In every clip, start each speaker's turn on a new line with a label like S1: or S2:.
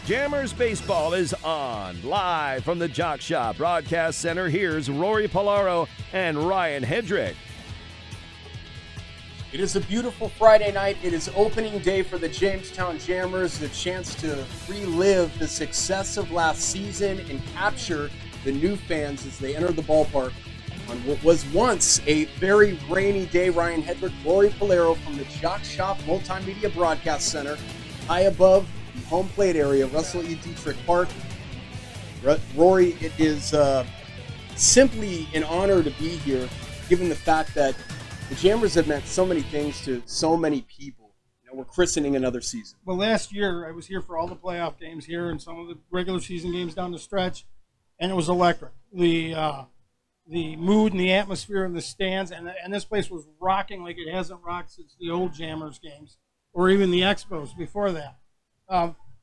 S1: Jammers Baseball is on. Live from the Jock Shop Broadcast Center, here's Rory Polaro and Ryan Hedrick.
S2: It is a beautiful Friday night. It is opening day for the Jamestown Jammers, the chance to relive the success of last season and capture the new fans as they enter the ballpark on what was once a very rainy day. Ryan Hedrick, Rory Polaro from the Jock Shop Multimedia Broadcast Center, high above the home plate area, Russell E. Dietrich Park. Rory, it is simply an honor to be here, given the fact that the Jammers have meant so many things to so many people. You know, we're christening another season.
S3: Well, last year I was here for all the playoff games here and some of the regular season games down the stretch, and it was electric. The mood and the atmosphere in the stands, and this place was rocking like it hasn't rocked since the old Jammers games or even the Expos before that.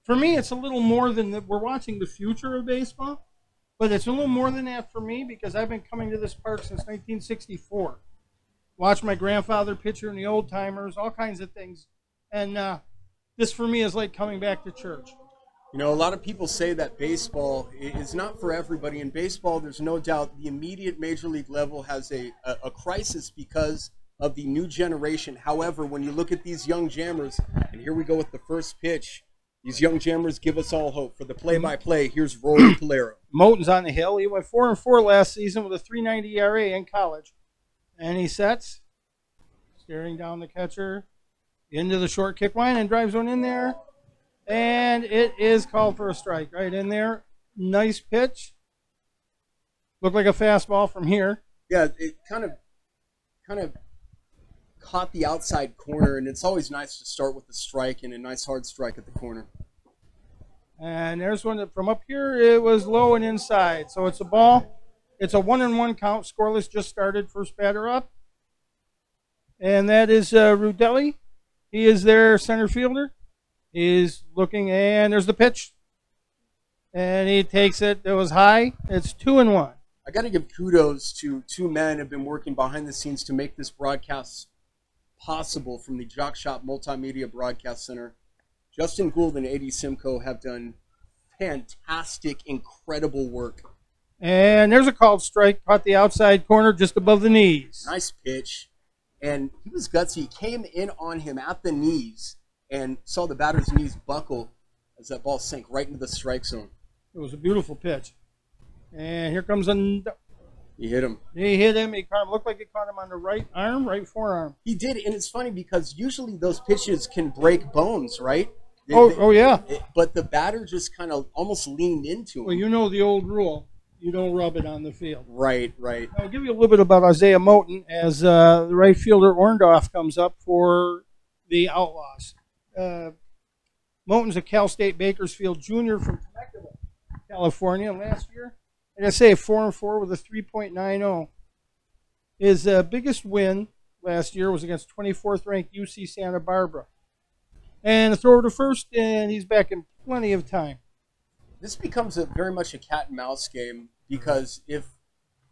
S3: For me, it's a little more than that. We're watching the future of baseball, but it's a little more than that for me because I've been coming to this park since 1964. Watched my grandfather pitcher in the old timers, all kinds of things, and this for me is like coming back to church.
S2: You know, a lot of people say that baseball is not for everybody. In baseball, there's no doubt the immediate major league level has a crisis because of the new generation. However, when you look at these young Jammers, and here we go with the first pitch, these young Jammers give us all hope. For the play-by-play, here's Rory Polaro.
S3: Moten's on the hill. He went 4-4 last season with a 3.90 ERA in college. And he sets, staring down the catcher, into the short kick line and drives one in there. And it is called for a strike right in there. Nice pitch. Looked like a fastball from here.
S2: Yeah, it kind of caught the outside corner, and it's always nice to start with a strike and a nice hard strike at the corner.
S3: And there's one that from up here, it was low and inside. So it's a ball. It's a 1-1 count. Scoreless, just started. First batter up. And that is Rudelli. He is their center fielder. He's looking, and there's the pitch. And he takes it. It was high. It's 2-1.
S2: I got to give kudos to two men who have been working behind the scenes to make this broadcast possible from the Jock Shop Multimedia Broadcast Center. Justin Gould and A.D. Simcoe have done fantastic, incredible work.
S3: And there's a called strike. Caught the outside corner just above the knees.
S2: Nice pitch. And he was gutsy. He came in on him at the knees and saw the batter's knees buckle as that ball sank right into the strike zone.
S3: It was a beautiful pitch. And here comes
S2: He hit him.
S3: He hit him. He caught him. Looked like he caught him on the right arm, right forearm.
S2: He did, and it's funny because usually those pitches can break bones, right?
S3: Oh yeah.
S2: But the batter just kind of almost leaned into him.
S3: Well, you know the old rule. You don't rub it on the field.
S2: Right, right.
S3: I'll give you a little bit about Isaiah Moten as the right fielder Orndorff comes up for the Outlaws. Moten's a Cal State Bakersfield junior from Temecula, California. Last year, like I say, 4-4 with a 3.90. His biggest win last year was against 24th ranked UC Santa Barbara. And a throw to first, and he's back in plenty of time.
S2: This becomes very much a cat and mouse game because if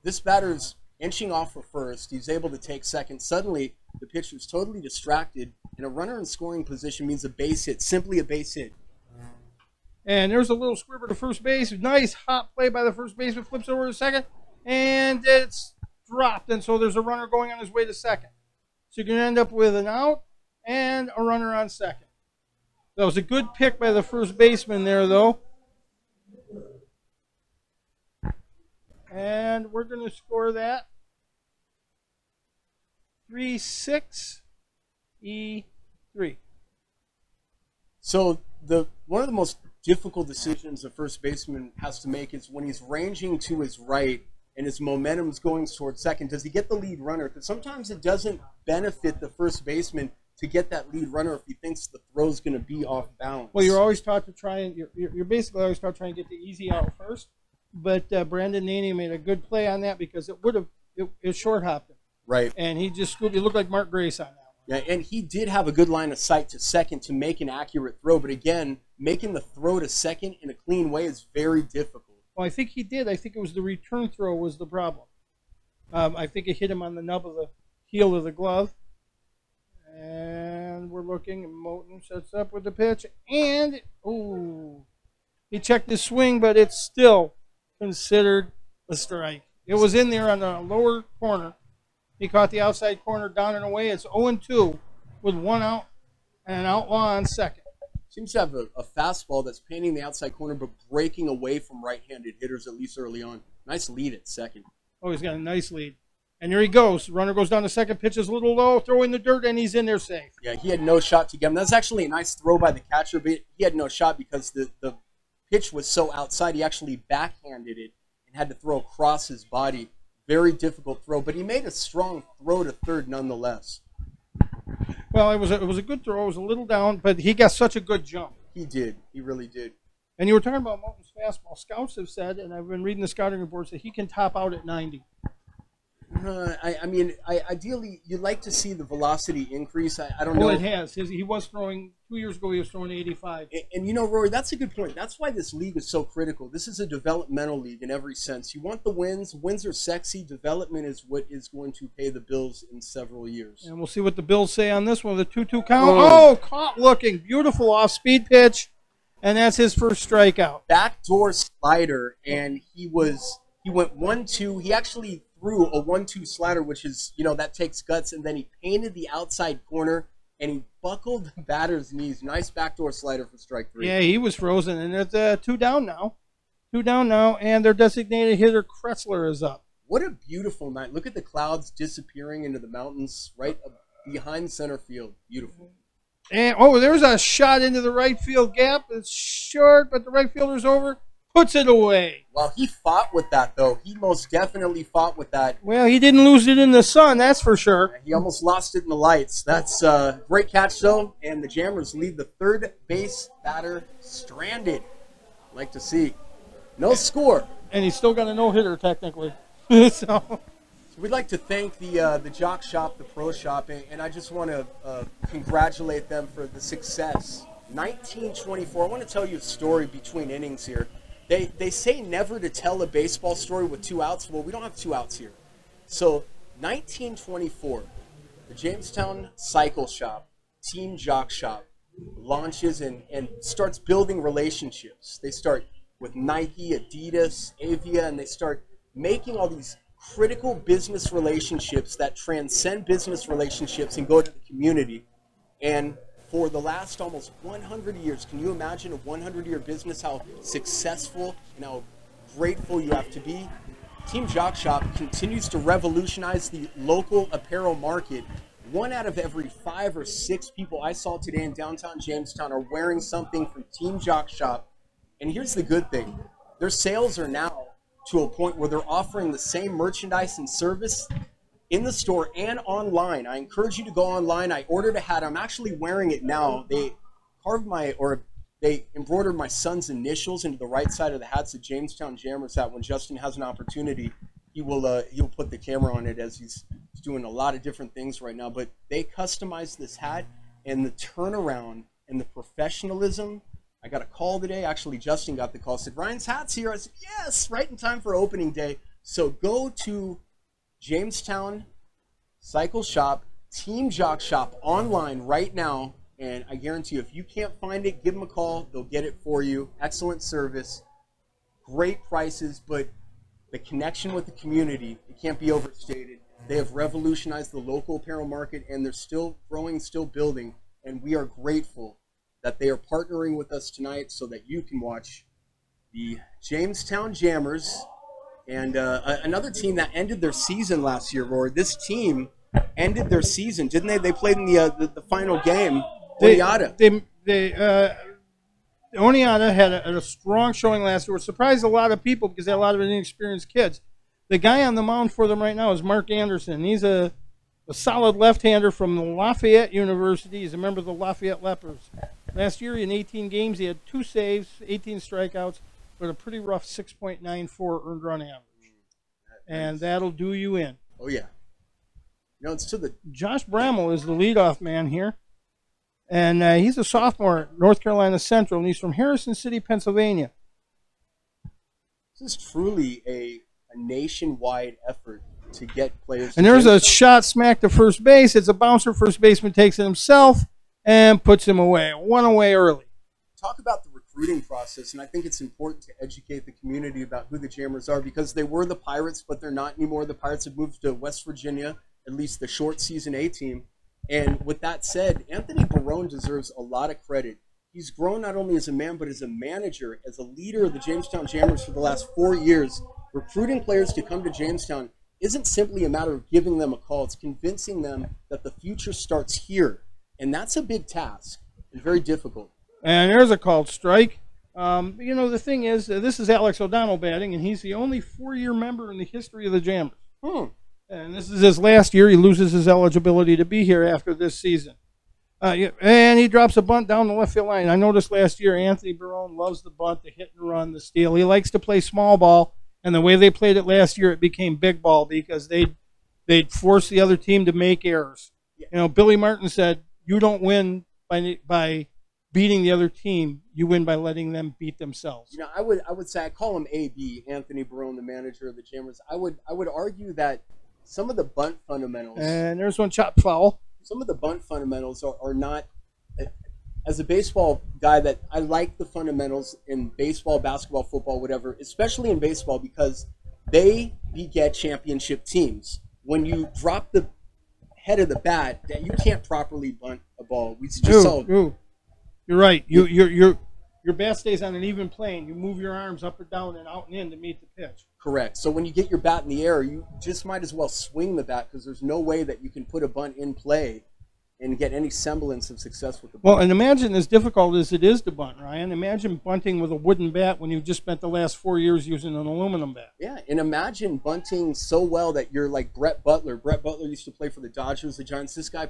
S2: this batter's inching off for first, he's able to take second. Suddenly, the pitcher's totally distracted, and a runner in scoring position means a base hit, simply a base hit.
S3: And there's a little squibber to first base. Nice hot play by the first baseman. Flips over to second, and it's dropped. And so there's a runner going on his way to second. So you're going to end up with an out and a runner on second. That was a good pick by the first baseman there, though. And we're going to score that 3-6 E3.
S2: So one of the most difficult decisions a first baseman has to make is when he's ranging to his right and his momentum's going towards second. Does he get the lead runner? Because sometimes it doesn't benefit the first baseman to get that lead runner if he thinks the throw's going to be off balance.
S3: Well, you're always taught to try and you're basically always taught to try and get the easy out first. But Brandon Naney made a good play on that because it short hopped him.
S2: Right.
S3: And he just scooped. He looked like Mark Grace on that one.
S2: Yeah, and he did have a good line of sight to second to make an accurate throw. But again, making the throw to second in a clean way is very difficult.
S3: Well, I think he did. I think it was the return throw was the problem. I think it hit him on the nub of the heel of the glove. And we're looking, and Moten sets up with the pitch, and ooh, He checked his swing, but it's still considered a strike. It was in there on the lower corner. He caught the outside corner down and away. It's 0-2 with 1 out and an outlaw on second.
S2: Seems to have a fastball that's painting the outside corner but breaking away from right-handed hitters, at least early on. Nice lead at second.
S3: Oh, he's got a nice lead. And there he goes. Runner goes down to second, pitches a little low, throw in the dirt, and he's in there safe.
S2: Yeah, he had no shot to get him. That's actually a nice throw by the catcher, but he had no shot because the pitch was so outside. He actually backhanded it and had to throw across his body. Very difficult throw, but he made a strong throw to third nonetheless.
S3: Well, it was a good throw. It was a little down, but he got such a good jump.
S2: He did. He really did.
S3: And you were talking about Moulton's fastball. Scouts have said, and I've been reading the scouting reports, that he can top out at 90.
S2: Ideally, you'd like to see the velocity increase. I don't know.
S3: Well, it has. He was throwing 2 years ago. He was throwing 85.
S2: And you know, Rory, that's a good point. That's why this league is so critical. This is a developmental league in every sense. You want the wins. Wins are sexy. Development is what is going to pay the bills in several years.
S3: And we'll see what the Bills say on this one with a 2-2 count. Oh, caught looking. Beautiful off-speed pitch. And that's his first strikeout.
S2: Backdoor slider, and he went 1-2. He actually threw a 1-2 slider, which is, that takes guts, and then he painted the outside corner, and he buckled the batter's knees. Nice backdoor slider for strike 3.
S3: Yeah, he was frozen, and it's 2 down now. 2 down now, and their designated hitter, Kretzler, is up.
S2: What a beautiful night. Look at the clouds disappearing into the mountains right behind center field. Beautiful.
S3: And, there's a shot into the right field gap. It's short, but the right fielder's over. Puts it away.
S2: Well, he fought with that, though. He most definitely fought with that.
S3: Well, he didn't lose it in the sun, that's for sure.
S2: He almost lost it in the lights. That's a great catch, though. And the Jammers leave the third base batter stranded. Like to see. No score.
S3: And he's still got a no-hitter, technically. So
S2: we'd like to thank the Jock Shop, the Pro Shop, and I just want to congratulate them for the success. 1924. I want to tell you a story between innings here. They say never to tell a baseball story with 2 outs. Well, we don't have 2 outs here. So 1924, the Jamestown Cycle Shop, Team Jock Shop, launches and starts building relationships. They start with Nike, Adidas, Avia, and they start making all these critical business relationships that transcend business relationships and go to the community. And for the last almost 100 years, can you imagine a 100-year business, how successful and how grateful you have to be? Team Jock Shop continues to revolutionize the local apparel market. 1 out of every 5 or 6 people I saw today in downtown Jamestown are wearing something from Team Jock Shop. And here's the good thing. Their sales are now to a point where they're offering the same merchandise and service in the store and online. I encourage you to go online. I ordered a hat. I'm actually wearing it now. They embroidered my son's initials into the right side of the hat. It's a Jamestown Jammers hat. When Justin has an opportunity, he'll put the camera on it, as he's doing a lot of different things right now. But they customized this hat, and the turnaround and the professionalism. I got a call today. Actually, Justin got the call. Said, Ryan's hat's here. I said, yes, right in time for opening day. So go to Jamestown Cycle Shop, Team Jock Shop online right now. And I guarantee you, if you can't find it, give them a call. They'll get it for you. Excellent service, great prices, but the connection with the community, it can't be overstated. They have revolutionized the local apparel market, and they're still growing, still building. And we are grateful that they are partnering with us tonight so that you can watch the Jamestown Jammers and another team that ended their season last year, Rory. This team ended their season, didn't they? They played in the final game. Oneonta.
S3: Oneonta had a strong showing last year. It surprised a lot of people because they had a lot of inexperienced kids. The guy on the mound for them right now is Mark Anderson. He's a solid left-hander from Lafayette University. He's a member of the Lafayette Lepers. Last year in 18 games, he had 2 saves, 18 strikeouts, but a pretty rough 6.94 earned run average. And that'll do you in.
S2: Oh, yeah. It's to the...
S3: Josh Bramall is the leadoff man here. And he's a sophomore at North Carolina Central, and he's from Harrison City, Pennsylvania.
S2: This is truly a nationwide effort to get players.
S3: And there's a shot smack to first base. It's a bouncer. First baseman takes it himself and puts him away. 1 away early.
S2: talk about the recruiting process, and I think it's important to educate the community about who the Jammers are, because they were the Pirates, but they're not anymore. The Pirates have moved to West Virginia, at least the short season A team. And with that said, Anthony Barone deserves a lot of credit. He's grown not only as a man, but as a manager, as a leader of the Jamestown Jammers for the last 4 years. Recruiting players to come to Jamestown isn't simply a matter of giving them a call. It's convincing them that the future starts here. And that's a big task and very difficult.
S3: And there's a called strike. You know, the thing is, this is Alex O'Donnell batting, and he's the only 4-year member in the history of the Jammers. And this is his last year. He loses his eligibility to be here after this season. And he drops a bunt down the left field line. I noticed last year Anthony Barone loves the bunt, the hit and run, the steal. He likes to play small ball, and the way they played it last year, it became big ball because they'd force the other team to make errors. You know, Billy Martin said, you don't win by beating the other team, you win by letting them beat themselves.
S2: You know, I would say, I call him AB, Anthony Barone, the manager of the Jammers. I would argue that some of the bunt fundamentals,
S3: and there's one chopped foul.
S2: Some of the bunt fundamentals are not, as a baseball guy, that I like the fundamentals in baseball, basketball, football, whatever, especially in baseball, because they beget championship teams. When you drop the head of the bat, that you can't properly bunt a ball. We just saw.
S3: You're right. Your bat stays on an even plane. You move your arms up or down and out and in to meet the pitch.
S2: Correct. So when you get your bat in the air, you just might as well swing the bat, because there's no way that you can put a bunt in play and get any semblance of success with the bunt.
S3: Well, and imagine, as difficult as it is to bunt, Ryan, imagine bunting with a wooden bat when you've just spent the last 4 years using an aluminum bat.
S2: Yeah, and imagine bunting so well that you're like Brett Butler. Brett Butler used to play for the Dodgers, the Giants. This guy,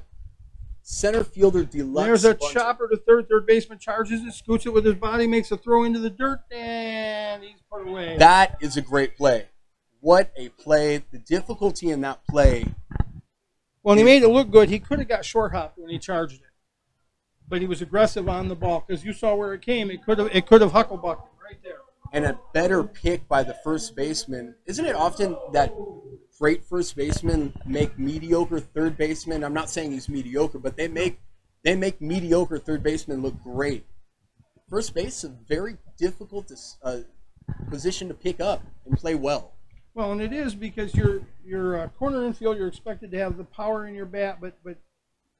S2: center fielder deluxe.
S3: There's a
S2: bunting.
S3: chopper to third baseman charges it, scoots it with his body, makes a throw into the dirt, and he's put away.
S2: That is a great play. What a play. The difficulty in that play.
S3: Well, he made it look good. He could have got short hopped when he charged it, but he was aggressive on the ball, because you saw where it came. It could have hucklebucked right there.
S2: And a better pick by the first baseman. Isn't it often that great first basemen make mediocre third basemen? I'm not saying he's mediocre, but they make mediocre third basemen look great. First base is a very difficult position to pick up and play well.
S3: Well, and it is, because your corner infield, you're expected to have the power in your bat, but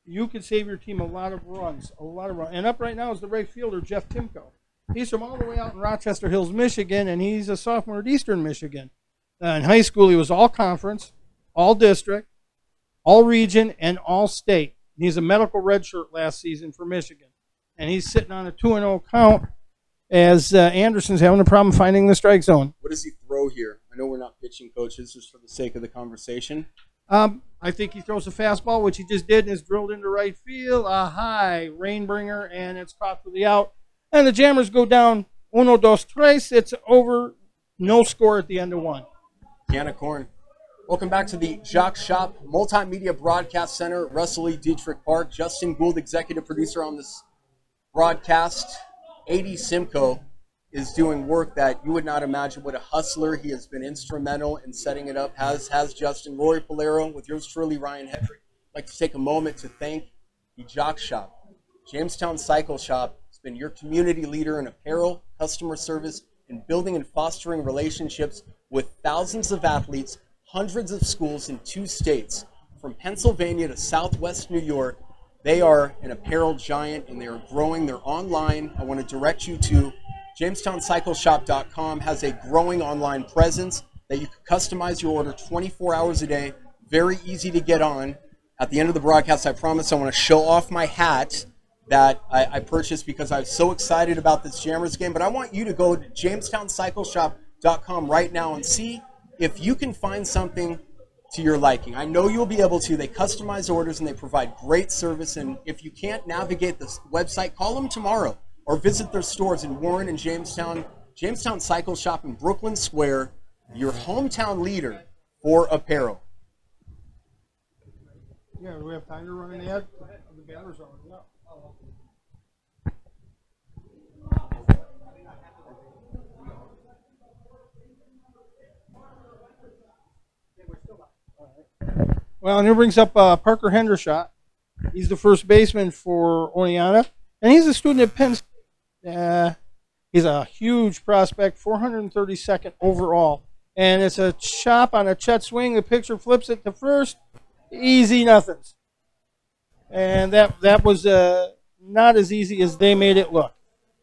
S3: you can save your team a lot of runs. And up right now is the right fielder, Jeff Timko. He's from all the way out in Rochester Hills, Michigan, and he's a sophomore at Eastern Michigan. In high school, he was all conference, all district, all region, and all state. And he's a medical redshirt last season for Michigan. And he's sitting on a 2-0 count as Anderson's having a problem finding the strike zone.
S2: What does he throw here? I know we're not pitching coaches, just for the sake of the conversation.
S3: I think he throws a fastball, which he just did, and is drilled into right field. A high rainbringer, and it's caught for the out. And the Jammers go down 1-2-3. It's over. No score at the end of one.
S2: Can of corn. Welcome back to the Jock Shop Multimedia Broadcast Center, Russell E. Dietrich Park. Justin Gould, executive producer on this broadcast. A.D. Simcoe is doing work that you would not imagine. What a hustler. He has been instrumental in setting it up, has Justin. Rory Polero with yours truly, Ryan Hedrick. I'd like to take a moment to thank the Jock Shop. Jamestown Cycle Shop has been your community leader in apparel, customer service, and building and fostering relationships with thousands of athletes, hundreds of schools in 2 states. From Pennsylvania to Southwest New York, they are an apparel giant, and they are growing. They're online. I want to direct you to JamestownCycleShop.com. Has a growing online presence that you can customize your order 24 hours a day. Very easy to get on. At the end of the broadcast, I promise I want to show off my hat that I purchased because I was so excited about this Jammers game. But I want you to go to JamestownCycleShop.com right now and see if you can find something to your liking. I know you'll be able to. They customize orders and they provide great service. And if you can't navigate this website, call them tomorrow or visit their stores in Warren and Jamestown. Jamestown Cycle Shop in Brooklyn Square, your hometown leader for apparel.
S3: Yeah, do we have time to run an ad? The banner's already up. Well, and here brings up Parker Hendershot. He's the first baseman for Oneonta, and he's a student at Penn State. He's a huge prospect, 432nd overall. And it's a chop on a Chet swing. The pitcher flips it to first. Easy nothings. And that was not as easy as they made it look.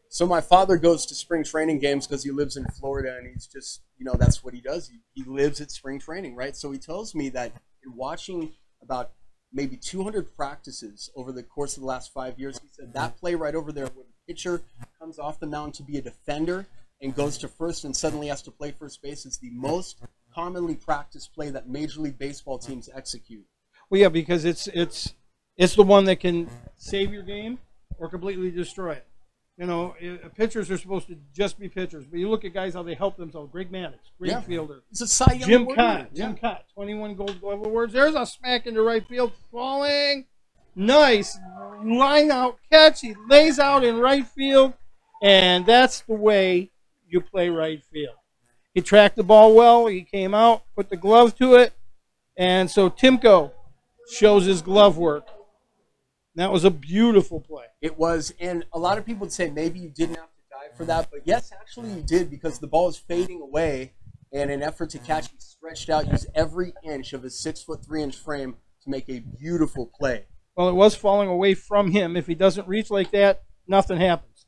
S2: So my father goes to spring training games because he lives in Florida, and he's just, that's what he does. He lives at spring training, right? So he tells me that in watching about maybe 200 practices over the course of the last 5 years, he said that play right over there where the pitcher comes off the mound to be a defender and goes to first and suddenly has to play first base is the most commonly practiced play that Major League Baseball teams execute.
S3: Well, yeah, because it's the one that can save your game or completely destroy it. Pitchers are supposed to just be pitchers, but you look at guys how they help themselves. Greg Maddux, great fielder.
S2: It's a Cy Young
S3: Jim
S2: Award
S3: Cott,
S2: winner.
S3: Jim Cott, 21 Gold Glove awards. There's a smack into right field, falling, nice line out catch. He lays out in right field, and that's the way you play right field. He tracked the ball well. He came out, put the glove to it, and so Timko shows his glove work. That was a beautiful play.
S2: It was, and a lot of people would say maybe you didn't have to dive for that, but yes, actually you did, because the ball was fading away, and in an effort to catch, he stretched out, used every inch of his 6'3" frame to make a beautiful play.
S3: Well, it was falling away from him. If he doesn't reach like that, nothing happens.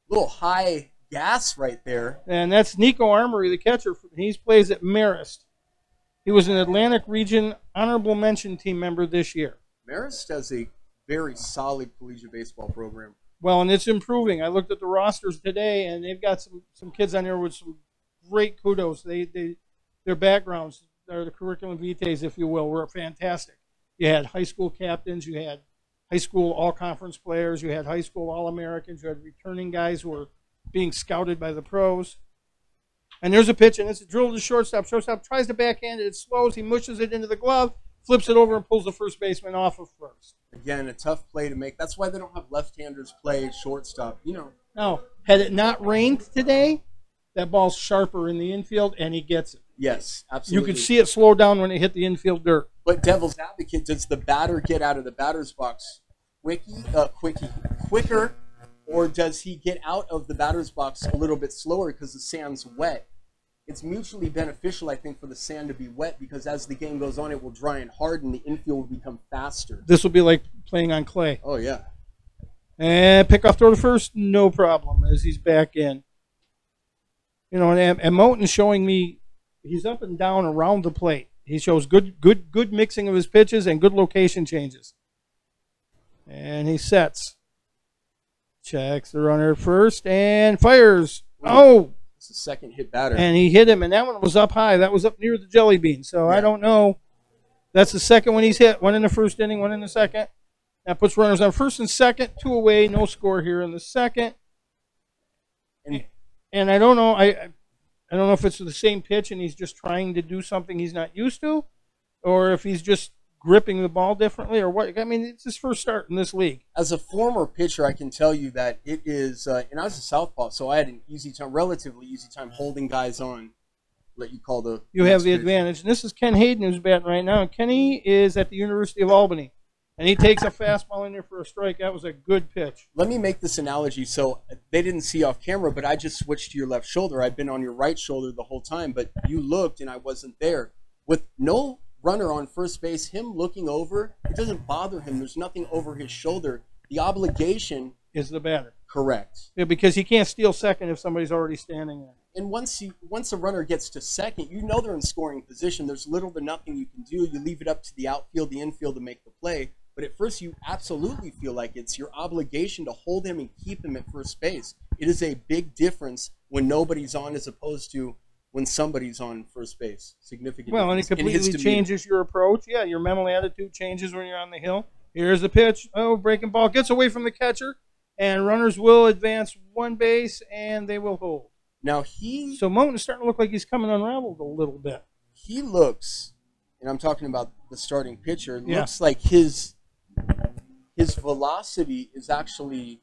S2: Little high gas right there.
S3: And that's Nico Armory, the catcher. He plays at Marist. He was an Atlantic Region honorable mention team member this year.
S2: Marist has a very solid collegiate baseball program.
S3: Well, and it's improving. I looked at the rosters today, and they've got some kids on there with some great kudos. Their backgrounds, the curriculum vitae, if you will, were fantastic. You had high school captains, you had high school all-conference players, you had high school all-Americans, you had returning guys who were being scouted by the pros. And there's a pitch, and it's a drill to shortstop. Shortstop tries to backhand it. It slows. He mushes it into the glove, flips it over, and pulls the first baseman off of first.
S2: Again, a tough play to make. That's why they don't have left-handers play shortstop.
S3: Now, had it not rained today, that ball's sharper in the infield, and he gets it.
S2: Yes, absolutely.
S3: You could see it slow down when it hit the infield dirt.
S2: But devil's advocate, does the batter get out of the batter's box quicker, or does he get out of the batter's box a little bit slower because the sand's wet? It's mutually beneficial, I think, for the sand to be wet, because as the game goes on, it will dry and harden. The infield will become faster.
S3: This will be like playing on clay.
S2: Oh, yeah.
S3: And pick off throw to first, no problem, as he's back in. And Moten's showing me he's up and down around the plate. He shows good mixing of his pitches and good location changes. And he sets. Checks the runner first and fires. Oh!
S2: It's a second hit batter.
S3: And he hit him, and that one was up high. That was up near the jelly bean. So yeah. I don't know. That's the second one he's hit. One in the first inning, one in the second. That puts runners on first and second, 2 away. No score here in the second. And I don't know. I don't know if it's the same pitch and he's just trying to do something he's not used to, or if he's just gripping the ball differently, or what. I mean, it's his first start in this league.
S2: As a former pitcher, I can tell you that it is, and I was a southpaw, so I had an relatively easy time holding guys on. Let you call the.
S3: You have the advantage. And this is Ken Hayden who's batting right now. And Kenny is at the University of Albany, and he takes a fastball in there for a strike. That was a good pitch.
S2: Let me make this analogy. So they didn't see off camera, but I just switched to your left shoulder. I've been on your right shoulder the whole time, but you looked and I wasn't there. With no runner on first base, him looking over, it doesn't bother him. There's nothing over his shoulder. The obligation
S3: is the batter.
S2: Correct.
S3: Yeah, because he can't steal second if somebody's already standing there.
S2: And once a runner gets to second, you know they're in scoring position. There's little to nothing you can do. You leave it up to the outfield, the infield to make the play. But at first, you absolutely feel like it's your obligation to hold him and keep him at first base. It is a big difference when nobody's on as opposed to when somebody's on first base. Significant.
S3: Well, and it completely changes your approach. Yeah, your mental attitude changes when you're on the hill. Here's the pitch. Oh, breaking ball. Gets away from the catcher, and runners will advance one base, and they will hold.
S2: Now
S3: So Moten's starting to look like he's coming unraveled a little bit.
S2: He looks, and I'm talking about the starting pitcher, looks like his velocity is actually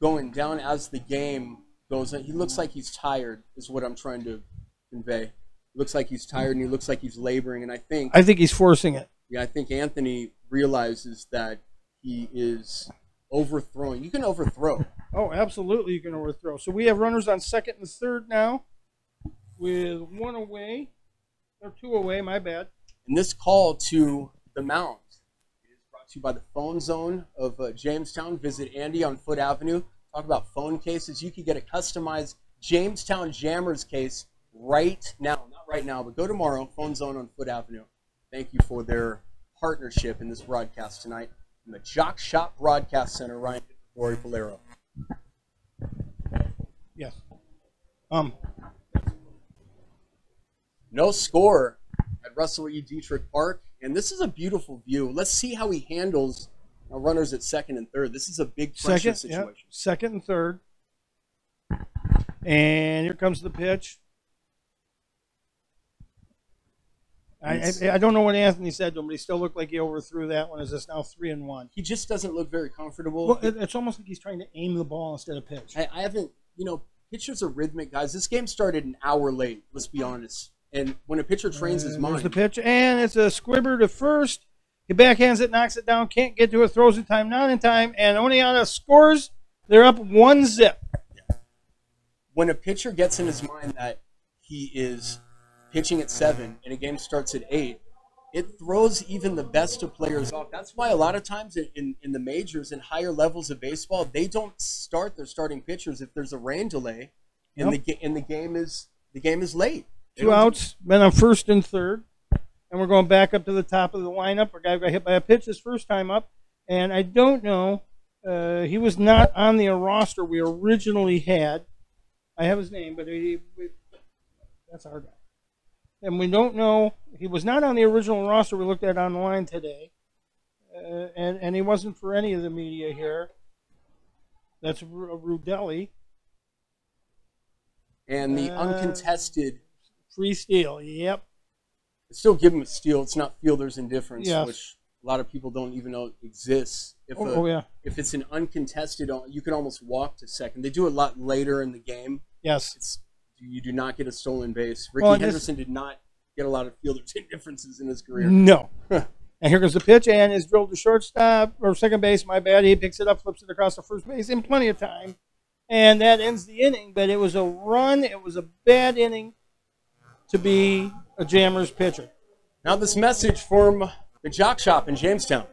S2: going down as the game goes on. He looks like he's tired, is what I'm trying to convey. He looks like he's tired, and he looks like he's laboring. And I think
S3: he's forcing it.
S2: Yeah, I think Anthony realizes that he is overthrowing. You can overthrow.
S3: Oh, absolutely, you can overthrow. So we have runners on second and third now, with one away, or two away. My bad.
S2: And this call to the mound is brought to you by the Phone Zone of Jamestown. Visit Andy on Foot Avenue. Talk about phone cases. You can get a customized Jamestown Jammers case right now. Not right now, but go tomorrow. Phone Zone on Foot Avenue. Thank you for their partnership in this broadcast tonight. From the Jock Shop Broadcast Center, Ryan Rory Polero.
S3: Yes.
S2: No score at Russell E. Dietrich Park, and this is a beautiful view. Let's see how he handles our runners at second and third. This is a big pressure situation.
S3: Yep. Second and third. And here comes the pitch. I don't know what Anthony said to him, but he still looked like he overthrew that one. Is this now 3-1?
S2: He just doesn't look very comfortable.
S3: Well, it's almost like he's trying to aim the ball instead of pitch.
S2: I haven't, pitchers are rhythmic guys. This game started an hour late, let's be honest. And when a pitcher trains his mind.
S3: There's the pitch, and it's a squibber to first. He backhands it, knocks it down, can't get to it, throws in time, not in time, and Oneonta scores. They're up 1-0.
S2: When a pitcher gets in his mind that he is pitching at 7 and a game starts at 8, it throws even the best of players off. That's why a lot of times in the majors and higher levels of baseball, they don't start their starting pitchers if there's a rain delay and the game is late.
S3: Two outs, men on first and third, and we're going back up to the top of the lineup. Our guy got hit by a pitch his first time up, and I don't know. He was not on the roster we originally had. I have his name, but that's our guy. And we don't know. He was not on the original roster we looked at online today, and he wasn't for any of the media here. That's Rudelli.
S2: And the uncontested
S3: free steal. Yep.
S2: Still give him a steal. It's not fielder's indifference,
S3: yes.
S2: Which a lot of people don't even know exists. If it's an uncontested, you can almost walk to second. They do it a lot later in the game.
S3: Yes.
S2: You do not get a stolen base. Ricky Henderson did not get a lot of fielder's indifferences in his career.
S3: No. And here comes the pitch, and is drilled to shortstop, or second base, my bad. He picks it up, flips it across to first base in plenty of time. And that ends the inning, but it was a run. It was a bad inning to be a Jammers pitcher.
S2: Now this message from the Jock Shop in Jamestown.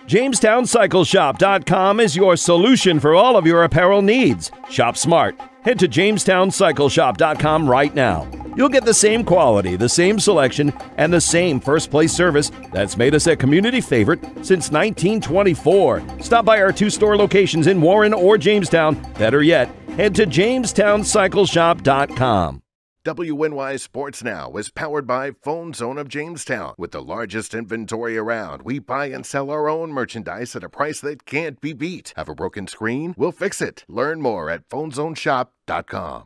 S1: JamestownCycleShop.com is your solution for all of your apparel needs. Shop smart. Head to JamestownCycleShop.com right now. You'll get the same quality, the same selection, and the same first-place service that's made us a community favorite since 1924. Stop by our 2 store locations in Warren or Jamestown. Better yet, head to JamestownCycleShop.com.
S4: WNY Sports Now is powered by Phone Zone of Jamestown. With the largest inventory around, we buy and sell our own merchandise at a price that can't be beat. Have a broken screen? We'll fix it. Learn more at PhoneZoneShop.com.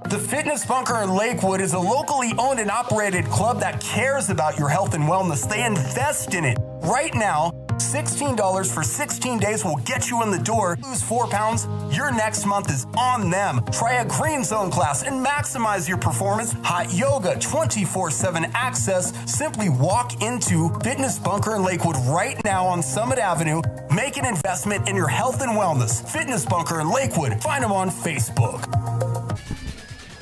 S5: The Fitness Bunker in Lakewood is a locally owned and operated club that cares about your health and wellness. They invest in it. Right now, $16 for 16 days will get you in the door. Lose 4 pounds, your next month is on them. Try a green zone class and maximize your performance. Hot yoga, 24/7 access. Simply walk into Fitness Bunker in Lakewood right now on Summit Avenue. Make an investment in your health and wellness. Fitness Bunker in Lakewood. Find them on Facebook.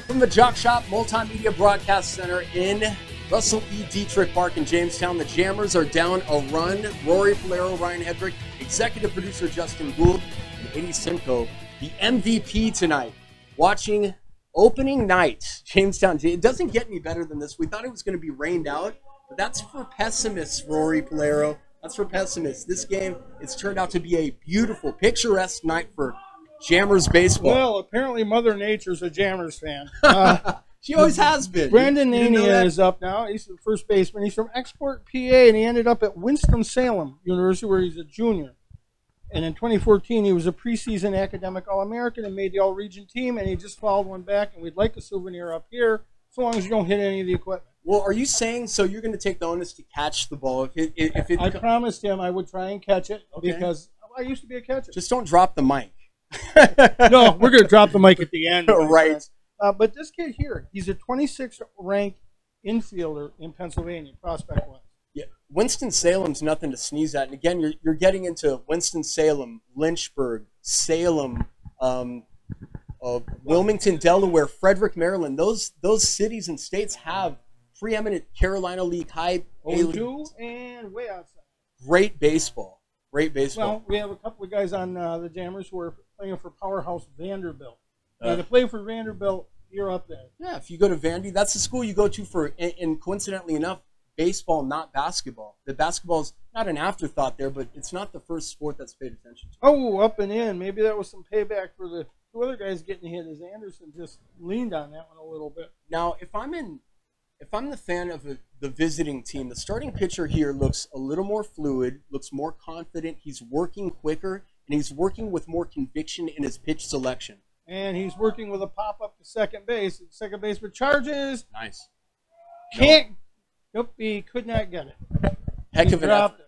S2: From the Jock Shop Multimedia Broadcast Center in Russell E. Dietrich Park in Jamestown, the Jammers are down a run. Rory Polero, Ryan Hedrick, executive producer Justin Gould, and Eddie Simcoe, the MVP tonight. Watching opening night, Jamestown. It doesn't get any better than this. We thought it was going to be rained out, but that's for pessimists, Rory Polero. That's for pessimists. This game, it's turned out to be a beautiful, picturesque night for Jammers baseball.
S3: Well, apparently Mother Nature's a Jammers fan.
S2: She always has been.
S3: Brandon Nania is up now. He's the first baseman. He's from Export, PA, and he ended up at Winston-Salem University, where he's a junior. And in 2014, he was a preseason academic All-American and made the All-Region team, and he just followed one back, and we'd like a souvenir up here, so long as you don't hit any of the equipment.
S2: Well, are you saying, so you're going to take the onus to catch the ball?
S3: I promised him I would try and catch it, because I used to be a catcher.
S2: Just don't drop the mic.
S3: No, we're going to drop the mic at the end.
S2: Right.
S3: But this kid here, he's a 26th ranked infielder in Pennsylvania, prospect-wise.
S2: Yeah, Winston-Salem's nothing to sneeze at. And again, you're getting into Winston-Salem, Lynchburg, Salem, Wilmington, Delaware, Frederick, Maryland. Those cities and states have preeminent Carolina League high
S3: O2 and way outside.
S2: Great baseball. Great baseball.
S3: Well, we have a couple of guys on the Jammers who are playing for Powerhouse Vanderbilt. To play for Vanderbilt, you're up there.
S2: Yeah, if you go to Vandy, that's the school you go to for, and coincidentally enough, baseball, not basketball. The basketball's not an afterthought there, but it's not the first sport that's paid attention to.
S3: Oh, up and in. Maybe that was some payback for the two other guys getting hit, as Anderson just leaned on that one a little bit.
S2: Now, if I'm the fan of the visiting team, the starting pitcher here looks a little more fluid, looks more confident. He's working quicker, and he's working with more conviction in his pitch selection.
S3: And he's working with a pop-up to second base. Second baseman charges.
S2: Nice.
S3: Can't. Nope, he could not get it.
S2: Heck of an
S3: dropped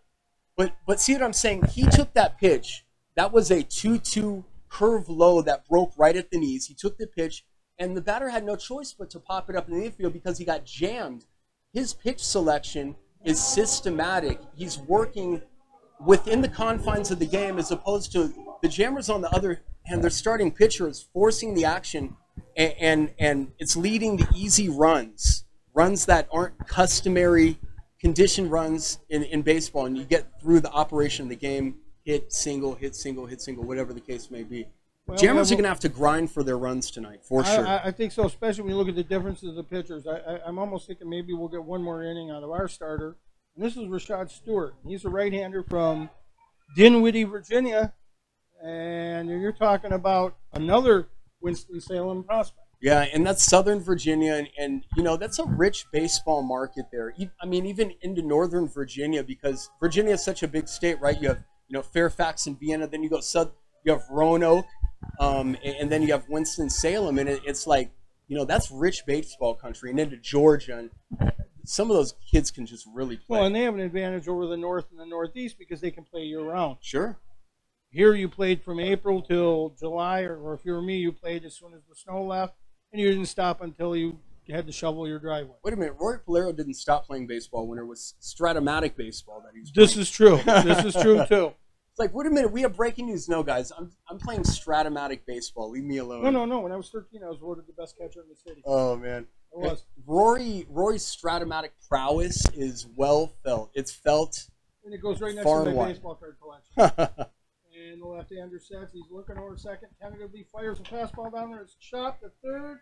S2: effort. But see what I'm saying? He took that pitch. That was a 2-2 curve low that broke right at the knees. He took the pitch, and the batter had no choice but to pop it up in the infield because he got jammed. His pitch selection is systematic. He's working within the confines of the game as opposed to the Jammers on the other hand. Their starting pitcher is forcing the action, and it's leading to easy runs that aren't customary condition runs in baseball, and you get through the operation of the game, hit single, whatever the case may be.
S3: Well,
S2: Jammers are going to have to grind for their runs tonight, for sure.
S3: I think so, especially when you look at the differences of the pitchers. I'm almost thinking maybe we'll get one more inning out of our starter. And this is Rashad Stewart. He's a right-hander from Dinwiddie, Virginia. And you're talking about another Winston-Salem prospect.
S2: Yeah, and that's Southern Virginia, and you know, that's a rich baseball market there. I mean, even into Northern Virginia, because Virginia is such a big state, right? You have, you know, Fairfax and Vienna, then you have Roanoke, and then you have Winston-Salem, and it's like, you know, that's rich baseball country, and into Georgia, and some of those kids can just really play.
S3: Well, and they have an advantage over the North and the Northeast because they can play year-round.
S2: Sure.
S3: Here you played from April till July, or if you were me, you played as soon as the snow left, and you didn't stop until you had to shovel your driveway.
S2: Wait a minute, Roy Polero didn't stop playing baseball when it was Stratomatic baseball that he was playing.
S3: This is true. This is true, too.
S2: It's like, wait a minute, we have breaking news. No, guys, I'm playing Stratomatic baseball. Leave me alone.
S3: No. When I was 13, I was voted the best catcher in the city.
S2: Oh, man.
S3: I was.
S2: Rory's Stratomatic prowess is well felt. It's felt
S3: And it goes right next
S2: far
S3: to
S2: and
S3: my
S2: wide.
S3: baseball card collection. And the left-hander sets. He's looking over second. Tentatively fires a fastball down there. It's chopped to third.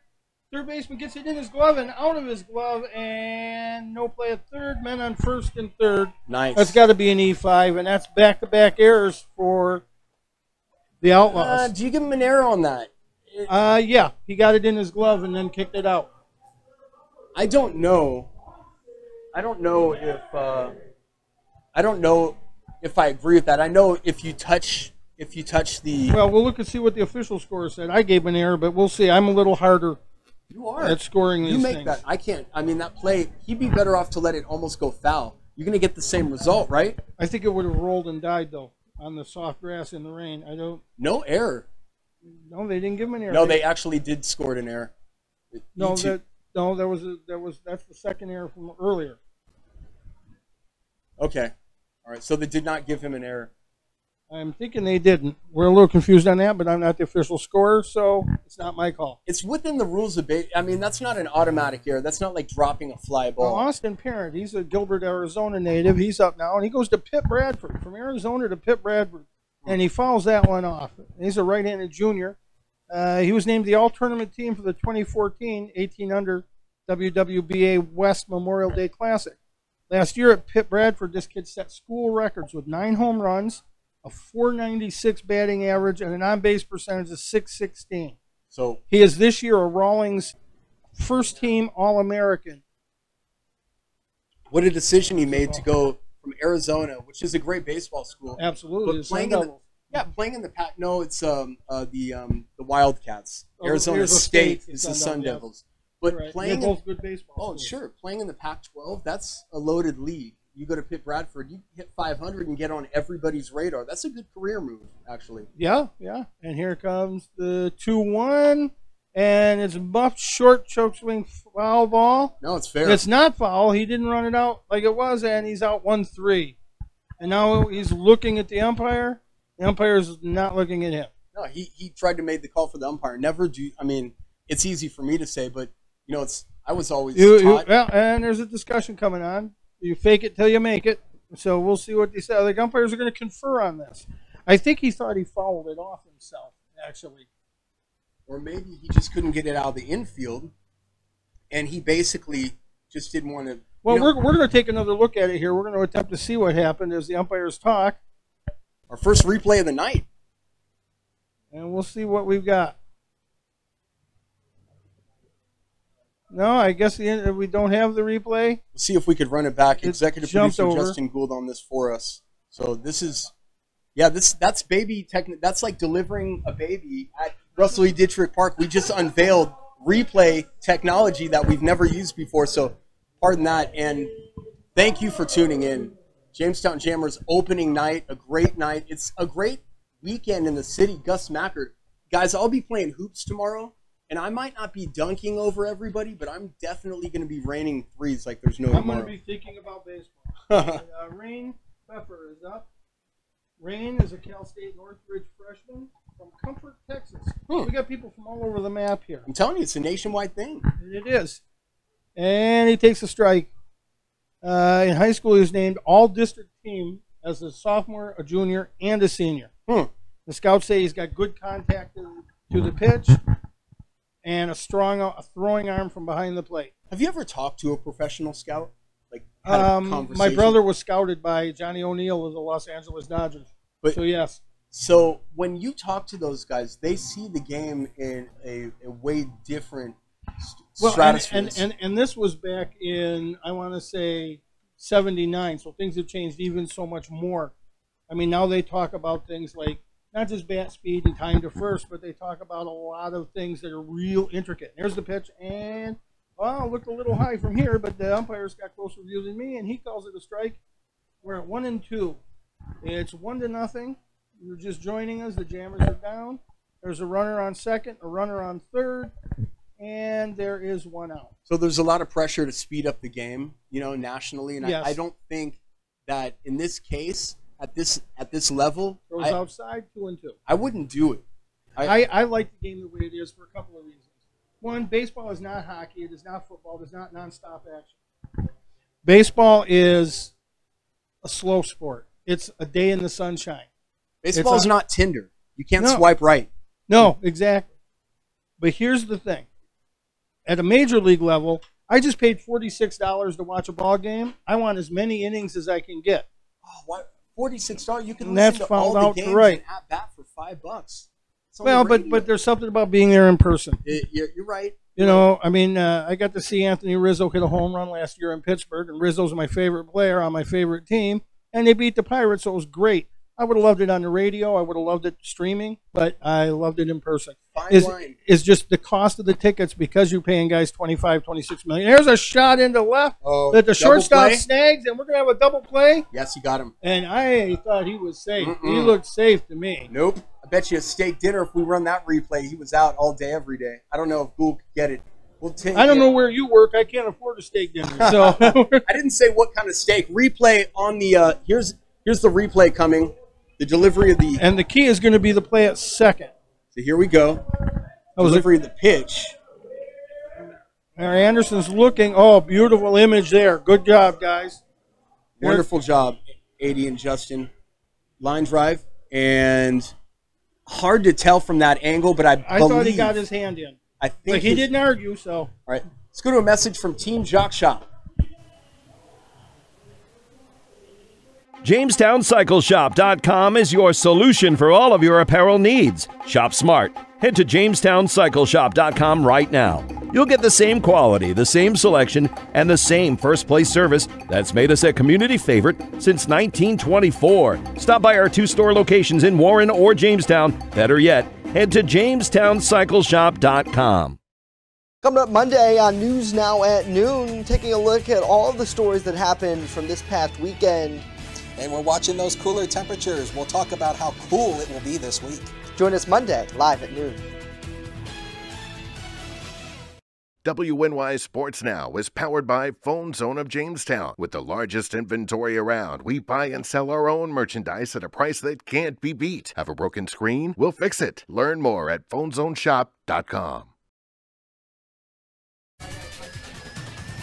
S3: Third baseman gets it in his glove and out of his glove. And no play at third. Men on first and third.
S2: Nice.
S3: That's got to be an E5. And that's back-to-back errors for the Outlaws.
S2: Do you give him an error on that?
S3: Yeah. He got it in his glove and then kicked it out.
S2: I don't know. I don't know if I agree with that. I know if you touch the.
S3: Well, we'll look and see what the official score said. I gave an error, but we'll see. I'm a little harder
S2: You are
S3: at scoring these
S2: You make
S3: things.
S2: that. I can't. I mean, that play. He'd be better off to let it almost go foul. You're going to get the same result, right?
S3: I think it would have rolled and died though on the soft grass in the rain. I don't.
S2: No error.
S3: No, they didn't give him an error.
S2: No, they actually did score an error.
S3: There was that's the second error from earlier.
S2: Okay. All right. So they did not give him an error.
S3: I'm thinking they didn't. We're a little confused on that, but I'm not the official scorer, so it's not my call.
S2: It's within the rules of baseball. I mean, that's not an automatic error. That's not like dropping a fly ball.
S3: Well, Austin Parent, he's a Gilbert, Arizona native. He's up now, and he goes to Pitt Bradford, from Arizona to Pitt Bradford, and he fouls that one off. He's a right-handed junior. He was named the all-tournament team for the 2014 18-under WWBA West Memorial Day Classic. Last year at Pitt Bradford, this kid set school records with 9 home runs, a .496 batting average, and an on-base percentage of .616.
S2: So
S3: he is this year a Rawlings first-team All-American.
S2: what a decision he made to go from Arizona, which is a great baseball school.
S3: Absolutely.
S2: But playing in the Pac. No, it's the Wildcats. Arizona State is the Sun Devils. But
S3: right.
S2: playing
S3: They're both good baseball.
S2: Oh,
S3: schools.
S2: sure. Playing in the Pac-12, that's a loaded league. You go to Pitt Bradford, you hit 500 and get on everybody's radar. That's a good career move, actually.
S3: Yeah. And here comes the 2-1, and it's buffed short choke swing foul ball.
S2: No, it's fair.
S3: It's not foul. He didn't run it out like it was, and he's out 1-3. And now he's looking at the umpire. The umpire's not looking at him.
S2: No, he tried to make the call for the umpire. Never do. I mean, it's easy for me to say, but I was always taught.
S3: Well, and there's a discussion coming on. You fake it till you make it. So we'll see what they say. The umpires are going to confer on this. I think he thought he fouled it off himself, actually.
S2: Or maybe he just couldn't get it out of the infield, and he basically just didn't want to.
S3: Well, we're going to take another look at it here. We're going to attempt to see what happened as the umpires talk.
S2: Our first replay of the night.
S3: And we'll see what we've got. No, I guess we don't have the replay.
S2: We'll see if we could run it back. Executive producer
S3: over.
S2: Justin Gould on this for us. So this is, that's baby that's like delivering a baby at Russell E. Dietrich Park. We just unveiled replay technology that we've never used before. So pardon that, and thank you for tuning in. Jamestown Jammers opening night, a great night. It's a great weekend in the city. Gus Mackert. Guys, I'll be playing hoops tomorrow, and I might not be dunking over everybody, but I'm definitely going to be raining threes like there's no tomorrow.
S3: I'm going to be thinking about baseball. Rain Pepper is up. Rain is a Cal State Northridge freshman from Comfort, Texas. We got people from all over the map here.
S2: I'm telling you, it's a nationwide thing.
S3: It is. And he takes a strike. In high school, he was named all-district team as a sophomore, a junior, and a senior. The scouts say he's got good contact to the pitch and a strong throwing arm from behind the plate.
S2: Have you ever talked to a professional scout? Like, had a conversation?
S3: My brother was scouted by Johnny O'Neill of the Los Angeles Dodgers. So, yes.
S2: So, when you talk to those guys, they see the game in a way different stratosphere.
S3: And this was back in, I want to say, 79. So things have changed even so much more. I mean, now they talk about things like not just bat speed and time to first, but they talk about a lot of things that are real intricate. There's the pitch, and it looked a little high from here, but the umpire's got closer view than me, and he calls it a strike. We're at 1-2. It's 1-0. You're just joining us. The Jammers are down. There's a runner on second, a runner on third, and there is one out.
S2: So there's a lot of pressure to speed up the game, nationally, and
S3: yes.
S2: I don't think that in this case, at this level,
S3: Throws outside 2-2.
S2: I wouldn't do it.
S3: I like the game the way it is for a couple of reasons. One, baseball is not hockey. It is not football. It is not nonstop action. Baseball is a slow sport. It's a day in the sunshine.
S2: Baseball is not Tinder. You can't swipe right.
S3: No, exactly. But here's the thing. At a major league level, I just paid $46 to watch a ball game. I want as many innings as I can get.
S2: Oh, what? $46? You can
S3: And
S2: listen
S3: that's
S2: to all
S3: found
S2: the
S3: out
S2: games
S3: right.
S2: and at bat for $5.
S3: Well, but there's something about being there in person.
S2: You're right.
S3: I mean, I got to see Anthony Rizzo hit a home run last year in Pittsburgh, and Rizzo's my favorite player on my favorite team, and they beat the Pirates, so it was great. I would have loved it on the radio. I would have loved it streaming, but I loved it in person. Is just the cost of the tickets because you're paying guys $25, $26 million. There's a shot into left that the shortstop snags, and we're going to have a double play.
S2: Yes, you got him.
S3: And I thought he was safe. He looked safe to me.
S2: Nope. I bet you a steak dinner if we run that replay. He was out all day, every day. I don't know if Gould could get it.
S3: I don't know where you work. I can't afford a steak dinner. So
S2: I didn't say what kind of steak. Replay on the here's the replay coming. The delivery of the...
S3: And the key is going to be the play at second.
S2: So here we go. Delivery of the pitch.
S3: Mary Anderson's looking. Oh, beautiful image there. Good job, guys.
S2: Wonderful job, Adi and Justin. Line drive. And hard to tell from that angle, but I
S3: thought he got his hand in.
S2: I think
S3: but he didn't argue, so...
S2: All right. Let's go to a message from Team Jock Shop.
S1: JamestownCycleShop.com is your solution for all of your apparel needs. Shop smart. Head to JamestownCycleShop.com right now. You'll get the same quality, the same selection, and the same first-place service that's made us a community favorite since 1924. Stop by our 2 store locations in Warren or Jamestown. Better yet, head to JamestownCycleShop.com.
S6: Coming up Monday on News Now at noon, taking a look at all of the stories that happened from this past weekend.
S7: And we're watching those cooler temperatures. We'll talk about how cool it will be this week.
S6: Join us Monday, live at noon.
S4: WNY Sports Now is powered by Phone Zone of Jamestown. With the largest inventory around, we buy and sell our own merchandise at a price that can't be beat. Have a broken screen? We'll fix it. Learn more at phonezoneshop.com.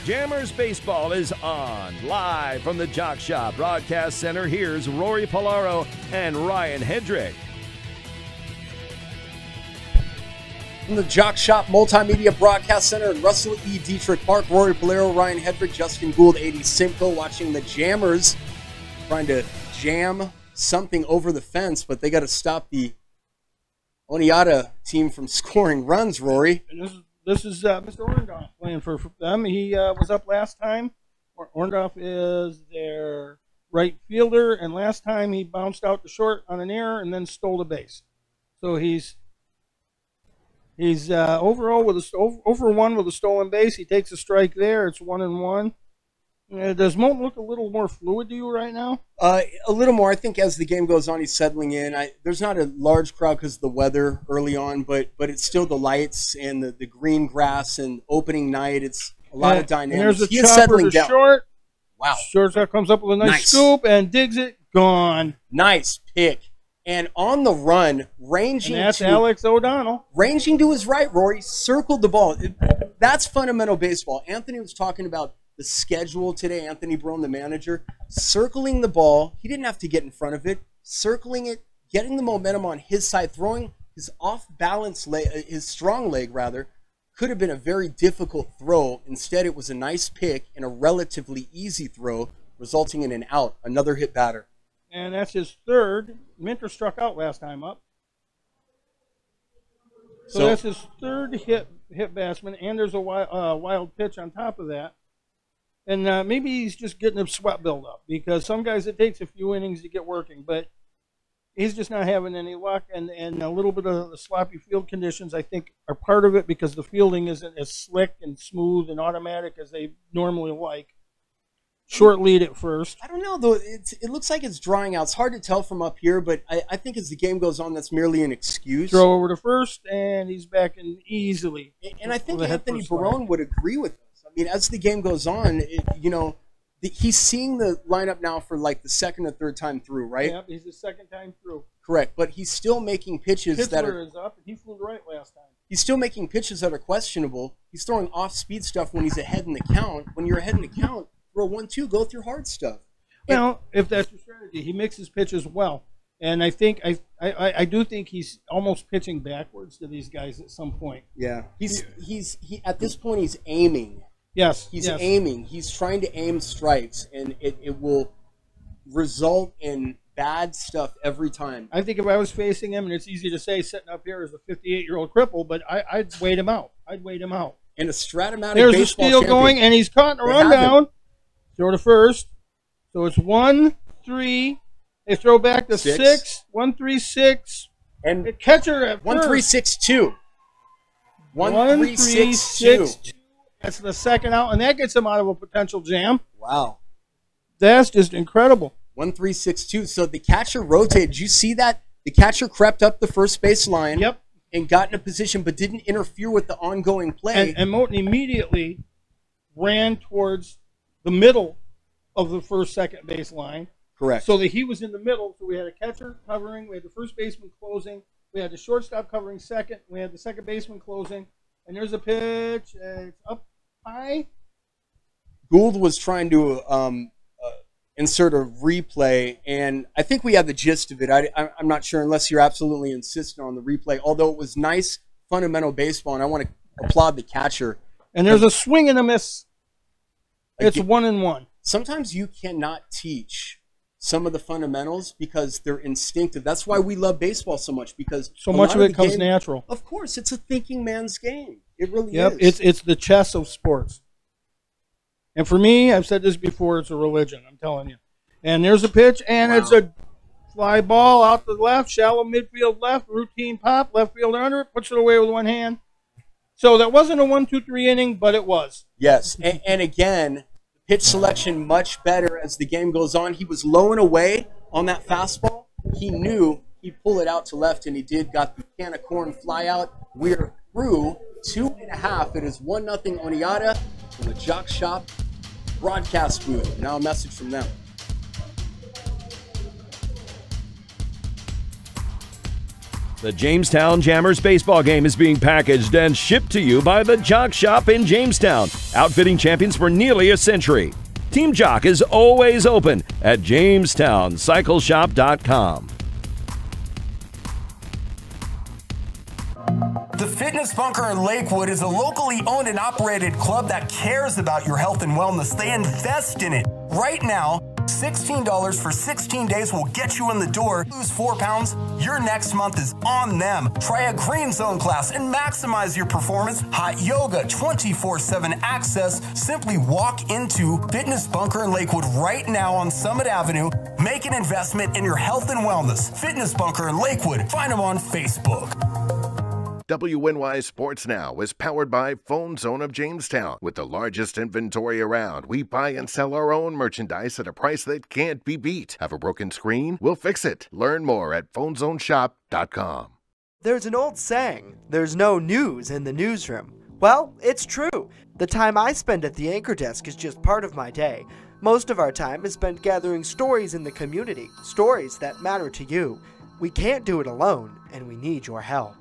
S1: Jammers Baseball is on. Live from the Jock Shop Broadcast Center, here's Rory Polaro and Ryan Hedrick.
S2: From the Jock Shop Multimedia Broadcast Center in Russell E. Dietrich Park, Rory Polaro, Ryan Hedrick, Justin Gould, A.D. Simcoe, watching the Jammers trying to jam something over the fence, but they got to stop the Oneida team from scoring runs, Rory.
S3: And this is Mr. Orndorff playing for them. He was up last time. Orndorff is their right fielder, and last time he bounced out to short on an error and then stole the base. So he's overall with over one with a stolen base. He takes a strike there. It's 1-1. Does Moulton look a little more fluid to you right now?
S2: A little more. I think as the game goes on, he's settling in. There's not a large crowd because of the weather early on, but it's still the lights and the green grass and opening night. It's a lot of dynamics.
S3: And there's a
S2: he is
S3: chopper
S2: settling
S3: to
S2: down.
S3: short.
S2: Wow.
S3: Shortstop comes up with a nice scoop and digs it. Gone.
S2: Nice pick. And on the run, ranging
S3: and that's
S2: to
S3: Alex O'Donnell.
S2: Ranging to his right, Rory circled the ball. That's fundamental baseball. Anthony was talking about the schedule today. Anthony Brown, the manager, circling the ball. He didn't have to get in front of it. Circling it, getting the momentum on his side, throwing his off-balance leg, his strong leg rather, could have been a very difficult throw. Instead, it was a nice pick and a relatively easy throw, resulting in an out. Another hit batter.
S3: And that's his third. Minter struck out last time up. So that's his third hit batsman, and there's a wild pitch on top of that. And maybe he's just getting a sweat buildup because some guys it takes a few innings to get working, but he's just not having any luck. And a little bit of the sloppy field conditions, I think, are part of it because the fielding isn't as slick and smooth and automatic as they normally like. Short lead at first.
S2: I don't know, though. It looks like it's drying out. It's hard to tell from up here, but I think as the game goes on, that's merely an excuse.
S3: Throw over to first, and he's back in easily.
S2: And I think Anthony Barone would agree with this. I mean, as the game goes on, he's seeing the lineup now for like the second or third time through, right?
S3: Yep, he's the second time through.
S2: Correct, but he's still making pitches that are...
S3: is up, and he flew right last time.
S2: He's still making pitches that are questionable. He's throwing off-speed stuff when he's ahead in the count. When you're ahead in the count, throw 1-2, go through hard stuff.
S3: Well, if that's your strategy, he mixes pitches well, and I think I do think he's almost pitching backwards to these guys at some point.
S2: Yeah, he's at this point he's aiming.
S3: Yes,
S2: he's aiming. He's trying to aim strikes, and it will result in bad stuff every time.
S3: I think if I was facing him, and it's easy to say sitting up here as a 58-year-old cripple, but I'd wait him out.
S2: And a Stratomatic
S3: There's
S2: baseball
S3: a steal
S2: champion.
S3: going, and he's caught in a rundown. Throw to first. So it's 1-3. They throw back to 6. 1-3-6.
S2: And
S3: the catcher at
S2: 1-3-6-2. 1-3-6-2.
S3: That's the second out, and that gets him out of a potential jam.
S2: Wow.
S3: That's just incredible.
S2: 1-3-6-2. So the catcher rotated. Did you see that? The catcher crept up the first base line.
S3: Yep.
S2: And got in a position, but didn't interfere with the ongoing play.
S3: And Moulton immediately ran towards the middle of the second base line.
S2: Correct.
S3: So that he was in the middle. So we had a catcher covering, we had the first baseman closing, we had the shortstop covering second, we had the second baseman closing, and there's a pitch. It's up high.
S2: Gould was trying to insert a replay, and I think we have the gist of it. I'm not sure unless you're absolutely insistent on the replay, although it was nice, fundamental baseball, and I want to applaud the catcher.
S3: And there's a swing and a miss. It's 1-1.
S2: Sometimes you cannot teach some of the fundamentals because they're instinctive. That's why we love baseball so much, because
S3: so much of it comes natural.
S2: Of course, it's a thinking man's game. It really
S3: is. It's the chess of sports. And for me, I've said this before, it's a religion, I'm telling you. And there's a pitch, and it's a fly ball out to the left, shallow midfield left, routine pop, left fielder under it, puts it away with one hand. So that wasn't a 1-2-3 inning, but it was.
S2: Yes, and again, pitch selection much better as the game goes on. He was low and away on that fastball. He knew he'd pull it out to left, and he did. Got the can of corn fly out. We're through 2.5. It is 1-0 Oneida from the Jock Shop broadcast booth. Now a message from them.
S1: The Jamestown Jammers baseball game is being packaged and shipped to you by the Jock Shop in Jamestown, outfitting champions for nearly a century. Team Jock is always open at JamestownCycleShop.com.
S5: The Fitness Bunker in Lakewood is a locally owned and operated club that cares about your health and wellness. They invest in it. Right now, $16 for 16 days will get you in the door. Lose 4 pounds, your next month is on them. Try a green zone class and maximize your performance. Hot yoga, 24/7 access. Simply walk into Fitness Bunker in Lakewood right now on Summit Avenue. Make an investment in your health and wellness. Fitness Bunker in Lakewood. Find them on Facebook.
S4: WNY Sports Now is powered by Phone Zone of Jamestown. With the largest inventory around, we buy and sell our own merchandise at a price that can't be beat. Have a broken screen? We'll fix it. Learn more at PhoneZoneShop.com.
S6: There's an old saying, there's no news in the newsroom. Well, it's true. The time I spend at the anchor desk is just part of my day. Most of our time is spent gathering stories in the community, stories that matter to you. We can't do it alone, and we need your help.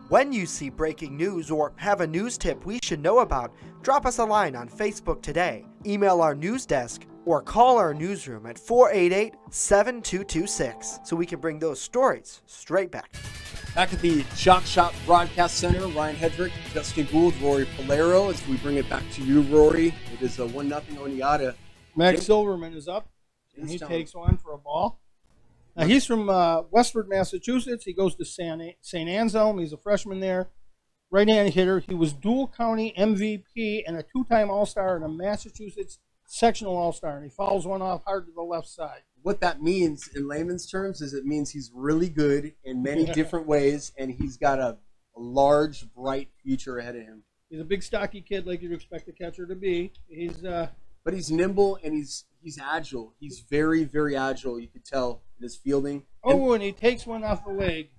S6: When you see breaking news or have a news tip we should know about, drop us a line on Facebook today, email our news desk, or call our newsroom at 488-7226 so we can bring those stories straight back.
S2: Back at the Jock Shop Broadcast Center, Ryan Hedrick, Justin Gould, Rory Polero. As we bring it back to you, Rory, it is a 1-0 Oneida.
S3: Max Silverman is up, and he takes one for a ball. Now, he's from Westford, Massachusetts. He goes to St. Anselm. He's a freshman there. Right-handed hitter. He was dual county MVP and a 2-time All-Star and a Massachusetts sectional All-Star, and he fouls one off hard to the left side.
S2: What that means in layman's terms is it means he's really good in many different ways, and he's got a large, bright future ahead of him.
S3: He's a big, stocky kid like you'd expect a catcher to be.
S2: But he's nimble and he's agile. He's very, very agile. You could tell in his fielding.
S3: And he takes one off the leg.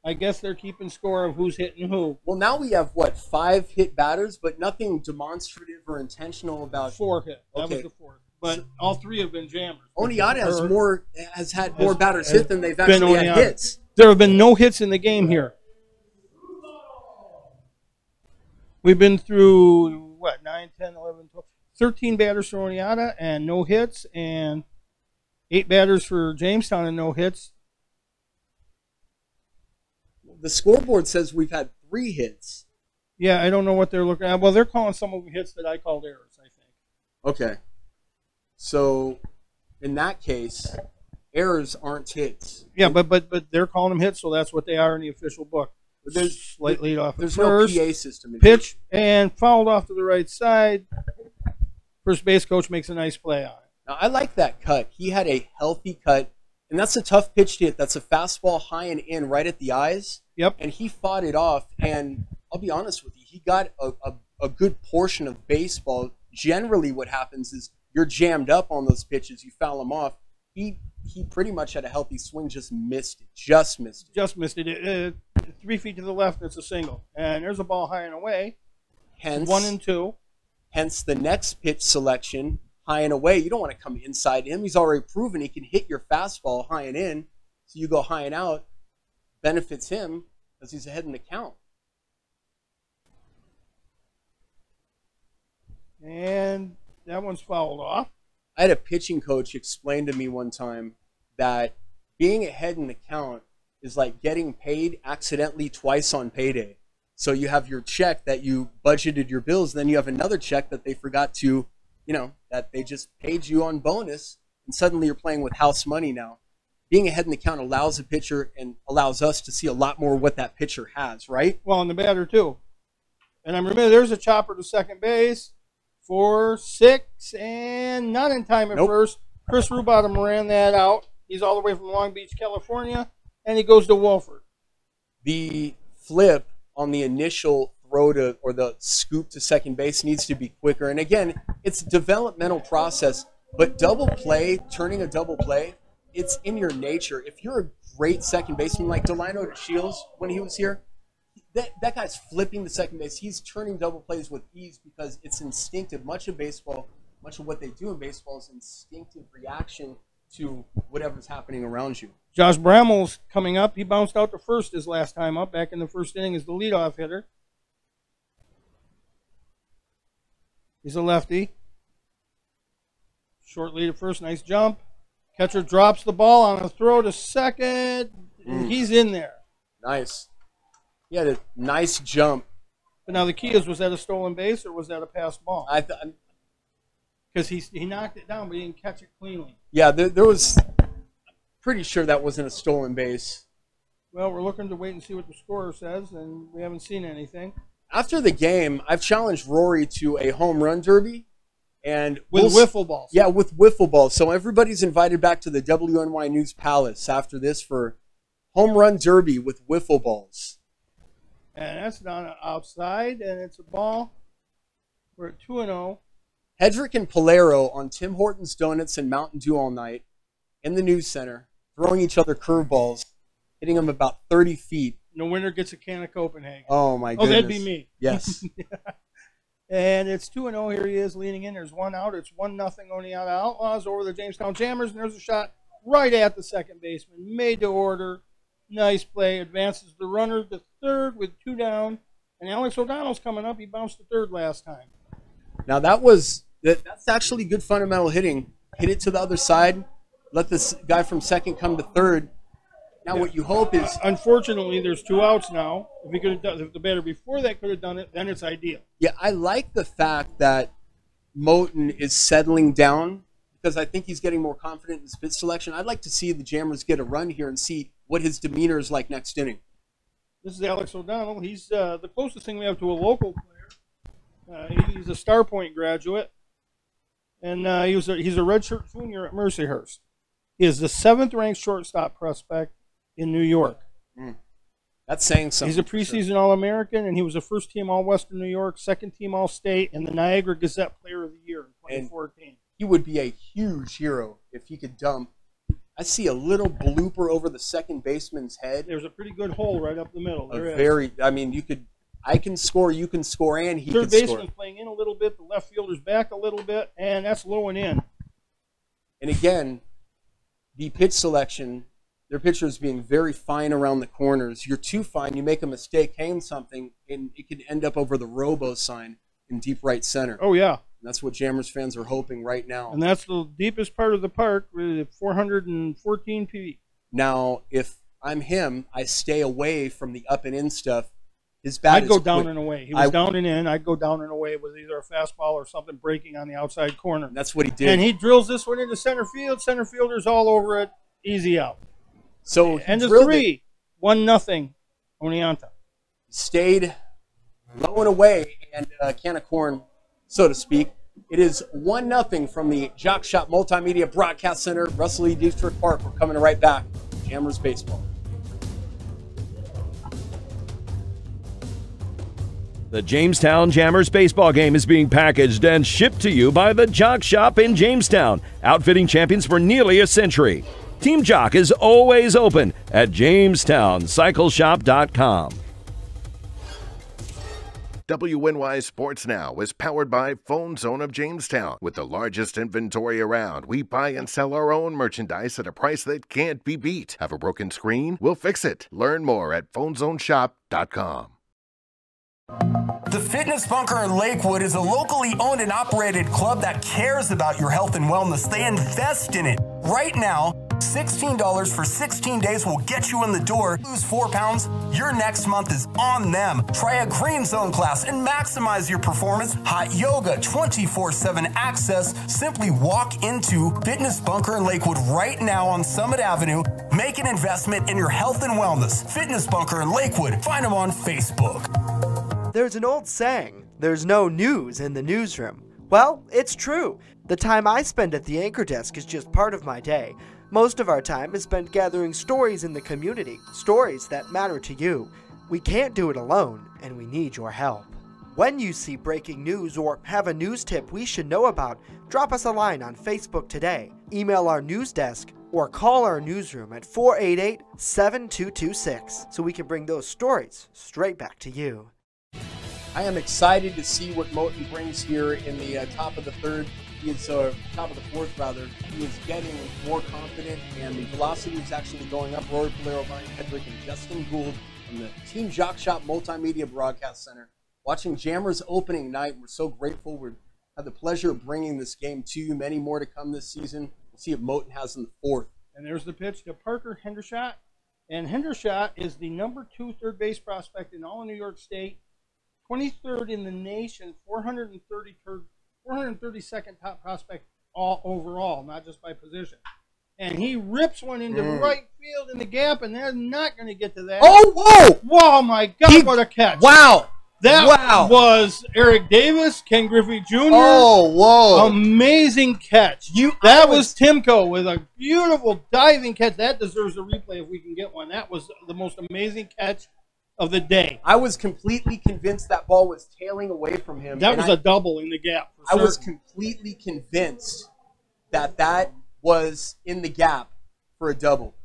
S3: I guess they're keeping score of who's hitting who.
S2: Well, now we have, 5 hit batters, but nothing demonstrative or intentional about
S3: 4 hit. That was the 4th. But all 3 have been jammers.
S2: Oneida has had more batters hit than they've actually had hits.
S3: There have been no hits in the game here. We've been through, 9, 10, 11, 12. 13 batters for Oneida and no hits, and 8 batters for Jamestown and no hits.
S2: The scoreboard says we've had 3 hits.
S3: Yeah, I don't know what they're looking at. Well, they're calling some of them hits that I called errors, I think.
S2: Okay. So, in that case, errors aren't hits.
S3: Yeah, but they're calling them hits, so that's what they are in the official book.
S2: There's
S3: slight lead off.
S2: There's
S3: first,
S2: no PA system.
S3: Pitch and fouled off to the right side. First base coach makes a nice play on it.
S2: Now, I like that cut. He had a healthy cut, and that's a tough pitch to hit. That's a fastball high and in right at the eyes.
S3: Yep.
S2: And he fought it off, and I'll be honest with you, he got a good portion of baseball. Generally what happens is you're jammed up on those pitches. You foul them off. He pretty much had a healthy swing, just missed it. Just missed
S3: it. 3 feet to the left, it's a single. And there's a ball high and away.
S2: Hence
S3: 1 and 2.
S2: Hence the next pitch selection, high and away. You don't want to come inside him. He's already proven he can hit your fastball high and in. So you go high and out. Benefits him because he's ahead in the count.
S3: And that one's fouled off.
S2: I had a pitching coach explain to me one time that being ahead in the count is like getting paid accidentally twice on payday. So you have your check that you budgeted your bills, then you have another check that they forgot to, that they just paid you on bonus, and suddenly you're playing with house money now. Being ahead in the count allows a pitcher and allows us to see a lot more what that pitcher has, right?
S3: Well, and the batter too. And I remember there's a chopper to second base. 4, 6, and not in time at first. Chris Rubottom ran that out. He's all the way from Long Beach, California, and he goes to Wolford.
S2: The flip on the initial throw to, or the scoop to second base needs to be quicker. And again, it's a developmental process, but double play, turning a double play, it's in your nature. If you're a great second baseman like Delino Shields when he was here, that guy's flipping the second base. He's turning double plays with ease because it's instinctive. Much of baseball, much of what they do in baseball is instinctive reaction to whatever's happening around you.
S3: Josh Brammel's coming up. He bounced out to first his last time up, back in the first inning as the leadoff hitter. He's a lefty. Short lead at first, nice jump. Catcher drops the ball on a throw to second. He's in there.
S2: Nice. He had a nice jump.
S3: But now the key is, was that a stolen base or was that a passed ball? Because he knocked it down, but he didn't catch it cleanly.
S2: Yeah, there was. Pretty sure that wasn't a stolen base.
S3: Well, we're looking to wait and see what the scorer says, and we haven't seen anything.
S2: After the game, I've challenged Rory to a home run derby. And
S3: with wiffle balls.
S2: Yeah, with wiffle balls. So everybody's invited back to the WNY News Palace after this for home run derby with wiffle balls.
S3: And that's down outside, and it's a ball. We're at 2-0.
S2: Hedrick and Polero on Tim Hortons Donuts and Mountain Dew all night in the news center, throwing each other curveballs, hitting them about 30 feet.
S3: The winner gets a can of Copenhagen.
S2: Oh, my goodness.
S3: Oh, that'd be me.
S2: Yes.
S3: And it's 2-0. Here he is leaning in. There's one out. It's 1-0 Oneonta Outlaws over the Jamestown Jammers. And there's a shot right at the second baseman. Made to order. Nice play. Advances the runner to third with 2 down. And Alex O'Donnell's coming up. He bounced to third last time.
S2: Now that's actually good fundamental hitting. Hit it to the other side. Let this guy from second come to third. Now what you hope is...
S3: Unfortunately, there's 2 outs now. If he could have done, if the batter before that could have done it, then it's ideal.
S2: Yeah, I like the fact that Moten is settling down because I think he's getting more confident in his pitch selection. I'd like to see the Jammers get a run here and see what his demeanor is like next inning.
S3: This is Alex O'Donnell. He's the closest thing we have to a local player. He's a Star Point graduate, and he's a redshirt junior at Mercyhurst. He is the 7th-ranked shortstop prospect in New York.
S2: That's saying something.
S3: He's a preseason All-American, and he was a first-team All-Western New York, second-team All-State, and the Niagara Gazette Player of the Year in 2014.
S2: And he would be a huge hero if he could dump. I see a little blooper over the second baseman's head.
S3: There's a pretty good hole right up the middle.
S2: I mean, I can score, you can score, and he can score.
S3: Third baseman's playing in a little bit, the left fielder's back a little bit, and that's low and in.
S2: And again, the pitch selection, their pitcher is being very fine around the corners. You're too fine, you make a mistake, hang something, and it could end up over the Robo sign in deep right center.
S3: Oh, yeah.
S2: And that's what Jammers fans are hoping right now.
S3: And that's the deepest part of the park with 414 feet.
S2: Now, if I'm him, I stay away from the up and in stuff. His bat
S3: I'd go
S2: is
S3: down
S2: quick.
S3: and away. He was down and in. I'd go down and away with either a fastball or something breaking on the outside corner.
S2: And that's what he did.
S3: And he drills this one into center field. Center fielder's all over it. Easy out.
S2: So
S3: end of 3. 1-0 Oneonta.
S2: Stayed low and away and a can of corn, so to speak. It is 1-0 from the Jock Shop Multimedia Broadcast Center, Russell E. Dietrich Park. We're coming right back. Jammers Baseball.
S1: The Jamestown Jammers baseball game is being packaged and shipped to you by the Jock Shop in Jamestown, outfitting champions for nearly a century. Team Jock is always open at JamestownCycleShop.com.
S4: WNY Sports Now is powered by Phone Zone of Jamestown. With the largest inventory around, we buy and sell our own merchandise at a price that can't be beat. Have a broken screen? We'll fix it. Learn more at PhoneZoneShop.com.
S5: The Fitness Bunker in Lakewood is a locally owned and operated club that cares about your health and wellness. They invest in it. Right now, $16 for 16 days will get you in the door. Lose 4 pounds, your next month is on them. Try a green zone class and maximize your performance. Hot yoga, 24/7 access. Simply walk into Fitness Bunker in Lakewood right now on Summit Avenue. Make an investment in your health and wellness. Fitness Bunker in Lakewood. Find them on Facebook.
S6: There's an old saying, there's no news in the newsroom. Well, it's true. The time I spend at the anchor desk is just part of my day. Most of our time is spent gathering stories in the community, stories that matter to you. We can't do it alone, and we need your help. When you see breaking news or have a news tip we should know about, drop us a line on Facebook today, email our news desk, or call our newsroom at 488-7226 so we can bring those stories straight back to you.
S2: I am excited to see what Moten brings here in the top of the third. He is top of the fourth, rather. He is getting more confident, and the velocity is actually going up. Rory Polero, Brian Hedrick, and Justin Gould from the Team Jock Shop Multimedia Broadcast Center. Watching Jammers opening night, we're so grateful. We had the pleasure of bringing this game to you. Many more to come this season. We'll see if Moten has in the fourth.
S3: And there's the pitch to Parker Hendershot. And Hendershot is the number 2 third base prospect in all of New York State. 23rd in the nation, 432nd top prospect all overall, not just by position. And he rips one into right field in the gap, and they're not going to get to that.
S2: Oh, whoa!
S3: Whoa, my God, what a catch.
S2: Wow.
S3: That was Eric Davis, Ken Griffey Jr.
S2: Oh, whoa.
S3: Amazing catch. That was Timko with a beautiful diving catch. That deserves a replay if we can get one. That was the most amazing catch of the day.
S2: I was completely convinced that ball was tailing away from him.
S3: That was a double in the gap.
S2: I was completely convinced that was in the gap for a double.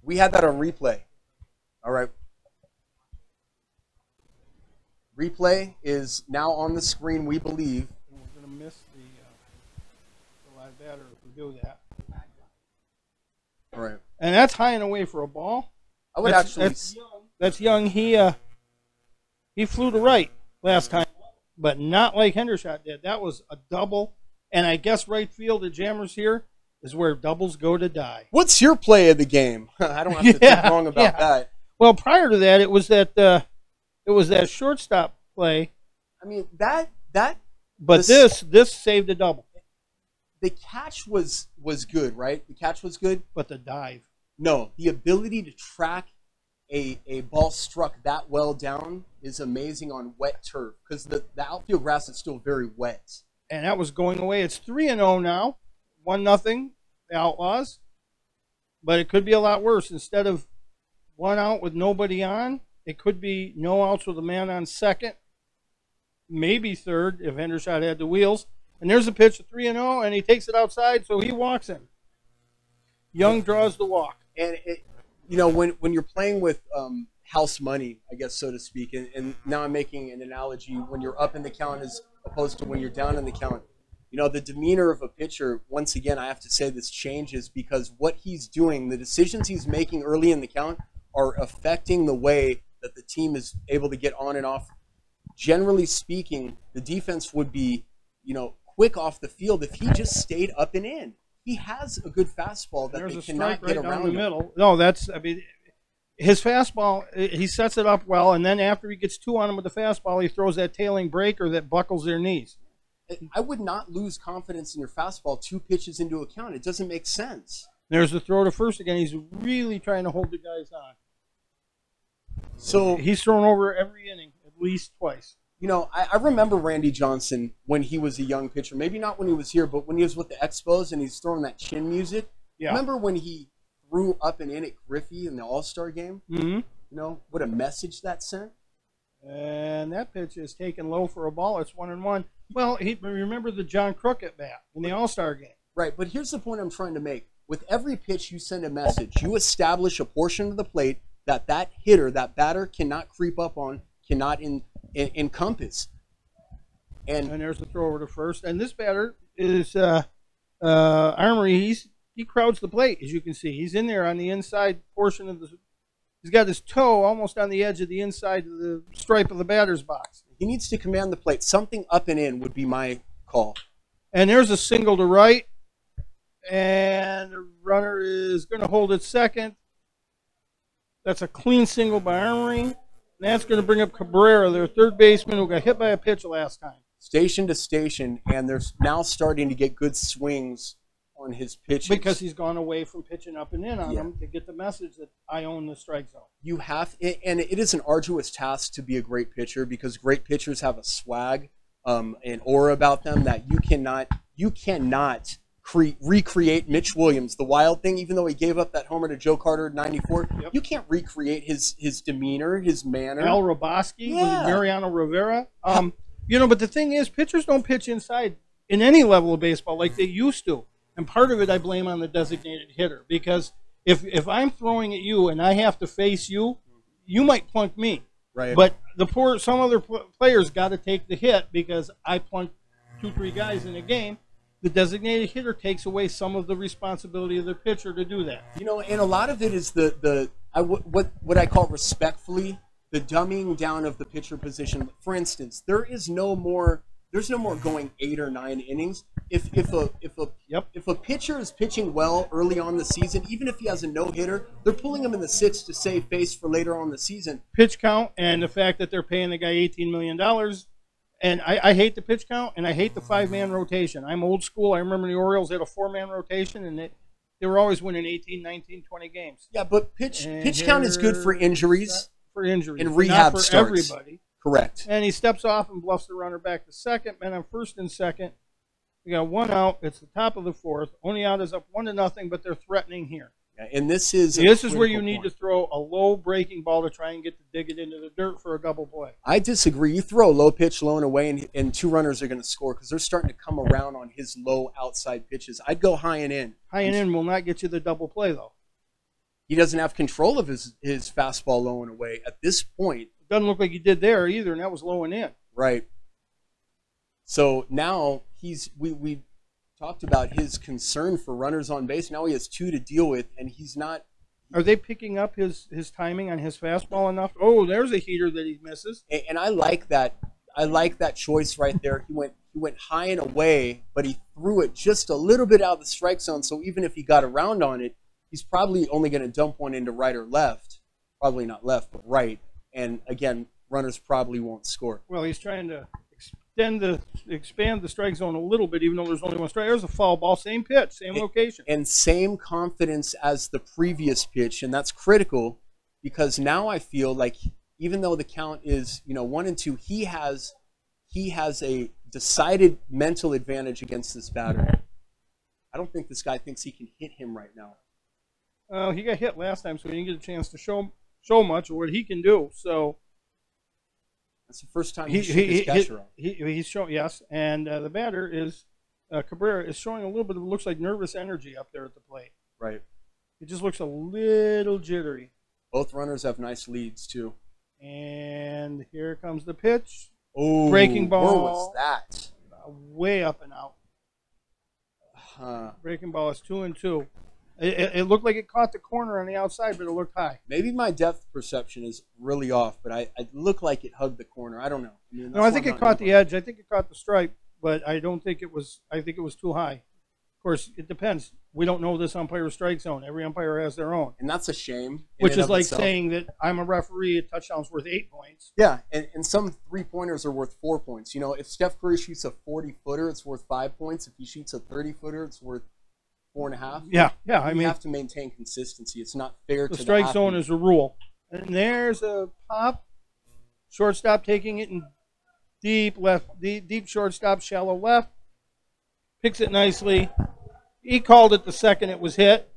S2: We had that on replay. All right. Replay is now on the screen, we believe.
S3: We're going to miss the live batter if we do that.
S2: All right.
S3: And that's high and away for a ball.
S2: I would
S3: That's young. He flew to right last time, but not like Hendershot did. That was a double, and I guess right field at Jammers here is where doubles go to die.
S2: What's your play of the game? I don't have to think wrong about that.
S3: Well, prior to that, it was that shortstop play.
S2: I mean
S3: this saved a double.
S2: The catch was good, right? The catch was good,
S3: but the dive.
S2: No, the ability to track a ball struck that well down is amazing on wet turf because the outfield grass is still very wet.
S3: And that was going away. It's 3-0 now, 1-0, the Outlaws. But it could be a lot worse. Instead of 1 out with nobody on, it could be no outs with a man on second, maybe third if Hendershot had the wheels. And there's a pitch, 3-0, and he takes it outside, so he walks in. Young draws the walk.
S2: And when you're playing with house money, I guess, so to speak, and now I'm making an analogy when you're up in the count as opposed to when you're down in the count. The demeanor of a pitcher, once again, I have to say this changes because what he's doing, the decisions he's making early in the count are affecting the way that the team is able to get on and off. Generally speaking, the defense would be, quick off the field if he just stayed up and in. He has a good fastball that they cannot get around
S3: the middle. No, his fastball, he sets it up well, and then after he gets 2 on him with the fastball, he throws that tailing breaker that buckles their knees.
S2: I would not lose confidence in your fastball 2 pitches into a count. It doesn't make sense.
S3: There's the throw to first again. He's really trying to hold the guys on.
S2: So
S3: he's thrown over every inning at least twice.
S2: I remember Randy Johnson when he was a young pitcher. Maybe not when he was here, but when he was with the Expos and he's throwing that chin music. Yeah. Remember when he threw up and in at Griffey in the All-Star game?
S3: Mm-hmm.
S2: What a message that sent.
S3: And that pitch is taken low for a ball. It's 1-1. Well, remember the John Crook at bat in the All-Star game.
S2: Right, but here's the point I'm trying to make. With every pitch you send a message, you establish a portion of the plate that hitter, that batter cannot creep up on, cannot encompass. And
S3: there's the throw over to first. And this batter is Armory. He crowds the plate, as you can see. He's in there on the inside portion of the. He's got his toe almost on the edge of the inside of the stripe of the batter's box.
S2: He needs to command the plate. Something up and in would be my call.
S3: And there's a single to right. And the runner is going to hold it second. That's a clean single by Armory. And that's going to bring up Cabrera, their third baseman, who got hit by a pitch last time.
S2: Station to station, and they're now starting to get good swings on his pitches.
S3: Because he's gone away from pitching up and in on them to get the message that I own the strike zone.
S2: You have, and it is an arduous task to be a great pitcher because great pitchers have a swag, an aura about them that you cannot recreate Mitch Williams, the Wild thing, even though he gave up that homer to Joe Carter in '94. Yep. You can't recreate his demeanor, his manner.
S3: Al Roboski with Mariano Rivera. But the thing is, pitchers don't pitch inside in any level of baseball like they used to. And part of it I blame on the designated hitter, because if I'm throwing at you and I have to face you, you might plunk me.
S2: Right.
S3: But some other players got to take the hit because I plunked 2-3 guys in a game. The designated hitter takes away some of the responsibility of the pitcher to do that.
S2: You know, and a lot of it is what I call respectfully the dumbing down of the pitcher position. For instance, there's no more going 8 or 9 innings. If a pitcher is pitching well early on the season, even if he has a no-hitter, they're pulling him in the 6th to save face for later on the season.
S3: Pitch count and the fact that they're paying the guy $18 million. And I hate the pitch count, and I hate the 5-man rotation. I'm old school. I remember the Orioles had a 4-man rotation, and they were always winning 18, 19, 20 games.
S2: Yeah, but pitch count is good for injuries. And rehab
S3: not for
S2: starts.
S3: Everybody.
S2: Correct.
S3: And he steps off and bluffs the runner back to second. Man, I'm first and second. We got 1 out. It's the top of the 4th. Only out is up 1-0, but they're threatening here.
S2: Yeah, and this is
S3: where you need to throw a low breaking ball to try and dig it into the dirt for a double play.
S2: I disagree. You throw a low pitch low and away, and 2 runners are going to score because they're starting to come around on his low outside pitches. I'd go high and in.
S3: High and in will not get you the double play, though.
S2: He doesn't have control of his fastball low and away at this point.
S3: It doesn't look like he did there either, and that was low and in.
S2: Right. So now we talked about his concern for runners on base. Now he has 2 to deal with, and he's not.
S3: Are they picking up his timing on his fastball enough? Oh, there's a heater that he misses.
S2: And I like that. I like that choice right there. He went high and away, but he threw it just a little bit out of the strike zone. So even if he got around on it, he's probably only going to dump one into right or left. Probably not left, but right. And again, runners probably won't score.
S3: Well, he's trying to expand the strike zone a little bit, even though there's only 1 strike. There's a foul ball, same pitch, same location.
S2: And same confidence as the previous pitch, and that's critical because now I feel like even though the count is 1-2, he has a decided mental advantage against this batter. I don't think this guy thinks he can hit him right now.
S3: He got hit last time, so he didn't get a chance to show much of what he can do. So
S2: that's the first time he's his catcher up.
S3: He's showing, yes, and the batter is Cabrera is showing a little bit of looks like nervous energy up there at the plate.
S2: Right.
S3: It just looks a little jittery.
S2: Both runners have nice leads too.
S3: And here comes the pitch.
S2: Oh,
S3: breaking ball.
S2: Where was that?
S3: Way up and out. Breaking ball is 2-2. It looked like it caught the corner on the outside, but it looked high.
S2: Maybe my depth perception is really off, but it looked like it hugged the corner. I don't know.
S3: I think it caught the edge. I think it caught the stripe, but I don't think it was. I think it was too high. Of course, it depends. We don't know this umpire's strike zone. Every umpire has their own.
S2: And that's a shame.
S3: Which is like saying that I'm a referee, a touchdown's worth 8 points.
S2: Yeah, and some 3-pointers are worth 4 points. If Steph Curry shoots a 40-footer, it's worth 5 points. If he shoots a 30-footer, it's worth 4.5.
S3: Yeah.
S2: I mean, you have to maintain consistency. It's not fair to the
S3: strike zone is a rule. And there's a pop. Shortstop taking it in deep left, deep shortstop, shallow left. Picks it nicely. He called it the second it was hit.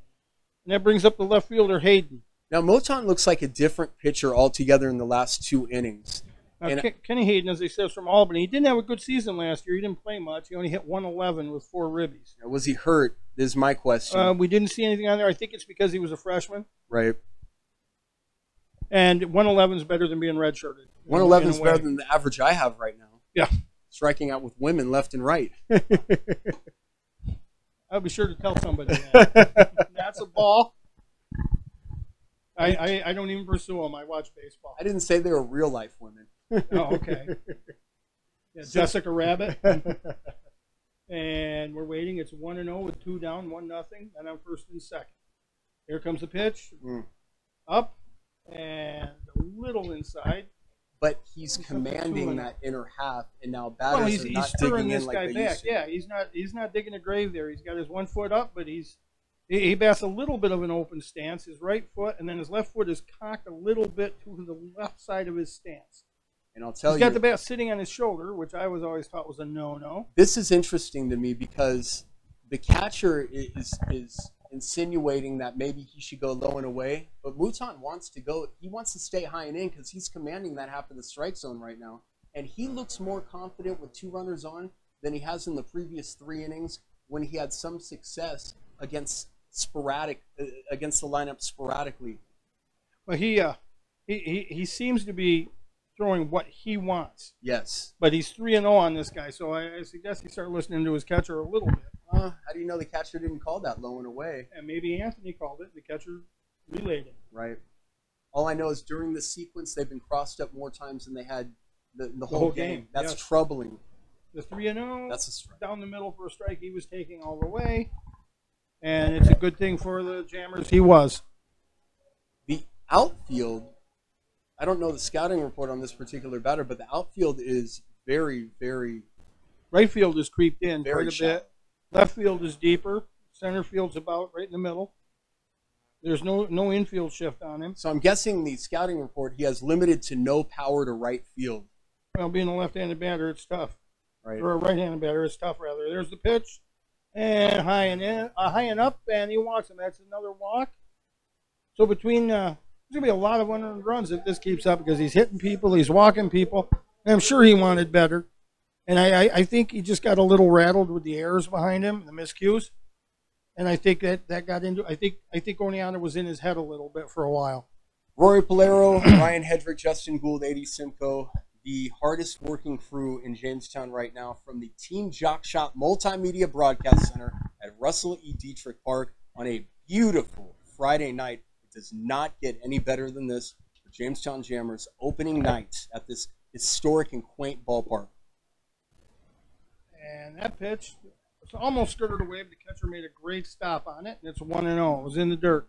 S3: And that brings up the left fielder, Hayden.
S2: Now, Moton looks like a different pitcher altogether in the last 2 innings.
S3: Now, Kenny Hayden, as he says, from Albany, he didn't have a good season last year. He didn't play much. He only hit 111 with 4 ribbies.
S2: Now, was he hurt is my question.
S3: We didn't see anything on there. I think it's because he was a freshman.
S2: Right.
S3: And 111 is better than being redshirted.
S2: 111 is better than the average I have right now.
S3: Yeah.
S2: Striking out with women left and right.
S3: I'll be sure to tell somebody that. That's a ball. I don't even pursue them. I watch baseball.
S2: I didn't say they were real life women.
S3: Oh, okay. Yeah, Jessica Rabbit. And we're waiting. It's 1-0 with 2 down, 1-0, and I'm first and second. Here comes the pitch. Up and a little inside.
S2: But he's commanding that inner half, and now batters are not digging in like they used to.
S3: Yeah, he's not digging a grave there. He's got his 1 foot up, but he bats a little bit of an open stance. His right foot, and then his left foot is cocked a little bit to the left side of his stance.
S2: And I'll tell you,
S3: he's got the bat sitting on his shoulder, which I was always taught was a no-no.
S2: This is interesting to me because the catcher is insinuating that maybe he should go low and away, but Mouton wants to go. He wants to stay high and in because he's commanding that half of the strike zone right now, and he looks more confident with 2 runners on than he has in the previous 3 innings. when he had some success against against the lineup sporadically.
S3: Well, he seems to be throwing what he wants.
S2: Yes.
S3: But he's 3-0 on this guy, so I suggest he start listening to his catcher a little bit.
S2: How do you know the catcher didn't call that low and away?
S3: And maybe Anthony called it. The catcher relayed it.
S2: Right. All I know is during the sequence, they've been crossed up more times than they had the whole game. That's troubling.
S3: The 3-0,
S2: that's a strike.
S3: Down the middle for a strike, he was taking all the way. And it's a good thing for the Jammers. He was.
S2: The outfield, I don't know the scouting report on this particular batter, but the outfield is very, very...
S3: Right field is creeped in
S2: very
S3: quite a bit. Left field is deeper. Center field's about right in the middle. There's no infield shift on him.
S2: So I'm guessing the scouting report, he has limited to no power to right field.
S3: Well, being a left-handed batter, it's tough.
S2: Right.
S3: Or a right-handed batter, it's tough, rather. There's the pitch. And high and up, and he walks him. That's another walk. So between, there's going to be a lot of unearned runs if this keeps up because he's hitting people, he's walking people. And I'm sure he wanted better. And I think he just got a little rattled with the errors behind him, the miscues. And I think that got into, I think Oneonta was in his head a little bit for a while.
S2: Rory Polero, Ryan Hedrick, Justin Gould, A.D. Simcoe, the hardest working crew in Jamestown right now from the Team Jock Shop Multimedia Broadcast Center at Russell E. Dietrich Park on a beautiful Friday night. It does not get any better than this for Jamestown Jammers opening night at this historic and quaint ballpark.
S3: And that pitch was almost skirted away, but the catcher made a great stop on it, and it's 1-0. It was in the dirt.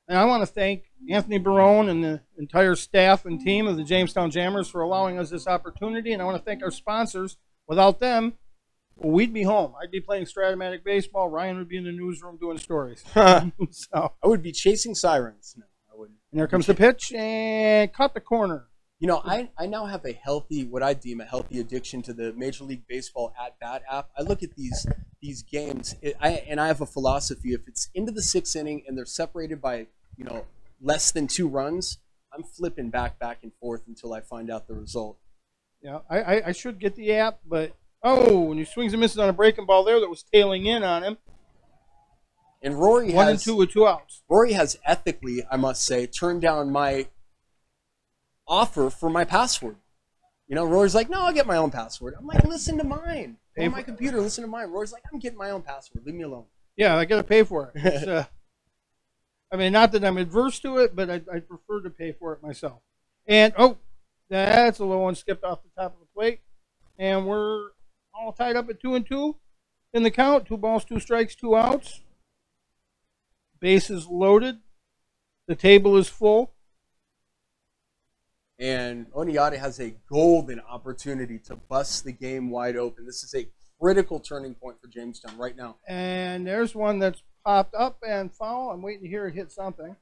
S3: And I want to thank Anthony Barone and the entire staff and team of the Jamestown Jammers for allowing us this opportunity, and I want to thank our sponsors. Without them, well, we'd be home. I'd be playing Stratomatic baseball. Ryan would be in the newsroom doing stories. So
S2: I would be chasing sirens. No, I wouldn't.
S3: And there comes the pitch, and caught the corner.
S2: You know, I now have a healthy, what I deem a healthy addiction to the Major League Baseball at-bat app. I look at these games, and I have a philosophy. If it's into the sixth inning and they're separated by, less than 2 runs, I'm flipping back and forth until I find out the result.
S3: Yeah, I should get the app, but, when he swings and misses on a breaking ball there that was tailing in on him.
S2: And Rory
S3: 1 and 2 with 2 outs.
S2: Rory has ethically, I must say, turned down my offer for my password. Rory's like, no, I'll get my own password. I'm like, listen to mine. On my computer, listen to mine. Rory's like, I'm getting my own password. Leave me alone.
S3: Yeah, I got to pay for it. It's, not that I'm adverse to it, but I'd prefer to pay for it myself. And, that's a low one skipped off the top of the plate. And we're all tied up at 2-2 in the count. 2 balls, 2 strikes, 2 outs. Bases loaded. The table is full.
S2: And Oneonta has a golden opportunity to bust the game wide open. This is a critical turning point for Jamestown right now.
S3: And there's one that's popped up and foul. I'm waiting to hear it hit something.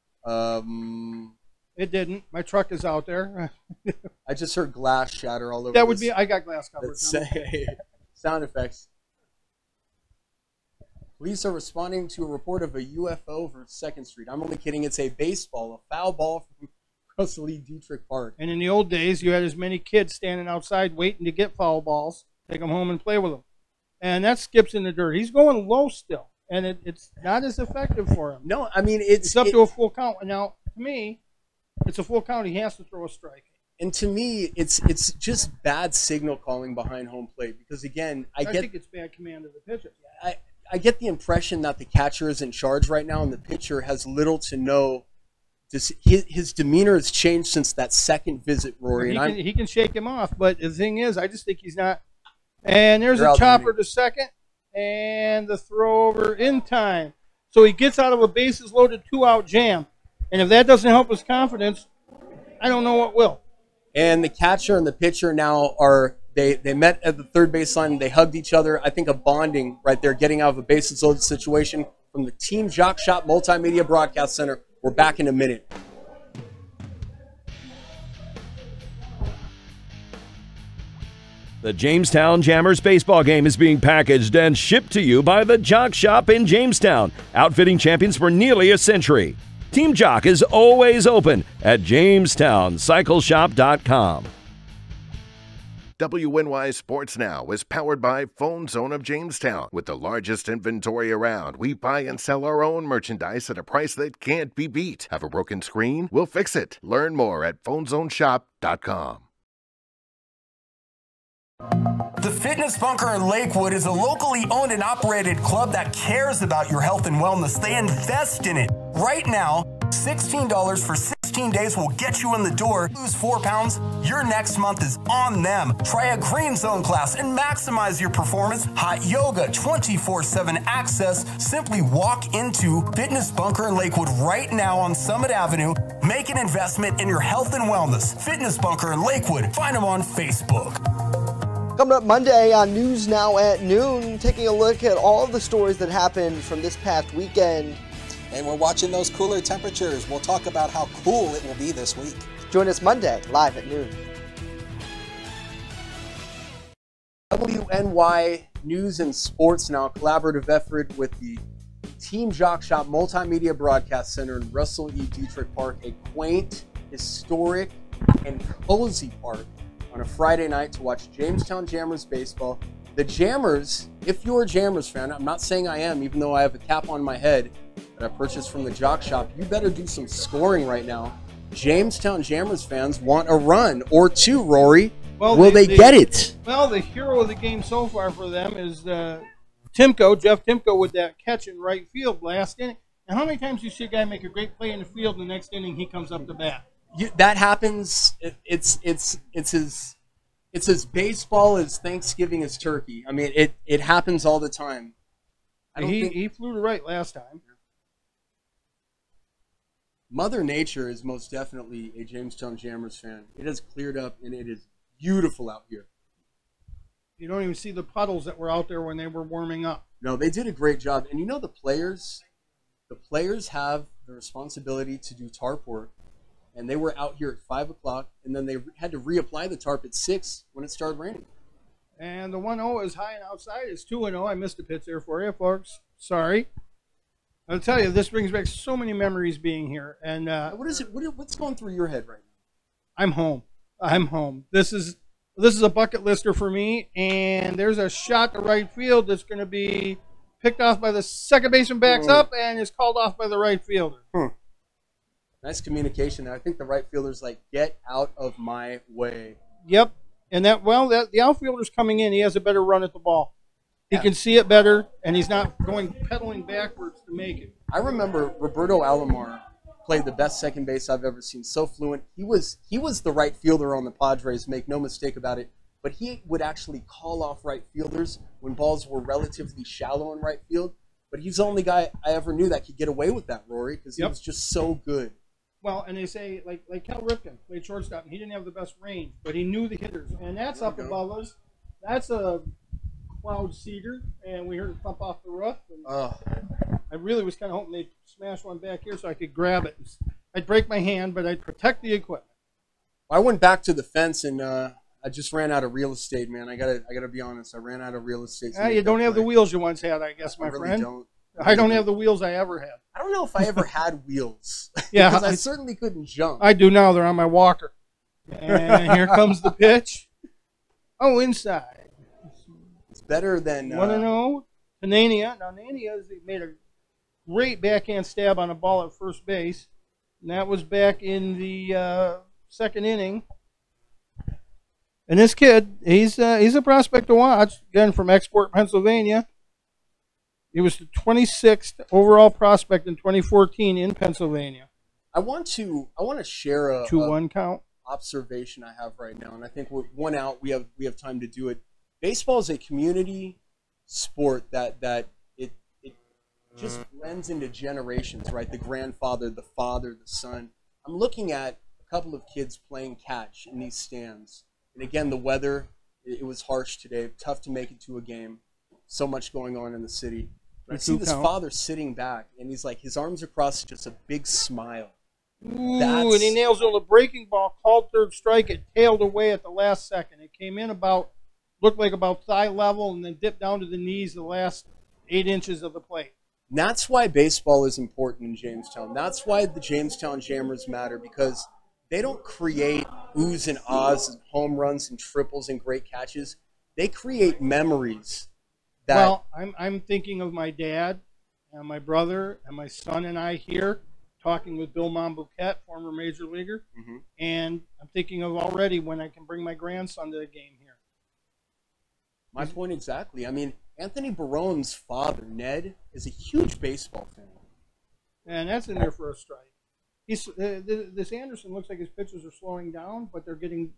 S3: It didn't. My truck is out there.
S2: I just heard glass shatter all over.
S3: That would be. I got glass coverage.
S2: Sound effects. Police are responding to a report of a UFO over 2nd Street. I'm only kidding. It's a baseball, a foul ball from Russell E. Dietrich Park.
S3: And in the old days, you had as many kids standing outside waiting to get foul balls, take them home and play with them. And that skips in the dirt. He's going low still, and it's not as effective for him.
S2: No, I mean, it's
S3: up to a full count. Now, to me, it's a full count. He has to throw a strike.
S2: And to me, it's just bad signal calling behind home plate because, again, I
S3: think it's bad command of the pitcher.
S2: I get the impression that the catcher is in charge right now, and the pitcher has little to no. His demeanor has changed since that second visit, Rory.
S3: He can shake him off, but the thing is, I just think he's not. And there's a chopper to second, and the throw over in time. So he gets out of a bases loaded 2-out jam. And if that doesn't help his confidence, I don't know what will.
S2: And the catcher and the pitcher now they met at the third baseline. They hugged each other. I think a bonding right there, getting out of a bases loaded situation from the Team Jock Shop Multimedia Broadcast Center. We're back in a minute.
S1: The Jamestown Jammers baseball game is being packaged and shipped to you by the Jock Shop in Jamestown, outfitting champions for nearly a century. Team Jock is always open at JamestownCycleShop.com.
S4: WNY Sports Now is powered by Phone Zone of Jamestown. With the largest inventory around, we buy and sell our own merchandise at a price that can't be beat. Have a broken screen? We'll fix it. Learn more at phonezoneshop.com.
S5: The Fitness Bunker in Lakewood is a locally owned and operated club that cares about your health and wellness. They invest in it. Right now, $16 for 16 days will get you in the door. Lose 4 pounds, your next month is on them. Try a green zone class and maximize your performance. Hot yoga, 24/7 access. Simply walk into Fitness Bunker in Lakewood right now on Summit Avenue. Make an investment in your health and wellness. Fitness Bunker in Lakewood. Find them on Facebook.
S6: Coming up Monday on News Now at noon, taking a look at all of the stories that happened from this past weekend.
S7: And we're watching those cooler temperatures. We'll talk about how cool it will be this week.
S6: Join us Monday, live at noon.
S2: WNY News and Sports Now, a collaborative effort with the Team Jock Shop Multimedia Broadcast Center in Russell E. Dietrich Park, a quaint, historic, and cozy park on a Friday night to watch Jamestown Jammers baseball. The Jammers, if you're a Jammers fan, I'm not saying I am, even though I have a cap on my head that I purchased from the Jock Shop, you better do some scoring right now. Jamestown Jammers fans want a run or two, Rory.
S3: Well,
S2: Will they get it?
S3: Well, the hero of the game so far for them is Timko, Jeff Timko, with that catch in right field last inning. And how many times do you see a guy make a great play in the field, and the next inning he comes up to bat?
S2: That happens. It's as baseball as Thanksgiving is turkey. I mean, it happens all the time.
S3: He flew to right last time.
S2: Mother Nature is most definitely a Jamestown Jammers fan. It has cleared up, and it is beautiful out here.
S3: You don't even see the puddles that were out there when they were warming up.
S2: No, they did a great job. And you know, the players have the responsibility to do tarp work. And they were out here at 5 o'clock, and then they had to reapply the tarp at 6 when it started raining.
S3: And the 1-0 is high and outside. It's 2-0. I missed a pitch there for you, folks. Sorry. I'll tell you, this brings back so many memories being here. And
S2: what's going through your head right now?
S3: I'm home. I'm home. This is a bucket lister for me. And there's a shot to right field that's going to be picked off by the second baseman, backs up, and is called off by the right fielder.
S2: Nice communication there. I think the right fielder's like, get out of my way.
S3: Yep. And the outfielder's coming in. He has a better run at the ball. He can see it better, and he's not pedaling backwards to make it.
S2: I remember Roberto Alomar played the best second base I've ever seen. So fluent. He was the right fielder on the Padres, make no mistake about it. But he would actually call off right fielders when balls were relatively shallow in right field. But he's the only guy I ever knew that could get away with that, Rory, because he was just so good.
S3: Well, and they say, like Cal Ripken played shortstop, and he didn't have the best range, but he knew the hitters. And that's up above us. That's a cloud seeder, and we heard it thump off the roof. I really was kind of hoping they'd smash one back here so I could grab it. I'd break my hand, but I'd protect the equipment.
S2: I went back to the fence, and I just ran out of real estate, man. I gotta be honest. I ran out of real estate.
S3: You don't have the wheels you once had, I guess, my friend. I don't have the wheels I ever had.
S2: I don't know if I ever had wheels.
S3: Yeah,
S2: because I certainly couldn't jump.
S3: I do now. They're on my walker. And here comes the pitch. Oh, inside.
S2: It's better than
S3: 1-0 to Nania. Now Nania made a great backhand stab on a ball at first base, and that was back in the second inning. And this kid, he's a prospect to watch. Again, from Export, Pennsylvania. He was the 26th overall prospect in 2014 in Pennsylvania.
S2: I want to share a
S3: 2-1 count
S2: observation I have right now, and I think we're one out. We have time to do it. Baseball is a community sport that it just blends into generations, right? The grandfather, the father, the son. I'm looking at a couple of kids playing catch in these stands, and again, the weather. It was harsh today. Tough to make it to a game. So much going on in the city. But I see this father sitting back, and he's like, his arms are crossed, just a big smile.
S3: Ooh, and he nails on the breaking ball, called third strike. It tailed away at the last second. It came in looked like about thigh level, and then dipped down to the knees the last 8 inches of the plate.
S2: And that's why baseball is important in Jamestown. That's why the Jamestown Jammers matter, because they don't create oohs and ahs and home runs and triples and great catches. They create memories.
S3: Well, I'm thinking of my dad and my brother and my son and I here talking with Bill Monbouquet, former major leaguer, and I'm thinking of already when I can bring my grandson to the game here.
S2: My point exactly. I mean, Anthony Barone's father, Ned, is a huge baseball fan.
S3: And that's in there for a strike. This Anderson looks like his pitches are slowing down, but they're getting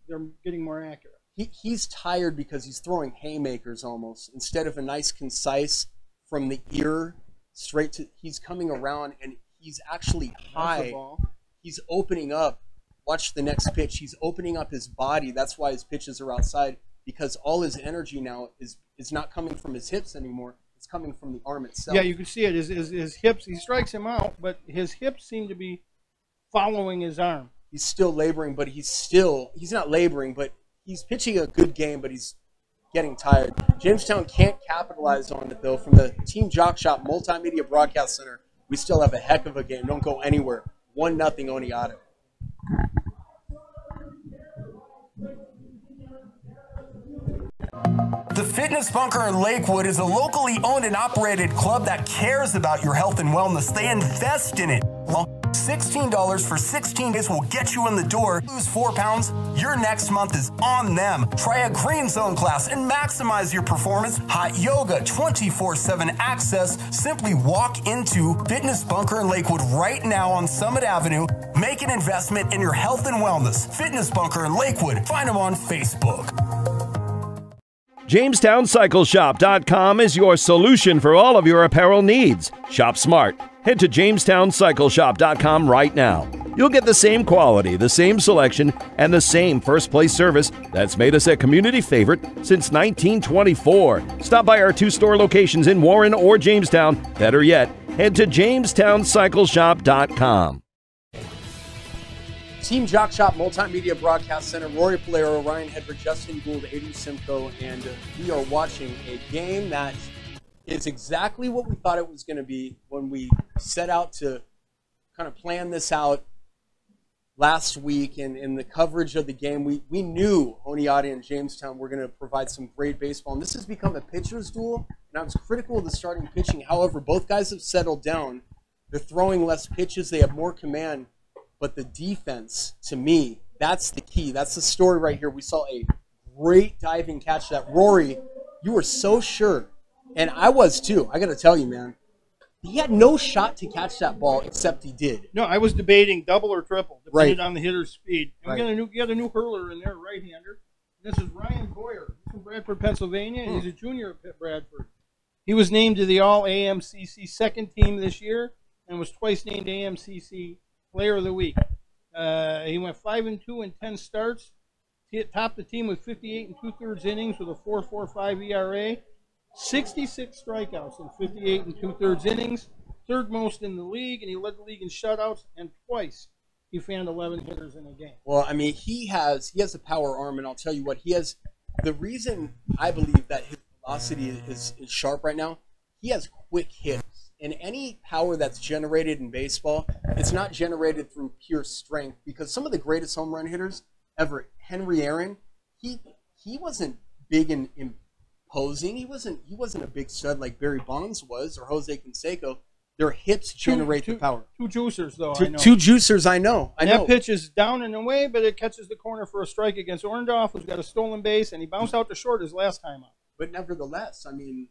S3: more accurate.
S2: He's tired because he's throwing haymakers almost instead of a nice, concise from the ear straight to. He's coming around and he's actually high. He's opening up. Watch the next pitch. He's opening up his body. That's why his pitches are outside, because all his energy now is not coming from his hips anymore. It's coming from the arm itself.
S3: Yeah, you can see it. His hips. He strikes him out, but his hips seem to be following his arm.
S2: He's still laboring, but he's not laboring, but he's pitching a good game, but he's getting tired. Jamestown can't capitalize on it, though. From the Team Jock Shop Multimedia Broadcast Center, we still have a heck of a game. Don't go anywhere. 1-0 Oneonta.
S5: The Fitness Bunker in Lakewood is a locally owned and operated club that cares about your health and wellness. They invest in it. Well, $16 for 16 days will get you in the door. Lose 4 pounds, your next month is on them. Try a green zone class and maximize your performance. Hot yoga, 24/7 access. Simply walk into Fitness Bunker in Lakewood right now on Summit Avenue. Make an investment in your health and wellness. Fitness Bunker in Lakewood. Find them on Facebook.
S1: JamestownCycleShop.com is your solution for all of your apparel needs. Shop smart. Head to JamestownCycleShop.com right now. You'll get the same quality, the same selection, and the same first-place service that's made us a community favorite since 1924. Stop by our 2 store locations in Warren or Jamestown. Better yet, head to JamestownCycleShop.com.
S2: Team Jock Shop Multimedia Broadcast Center, Rory Polero, Ryan Hedrick, Justin Gould, Aiden Simcoe, and we are watching a game that is exactly what we thought it was going to be when we set out to kind of plan this out last week. And in the coverage of the game, we knew Oneonta and Jamestown were going to provide some great baseball. And this has become a pitcher's duel, and I was critical of the starting pitching. However, both guys have settled down. They're throwing less pitches. They have more command. But the defense, to me, that's the key. That's the story right here. We saw a great diving catch that. Rory, you were so sure, and I was too. I got to tell you, man, he had no shot to catch that ball except he did.
S3: No, I was debating double or triple, depending
S2: Right.
S3: on the hitter's speed. And
S2: Right.
S3: we got a new hurler in there, right-hander. This is Ryan Boyer. He's from Bradford, Pennsylvania, and he's a junior at Bradford. He was named to the All-AMCC second team this year and was twice named AMCC Player of the Week. He went 5-2 in 10 starts. He topped the team with 58 2/3 innings with a 4.45 ERA, 66 strikeouts in 58 2/3 innings, third most in the league, and he led the league in shutouts. And twice he fanned 11 hitters in a game.
S2: Well, I mean, he has a power arm, and I'll tell you what, he has. The reason I believe that his velocity is sharp right now, he has quick hits. And any power that's generated in baseball, it's not generated through pure strength, because some of the greatest home run hitters ever, Henry Aaron, he wasn't big and imposing. He wasn't a big stud like Barry Bonds was or Jose Canseco. Their hits generate the power.
S3: Two juicers, though, I know.
S2: Two juicers, I know.
S3: That pitch is down and away, but it catches the corner for a strike against Orndorff, who's got a stolen base, and he bounced out to short his last time up.
S2: But nevertheless, I mean,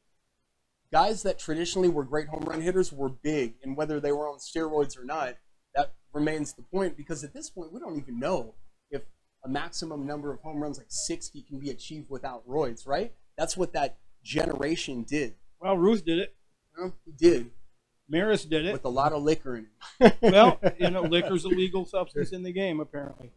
S2: guys that traditionally were great home run hitters were big, and whether they were on steroids or not, that remains the point, because at this point, we don't even know if a maximum number of home runs like 60 can be achieved without roids, right? That's what that generation did.
S3: Well, Ruth did it.
S2: Well, he did.
S3: Maris did it.
S2: With a lot of liquor in it.
S3: Well, liquor's a legal substance in the game, apparently.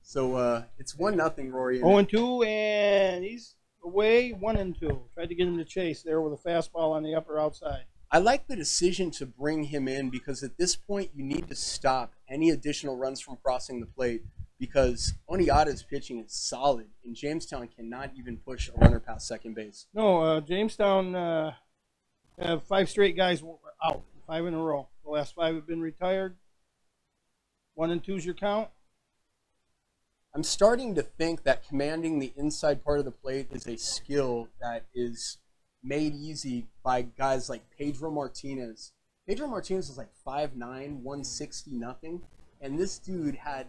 S2: So it's 1-0, Rory.
S3: 0-2, and he's away 1-2. Tried to get him to chase there with a fastball on the upper outside.
S2: I like the decision to bring him in, because at this point you need to stop any additional runs from crossing the plate, because Oneonta's pitching is solid, and Jamestown cannot even push a runner past second base.
S3: No, Jamestown have 5 straight guys out, 5 in a row. The last 5 have been retired. 1-2's your count.
S2: I'm starting to think that commanding the inside part of the plate is a skill that is made easy by guys like Pedro Martinez. Pedro Martinez was like 5'9", 160 nothing, and this dude had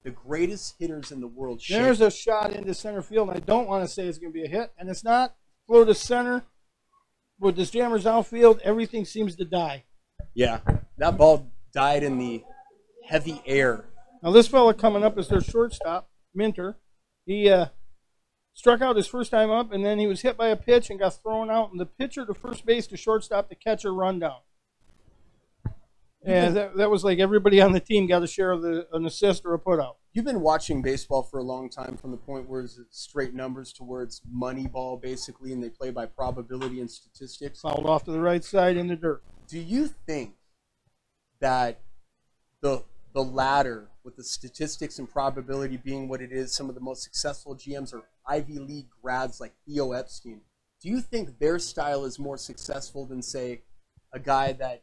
S2: the greatest hitters in the world.
S3: There's a shot into center field, and I don't want to say it's going to be a hit, and it's not. Flow to center. With this Jammers outfield, everything seems to die.
S2: Yeah, that ball died in the heavy air.
S3: Now this fella coming up is their shortstop, Minter. He struck out his first time up, and then he was hit by a pitch and got thrown out. And the pitcher to first base to shortstop, the catcher rundown. And that was like everybody on the team got a share of an assist or a putout.
S2: You've been watching baseball for a long time, from the point where it's straight numbers to where it's money ball, basically, and they play by probability and statistics.
S3: Fouled off to the right side in the dirt.
S2: Do you think that the latter, with the statistics and probability being what it is, some of the most successful GMs are Ivy League grads like Theo Epstein? Do you think their style is more successful than, say, a guy that,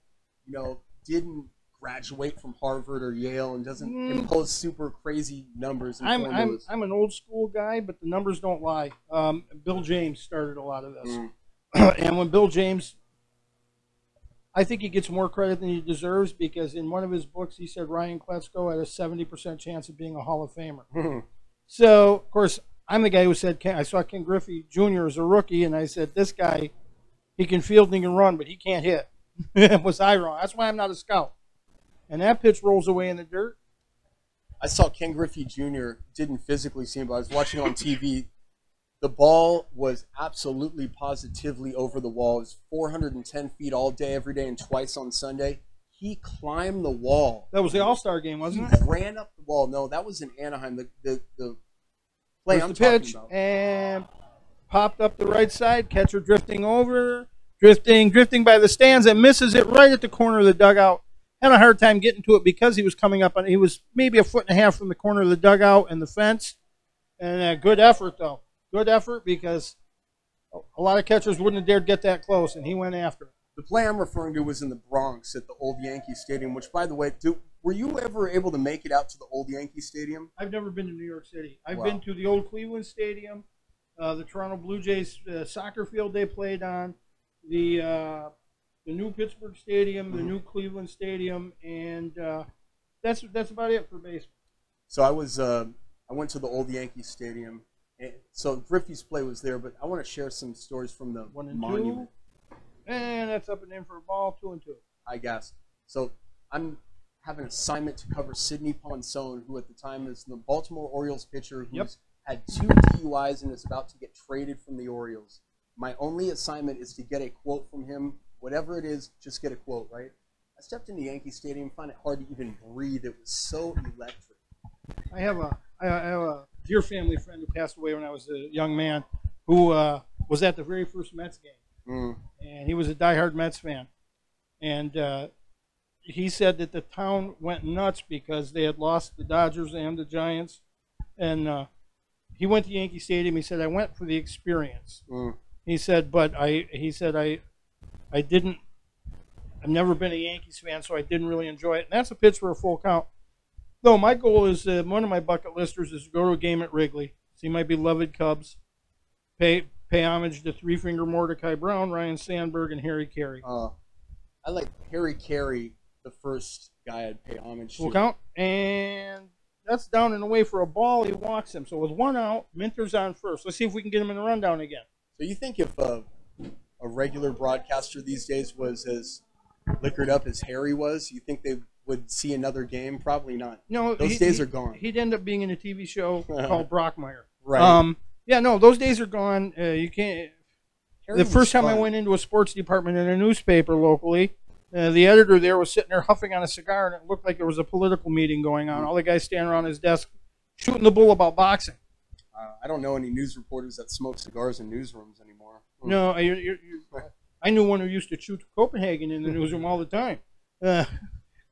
S2: didn't graduate from Harvard or Yale and doesn't impose super crazy numbers and formulas?
S3: I'm an old school guy, but the numbers don't lie. Bill James started a lot of this. And when Bill James, I think he gets more credit than he deserves, because in one of his books he said Ryan Kletzko had a 70% chance of being a Hall of Famer. So, of course, I'm the guy who said, I saw Ken Griffey Jr. as a rookie, and I said, this guy, he can field and he can run, but he can't hit. Was I wrong? That's why I'm not a scout. And that pitch rolls away in the dirt.
S2: I saw Ken Griffey Jr. Didn't physically see him, but I was watching on TV. The ball was absolutely positively over the wall. It was 410 feet all day, every day, and twice on Sunday. He climbed the wall.
S3: That was the All-Star game, wasn't
S2: it?
S3: He
S2: ran up the wall. No, that was in Anaheim. The play I'm
S3: the
S2: talking
S3: pitch,
S2: about.
S3: and popped up the right side. Catcher drifting over. Drifting by the stands, and misses it right at the corner of the dugout. Had a hard time getting to it because he was coming up on. He was maybe 1.5 feet from the corner of the dugout and the fence. And good effort, though. Good effort, because a lot of catchers wouldn't have dared get that close, and he went after it.
S2: The play I'm referring to was in the Bronx at the old Yankee Stadium, which, by the way, were you ever able to make it out to the old Yankee Stadium?
S3: I've never been to New York City. I've been to the old Cleveland Stadium, the Toronto Blue Jays soccer field they played on, the new Pittsburgh Stadium, the new Cleveland Stadium, and that's about it for baseball.
S2: So I went to the old Yankee Stadium, and so Griffey's play was there, but I want to share some stories from the
S3: 1 and
S2: monument.
S3: 2, and that's up and in for a ball. 2 and 2.
S2: I guess. So I'm have an assignment to cover Sidney Ponson, who at the time is the Baltimore Orioles pitcher who's had 2 DUIs and is about to get traded from the Orioles. My only assignment is to get a quote from him. Whatever it is, just get a quote, right? I stepped into Yankee Stadium, found it hard to even breathe. It was so electric.
S3: I have a dear family friend who passed away when I was a young man, who was at the very first Mets game. And he was a diehard Mets fan. And he said that the town went nuts because they had lost the Dodgers and the Giants. And he went to Yankee Stadium. He said, I went for the experience. He said, but I've never been a Yankees fan, so I didn't really enjoy it. And that's a pitch for a full count. Though my goal is, one of my bucket listers is to go to a game at Wrigley, see my beloved Cubs, pay homage to Three Finger Mordecai Brown, Ryan Sandberg, and Harry Carey.
S2: I like Harry Carey, the first guy I'd pay homage to.
S3: Full count, and that's down and away for a ball. He walks him. So with 1 out, Minter's on first. Let's see if we can get him in the rundown again.
S2: So you think if a regular broadcaster these days was as liquored up as Harry was, you think they would see another game? Probably not.
S3: No,
S2: those days are gone.
S3: He'd end up being in a TV show called Brockmire.
S2: Right.
S3: Yeah, no, those days are gone. You can't.
S2: Harry
S3: the first time
S2: fun.
S3: I went into a sports department in a newspaper locally, the editor there was sitting there huffing on a cigar, and it looked like there was a political meeting going on. All the guys standing around his desk shooting the bull about boxing.
S2: I don't know any news reporters that smoke cigars in newsrooms anymore.
S3: No, I knew one who used to shoot Copenhagen in the newsroom all the time.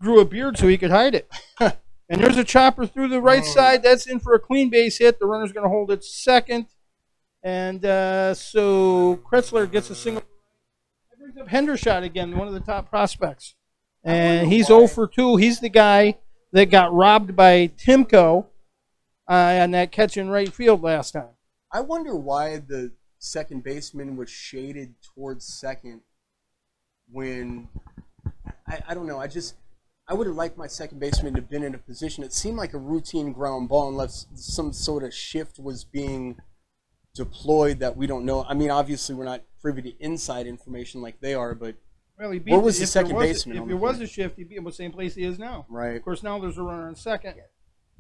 S3: Grew a beard so he could hide it. And there's a chopper through the right side. That's in for a clean base hit. The runner's going to hold it second. And so Kretzler gets a single. That brings up Hendershot again, one of the top prospects. And he's 0 for 2. He's the guy that got robbed by Timko on that catch in right field last time.
S2: I wonder why the second baseman was shaded towards second when I don't know. I would have liked my second baseman to have been in a position. It seemed like a routine ground ball unless some sort of shift was being deployed that we don't know. I mean, obviously we're not privy to inside information like they are, but
S3: well, he beat
S2: where was the
S3: if
S2: second
S3: there was,
S2: baseman?
S3: If there was a shift, he'd be in the same place he is now.
S2: Right.
S3: Of course, now there's a runner on second,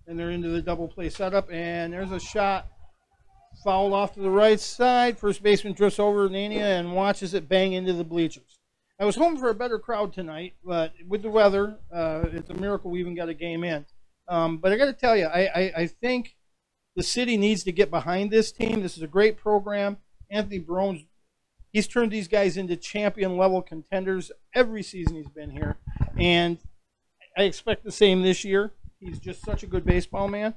S3: and they're into the double play setup, and there's a shot fouled off to the right side. First baseman drifts over Nania and watches it bang into the bleachers. I was hoping for a better crowd tonight, but with the weather, it's a miracle we even got a game in. But I got to tell you, I think the city needs to get behind this team. This is a great program. Anthony Barone's, he's turned these guys into champion-level contenders every season he's been here, and I expect the same this year. He's just such a good baseball man.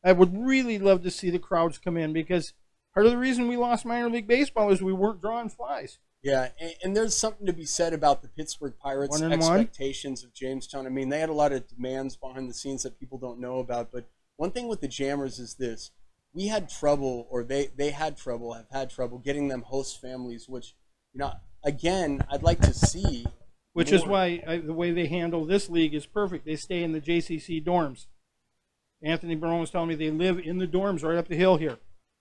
S3: I would really love to see the crowds come in because part of the reason we lost minor league baseball is we weren't drawing flies.
S2: Yeah, and there's something to be said about the Pittsburgh Pirates' expectations of Jamestown. I mean, they had a lot of demands behind the scenes that people don't know about. But one thing with the Jammers is this. We had trouble, or they have had trouble getting them host families, which, you know, again, I'd like to see.
S3: Which is why the way they handle this league is perfect. They stay in the JCC dorms. Anthony Barone was telling me they live in the dorms right up the hill here.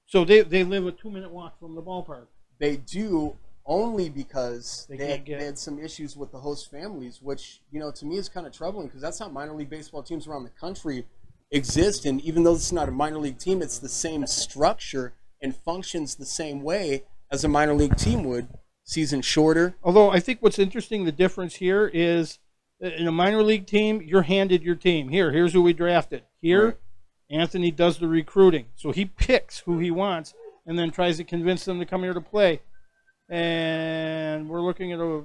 S3: So they live a 2-minute walk from the ballpark.
S2: They do. Only because they had some issues with the host families, which, you know, to me is kind of troubling because that's how minor league baseball teams around the country exist. And even though it's not a minor league team, it's the same structure and functions the same way as a minor league team would. Season shorter.
S3: Although I think what's interesting, the difference here is in a minor league team, you're handed your team. Here's who we drafted. Here, right. Anthony does the recruiting. So he picks who he wants and then tries to convince them to come here to play. And we're looking at a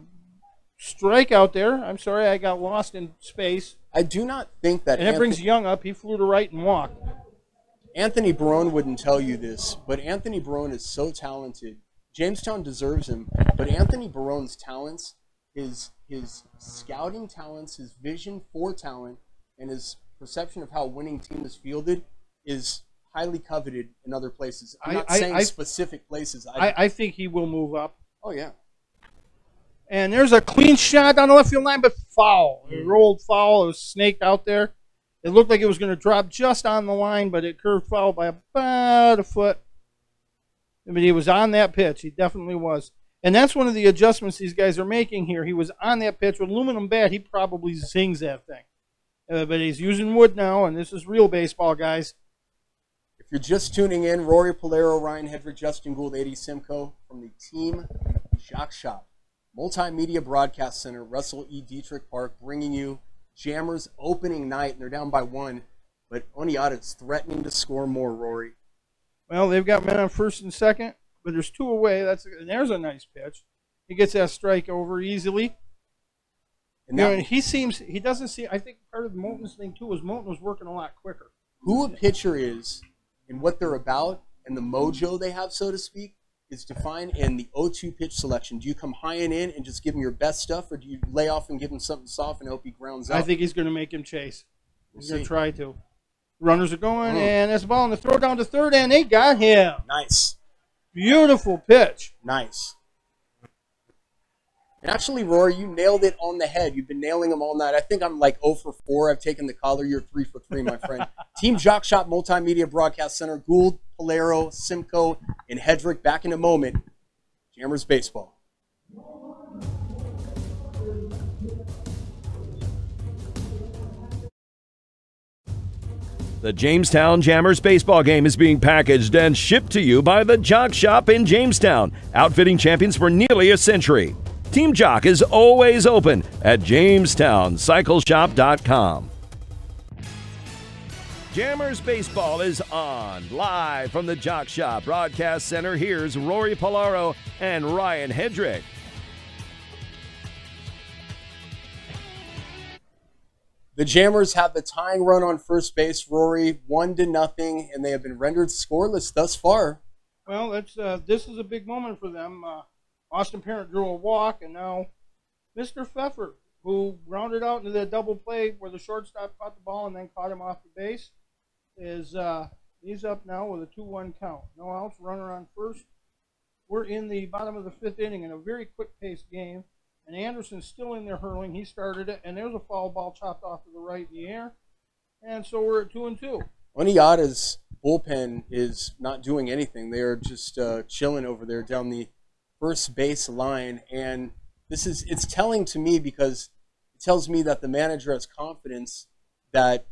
S3: strike out there. I'm sorry, I got lost in space.
S2: I do not think that.
S3: And it brings Young up. He flew to right and walked.
S2: Anthony Barone wouldn't tell you this, but Anthony Barone is so talented. Jamestown deserves him, but Anthony Barone's talents, his scouting talents, his vision for talent, and his perception of how a winning team is fielded is highly coveted in other places. I'm not saying specific places.
S3: I think he will move up.
S2: Oh, yeah.
S3: And there's a clean shot down the left field line, but foul. It rolled foul. It was snaked out there. It looked like it was going to drop just on the line, but it curved foul by about a foot. I mean, he was on that pitch. He definitely was. And that's one of the adjustments these guys are making here. He was on that pitch with aluminum bat. He probably zings that thing. But he's using wood now, and this is real baseball, guys.
S2: If you're just tuning in, Rory Polero, Ryan Hedrick, Justin Gould, Eddie Simcoe from the Team Jock Shop Multimedia Broadcast Center, Russell E. Dietrich Park, bringing you Jammers opening night, and they're down by 1. But Oneata's threatening to score more, Rory.
S3: Well, they've got men on first and second, but there's 2 away. And there's a nice pitch. He gets that strike over easily. And he doesn't see. I think part of Moulton's thing too is Moulton was working a lot quicker.
S2: Who a pitcher is and what they're about and the mojo they have, so to speak, is defined in the 0-2 pitch selection. Do you come high and in and just give him your best stuff, or do you lay off and give him something soft and hope he grounds out?
S3: I think he's going to make him chase. He's going to try to. Runners are going, and that's the ball, and the throw down to third, and they got him.
S2: Nice.
S3: Beautiful pitch.
S2: Nice. And actually, Rory, you nailed it on the head. You've been nailing them all night. I think I'm like 0 for 4. I've taken the collar. You're 3 for 3, my friend. Team Jock Shop Multimedia Broadcast Center, Gould, Polero, Simcoe, and Hedrick back in a moment. Jammers Baseball.
S1: The Jamestown Jammers baseball game is being packaged and shipped to you by the Jock Shop in Jamestown, outfitting champions for nearly a century. Team Jock is always open at JamestownCycleShop.com. Jammers Baseball is on, live from the Jock Shop Broadcast Center. Here's Rory Polaro and Ryan Hedrick.
S2: The Jammers have the tying run on first base, Rory, 1-0, and they have been rendered scoreless thus far.
S3: Well, this is a big moment for them. Austin Parent drew a walk, and now Mr. Pfeffer, who rounded out into the double play where the shortstop caught the ball and then caught him off the base, is He's up now with a 2-1 count. No outs, runner on first. We're in the bottom of the 5th inning in a very quick-paced game. And Anderson's still in there hurling. He started it, and there's a foul ball chopped off to the right in the air. And so we're at 2-2.
S2: Oneata's bullpen is not doing anything. They are just chilling over there down the first base line. And it's telling to me because it tells me that the manager has confidence that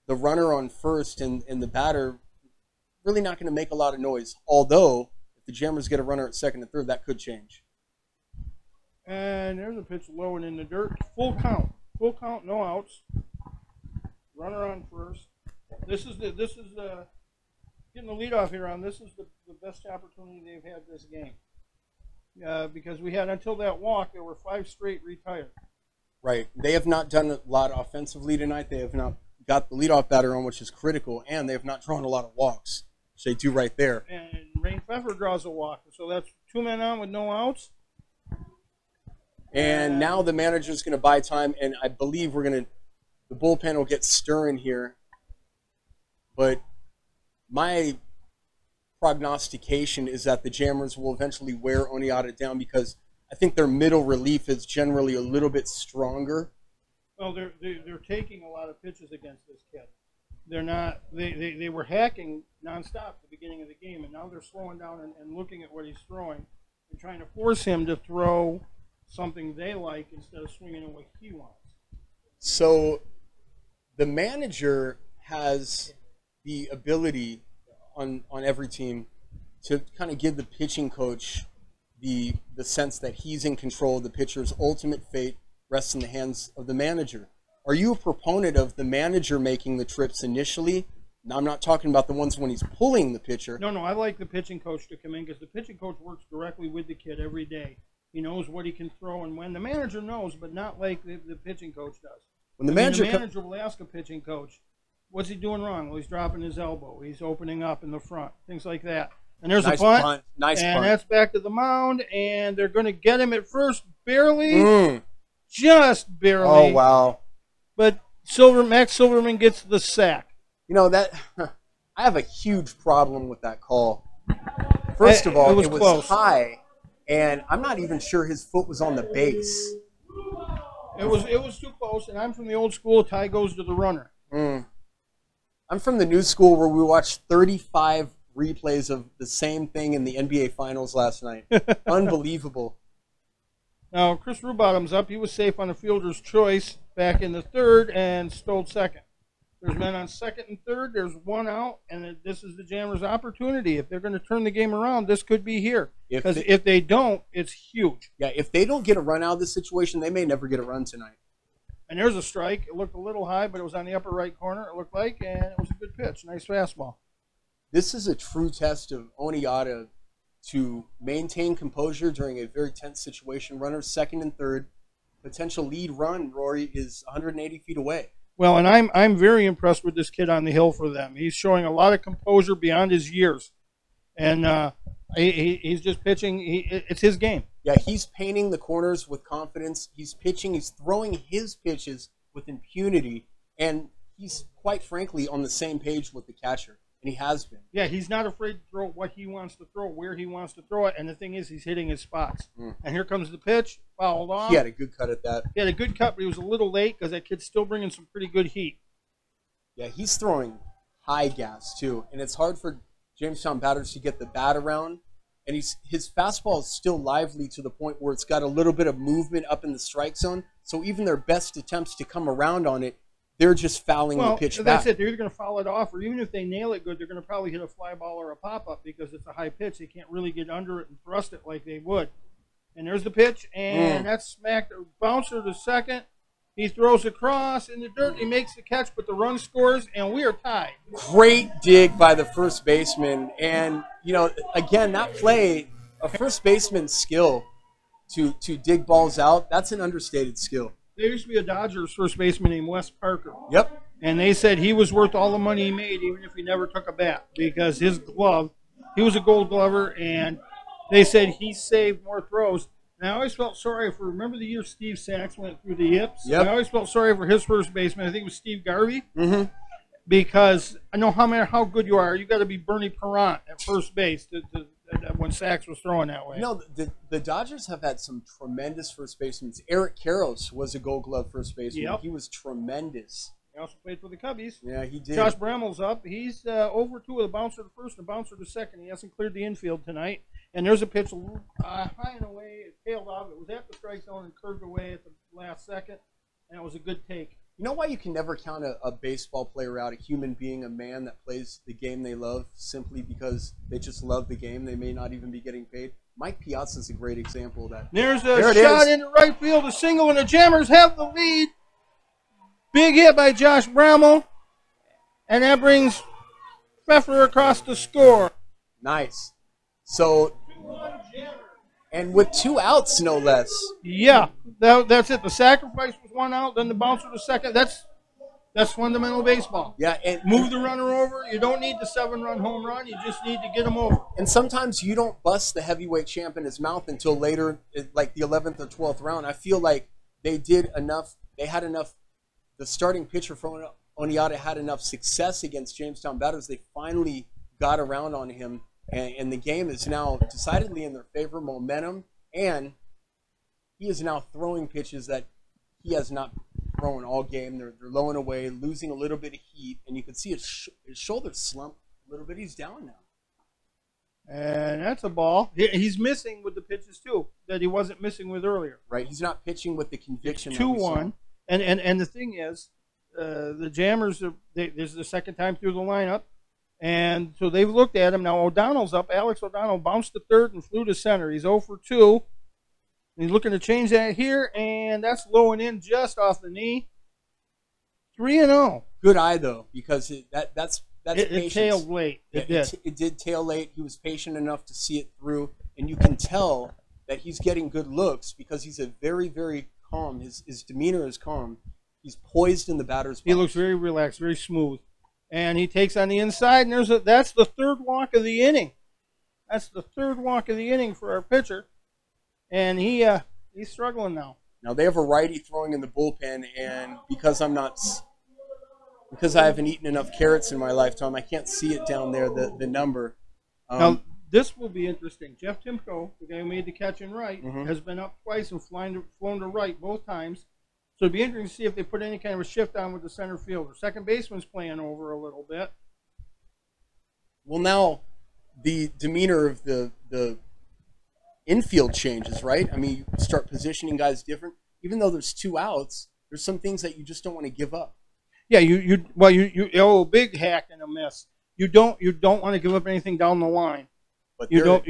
S2: the runner on first and the batter really not going to make a lot of noise. Although, if the Jammers get a runner at second and third, that could change.
S3: And there's a pitch low and in the dirt. Full count, no outs. Runner on first. This is getting the leadoff here on. This is the best opportunity they've had this game. Because we had until that walk, there were 5 straight retired.
S2: Right. They have not done a lot offensively tonight. They have not got the leadoff batter on, which is critical, and they have not drawn a lot of walks, which they do right there.
S3: And Rain Pfeffer draws a walk, so that's 2 men on with no outs.
S2: And now the manager's going to buy time, and I believe the bullpen will get stirring here. But my prognostication is that the Jammers will eventually wear Oneata down because I think their middle relief is generally a little bit stronger.
S3: Well, they're taking a lot of pitches against this kid. They're not. They were hacking nonstop at the beginning of the game, and now they're slowing down and looking at what he's throwing and trying to force him to throw something they like instead of swinging in what he wants.
S2: So the manager has the ability on every team to kind of give the pitching coach the sense that he's in control of the pitcher's ultimate fate rests in the hands of the manager. Are you a proponent of the manager making the trips initially? Now, I'm not talking about the ones when he's pulling the pitcher.
S3: No, I like the pitching coach to come in because the pitching coach works directly with the kid every day. He knows what he can throw and when. The manager knows, but not like the pitching coach does.
S2: When the manager
S3: will ask a pitching coach, what's he doing wrong? Well, he's dropping his elbow. He's opening up in the front, things like that. And there's a punt.
S2: Nice punt.
S3: And that's back to the mound, and they're going to get him at first, barely. Just barely.
S2: Oh, wow.
S3: But Max Silverman gets the sack.
S2: You know, I have a huge problem with that call. First of all, it was close. High, and I'm not even sure his foot was on the base.
S3: It was too close, and I'm from the old school, tie goes to the runner.
S2: I'm from the new school where we watched 35 replays of the same thing in the NBA Finals last night. Unbelievable.
S3: Now, Chris Rubottom's up. He was safe on the fielder's choice back in the third and stole second. There's men on second and third. There's 1 out, and this is the Jammers' opportunity. If they're going to turn the game around, this could be here. Because if they don't, it's huge.
S2: Yeah, if they don't get a run out of this situation, they may never get a run tonight.
S3: And there's a strike. It looked a little high, but it was on the upper right corner, it looked like, and it was a good pitch. Nice fastball.
S2: This is a true test of Oneata to maintain composure during a very tense situation. Runners second and third. Potential lead run, Rory, is 180 feet away.
S3: Well, and I'm very impressed with this kid on the hill for them. He's showing a lot of composure beyond his years. And he's just pitching. It's his game.
S2: Yeah, he's painting the corners with confidence. He's pitching. He's throwing his pitches with impunity. And he's, quite frankly, on the same page with the catcher. And he has been.
S3: Yeah, he's not afraid to throw what he wants to throw, where he wants to throw it. And the thing is, he's hitting his spots. And here comes the pitch, fouled off.
S2: He had a good cut at that.
S3: He had a good cut, but he was a little late because that kid's still bringing some pretty good heat.
S2: Yeah, he's throwing high gas, too. And it's hard for Jamestown batters to get the bat around. And his fastball is still lively to the point where it's got a little bit of movement up in the strike zone. So even their best attempts to come around on it, they're just fouling the pitch back.
S3: That's it. They're either going to foul it off, or even if they nail it good, they're going to probably hit a fly ball or a pop-up because it's a high pitch. They can't really get under it and thrust it like they would. And there's the pitch, and that's smacked a bouncer to second. He throws across in the dirt. He makes the catch, but the run scores, and we are tied.
S2: Great dig by the first baseman. And, you know, again, that play, a first baseman's skill to dig balls out, that's an understated skill.
S3: There used to be a Dodgers first baseman named Wes Parker.
S2: Yep.
S3: And they said he was worth all the money he made, even if he never took a bat, because his glove, he was a gold glover, and they said he saved more throws. And I always felt sorry for, remember the year Steve Sachs went through the yips?
S2: Yep.
S3: I always felt sorry for his first baseman. I think it was Steve Garvey. because I know how good you are. You got to be Bernie Parent at first base when Sachs was throwing that way.
S2: You know, the Dodgers have had some tremendous first basemen. Eric Karros was a Gold Glove first baseman.
S3: Yep.
S2: He was tremendous.
S3: He also played for the Cubbies.
S2: Yeah, he did.
S3: Josh Brammel's up. He's over 2 with a bouncer to first and a bouncer to second. He hasn't cleared the infield tonight. And there's a pitch high and away. It tailed off. It was at the strike zone and curved away at the last second. And it was a good take.
S2: You know why you can never count a baseball player out, a human being, a man that plays the game they love simply because they just love the game? They may not even be getting paid. Mike Piazza is a great example of that.
S3: There's a shot into right field, a single, and the Jammers have the lead. Big hit by Josh Brammel. And that brings Pfeffer across to score.
S2: Nice. So, and with 2 outs, no less.
S3: Yeah, that's it. The sacrifice was 1 out, then the bouncer to second. That's fundamental baseball.
S2: Yeah, and
S3: move the runner over. You don't need the 7-run home run. You just need to get him over.
S2: And sometimes you don't bust the heavyweight champ in his mouth until later, like the 11th or 12th round. I feel like they did enough. They had enough. The starting pitcher for Oneata had enough success against Jamestown batters. They finally got around on him. And the game is now decidedly in their favor, momentum, and he is now throwing pitches that he has not thrown all game. They're low and away, losing a little bit of heat, and you can see his shoulders slump a little bit. He's down now.
S3: And that's a ball. He's missing with the pitches, too, that he wasn't missing with earlier.
S2: Right, he's not pitching with the conviction.
S3: 2-1, and the thing is, the Jammers, this is the second time through the lineup. And so they've looked at him. Now O'Donnell's up. Alex O'Donnell bounced to third and flew to center. He's 0 for 2. He's looking to change that here, and that's low and in just off the knee. 3-0.
S2: Good eye, though, because that's patience.
S3: It tailed late.
S2: It did tail late. He was patient enough to see it through, and you can tell that he's getting good looks because he's a very, very calm. His demeanor is calm. He's poised in the batter's box.
S3: He looks very relaxed, very smooth. And he takes on the inside, and that's the 3rd walk of the inning. That's the 3rd walk of the inning for our pitcher. And he's struggling now.
S2: Now they have a righty throwing in the bullpen, and because I haven't eaten enough carrots in my lifetime, I can't see it down there, the number.
S3: Now this will be interesting. Jeff Timko, the guy who made the catch in right, has been up twice and flown to right both times. So it'd be interesting to see if they put any kind of a shift on with the center fielder. Second baseman's playing over a little bit.
S2: Well, now the demeanor of the infield changes, right? I mean, you start positioning guys different. Even though there's 2 outs, there's some things that you just don't want to give up.
S3: Yeah, you big hack and a miss. You don't want to give up anything down the line. But you don't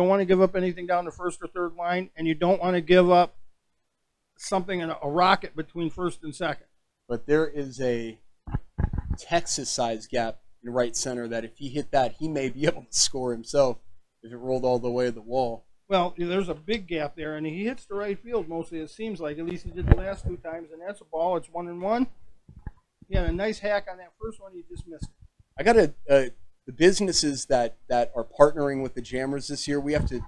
S3: want to give up anything down the first or third line, and you don't want to give up something in a rocket between first and second.
S2: But there is a Texas-sized gap in right center that if he hit that, he may be able to score himself if it rolled all the way to the wall.
S3: Well, there's a big gap there, and he hits the right field mostly, it seems like. At least he did the last 2 times, and that's a ball. It's 1-1. He had a nice hack on that first one. He just missed it.
S2: I got the businesses that are partnering with the Jammers this year, we have to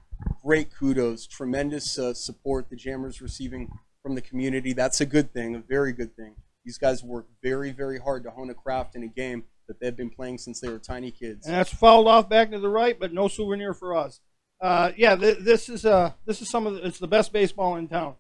S2: great kudos, tremendous support the Jammers receiving from the community. That's a good thing, a very good thing. These guys work very, very hard to hone a craft in a game that they've been playing since they were tiny kids.
S3: And that's fouled off back to the right, but no souvenir for us. This is it's the best baseball in town,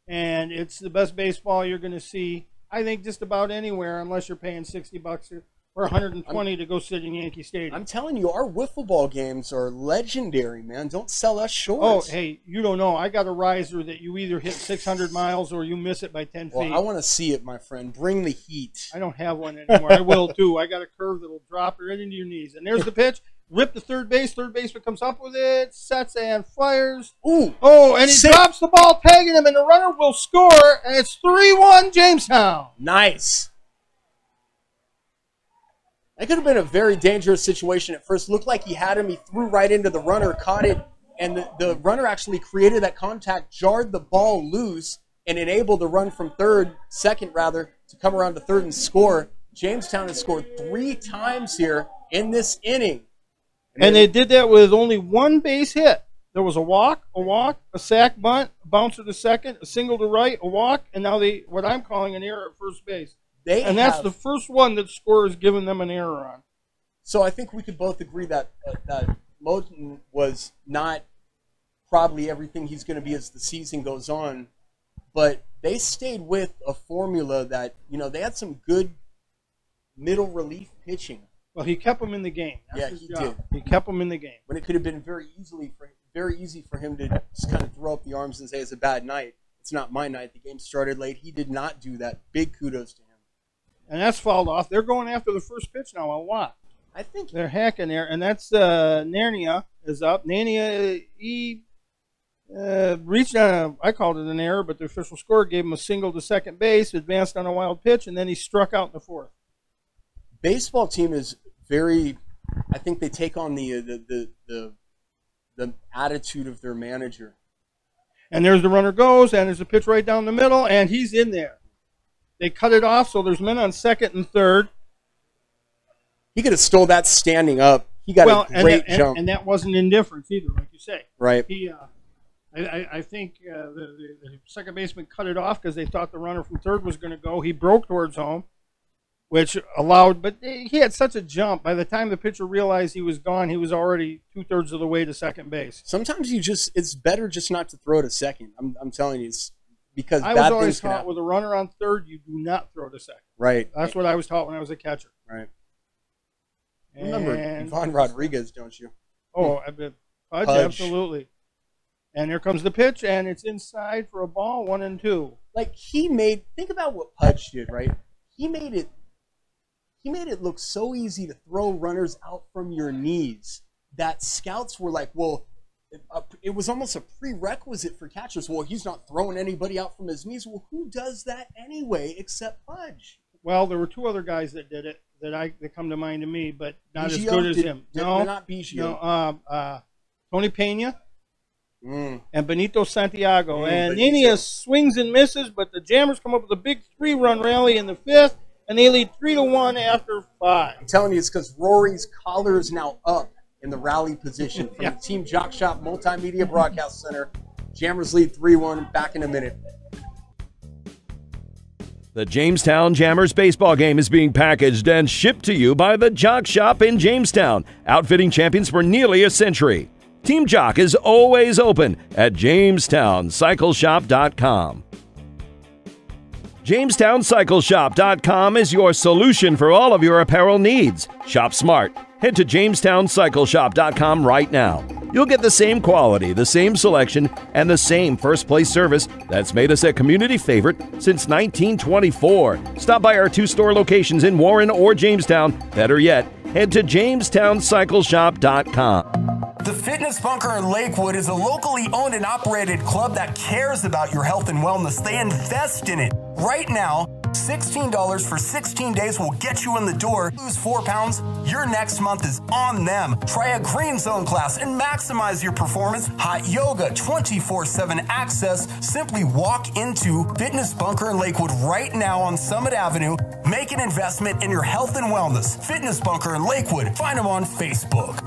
S3: and it's the best baseball you're going to see, I think, just about anywhere, unless you're paying $60 or $120 to go sit in Yankee Stadium.
S2: I'm telling you, our wiffle ball games are legendary, man. Don't sell us short.
S3: Oh, hey, you don't know. I got a riser that you either hit 600 miles or you miss it by 10 feet.
S2: Well, I want to see it, my friend. Bring the heat.
S3: I don't have one anymore. I will, too. I got a curve that will drop right into your knees. And there's the pitch. Rip to third base. Third baseman comes up with it, sets and fires.
S2: Ooh.
S3: Oh, and he drops the ball, tagging him, and the runner will score, and it's 3-1 Jamestown.
S2: Nice. That could have been a very dangerous situation at first. Looked like he had him. He threw right into the runner, caught it, and the runner actually created that contact, jarred the ball loose, and enabled the run from second rather, to come around to third and score. Jamestown has scored 3 times here in this inning.
S3: And they did that with only 1 base hit. There was a walk, a sack bunt, a bouncer to second, a single to right, a walk, and now what I'm calling an error at first base. That's the first one that score has given them an error on.
S2: So I think we could both agree that that Moten was not probably everything he's going to be as the season goes on, but they stayed with a formula that, they had some good middle relief pitching.
S3: Well, he kept them in the game. That's his job. He kept them in the game.
S2: When it could have been very easy for him to just kind of throw up the arms and say it's a bad night. It's not my night. The game started late. He did not do that. Big kudos to him.
S3: And that's fouled off. They're going after the first pitch now a lot.
S2: I think
S3: they're hacking there, and that's Nernia is up. Nernia, he reached on I called it an error, but the official score gave him a single to second base, advanced on a wild pitch, and then he struck out in the fourth.
S2: Baseball team is very. I think they take on the attitude of their manager.
S3: And there's the runner goes, and there's a pitch right down the middle, and he's in there. They cut it off, so there's men on second and third.
S2: He could have stole that standing up. He got a great jump.
S3: And that wasn't indifference either, like you say.
S2: Right.
S3: He, I think the second baseman cut it off because they thought the runner from third was going to go. He broke towards home, which allowed, but he had such a jump. By the time the pitcher realized he was gone, he was already 2/3 of the way to second base.
S2: Sometimes it's better just not to throw to second. I'm telling you, because
S3: I was always taught with a runner on third, you do not throw to second.
S2: Right.
S3: That's what I was taught when I was a catcher.
S2: Right. Remember Ivan Rodriguez, don't you?
S3: Oh, Pudge, absolutely. And here comes the pitch, and it's inside for a ball, 1-2.
S2: Like think about what Pudge did, right? He made it look so easy to throw runners out from your knees that scouts were like, well, it was almost a prerequisite for catchers. Well, he's not throwing anybody out from his knees. Well, who does that anyway except Pudge?
S3: Well, there were two other guys that did it that come to mind to me, but not
S2: Biggio,
S3: as good as him.
S2: No, not Biggio.
S3: No, Tony Pena and Benito Santiago. And Nenia swings and misses, but the Jammers come up with a big 3-run rally in the fifth, and they lead 3-1 after 5.
S2: I'm telling you, it's because Rory's collar is now up in the rally position from the Team Jock Shop Multimedia Broadcast Center. Jammers lead 3-1. Back in a minute.
S1: The Jamestown Jammers baseball game is being packaged and shipped to you by the Jock Shop in Jamestown, outfitting champions for nearly a century. Team Jock is always open at JamestownCycleShop.com. JamestownCycleShop.com is your solution for all of your apparel needs. Shop smart. Head to JamestownCycleShop.com right now. You'll get the same quality, the same selection, and the same first-place service that's made us a community favorite since 1924. Stop by our 2 store locations in Warren or Jamestown. Better yet, head to JamestownCycleShop.com.
S5: The Fitness Bunker in Lakewood is a locally owned and operated club that cares about your health and wellness. They invest in it. Right now, $16 for 16 days will get you in the door. Lose 4 pounds, your next month is on them. Try a green zone class and maximize your performance. Hot yoga, 24/7 access. Simply walk into Fitness Bunker in Lakewood right now on Summit Avenue. Make an investment in your health and wellness. Fitness Bunker in Lakewood. Find them on Facebook.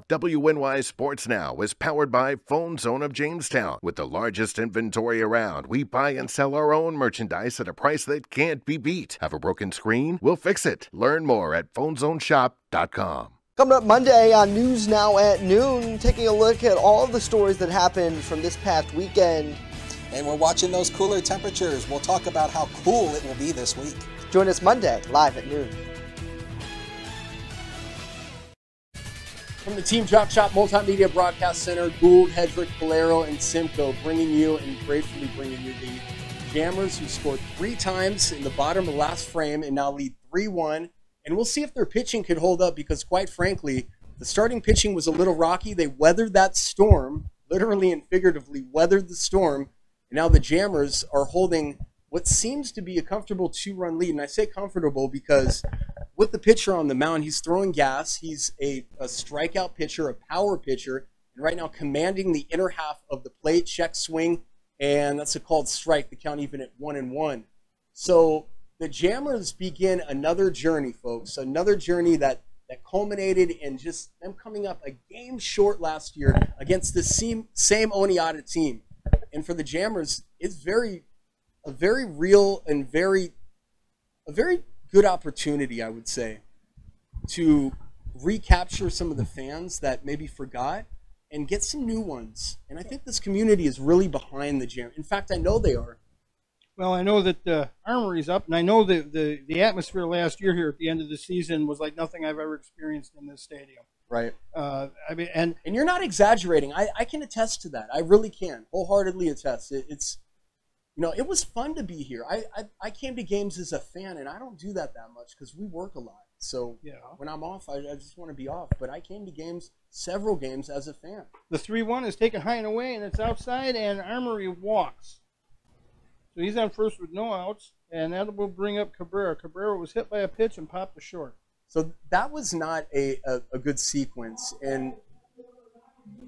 S4: WNY Sports Now is powered by Phone Zone of Jamestown. With the largest inventory around, we buy and sell our own merchandise at a price that can't be beat. Have a broken screen? We'll fix it. Learn more at PhoneZoneShop.com.
S6: Coming up Monday on News Now at noon, taking a look at all of the stories that happened from this past weekend.
S7: And we're watching those cooler temperatures. We'll talk about how cool it will be this week.
S6: Join us Monday, live at noon.
S2: From the Team Jock Shop Multimedia Broadcast Center, Gould, Hedrick, Valero, and Simcoe bringing you and gratefully bringing you the Jammers, who scored 3 times in the bottom of the last frame and now lead 3-1. And we'll see if their pitching could hold up because, quite frankly, the starting pitching was a little rocky. They weathered that storm, literally and figuratively weathered the storm. And now the Jammers are holding what seems to be a comfortable 2-run lead. And I say comfortable because with the pitcher on the mound, he's throwing gas. He's a strikeout pitcher, a power pitcher, and right now commanding the inner half of the plate, check swing, and that's a called strike, the count even at 1-1. So the Jammers begin another journey, folks, another journey that culminated in just them coming up a game short last year against the same Oneonta team. And for the Jammers, it's a very real and very a very good opportunity, I would say, to recapture some of the fans that maybe forgot and get some new ones. And I think this community is really behind the Jam. In fact, I know they are.
S3: Well, I know that the Armory's up, and I know that the atmosphere last year here at the end of the season was like nothing I've ever experienced in this stadium.
S2: Right.
S3: I mean, and
S2: you're not exaggerating. I can attest to that. I really can. Wholeheartedly attest. It's, you know, it was fun to be here. I came to games as a fan, and I don't do that much because we work a lot. So
S3: yeah,
S2: when I'm off, I just want to be off. But I came to games, several games, as a fan.
S3: The 3-1 is taken high and away, and it's outside, and Armory walks. So he's on first with no outs, and that will bring up Cabrera. Cabrera was hit by a pitch and popped to short.
S2: So that was not a good sequence, and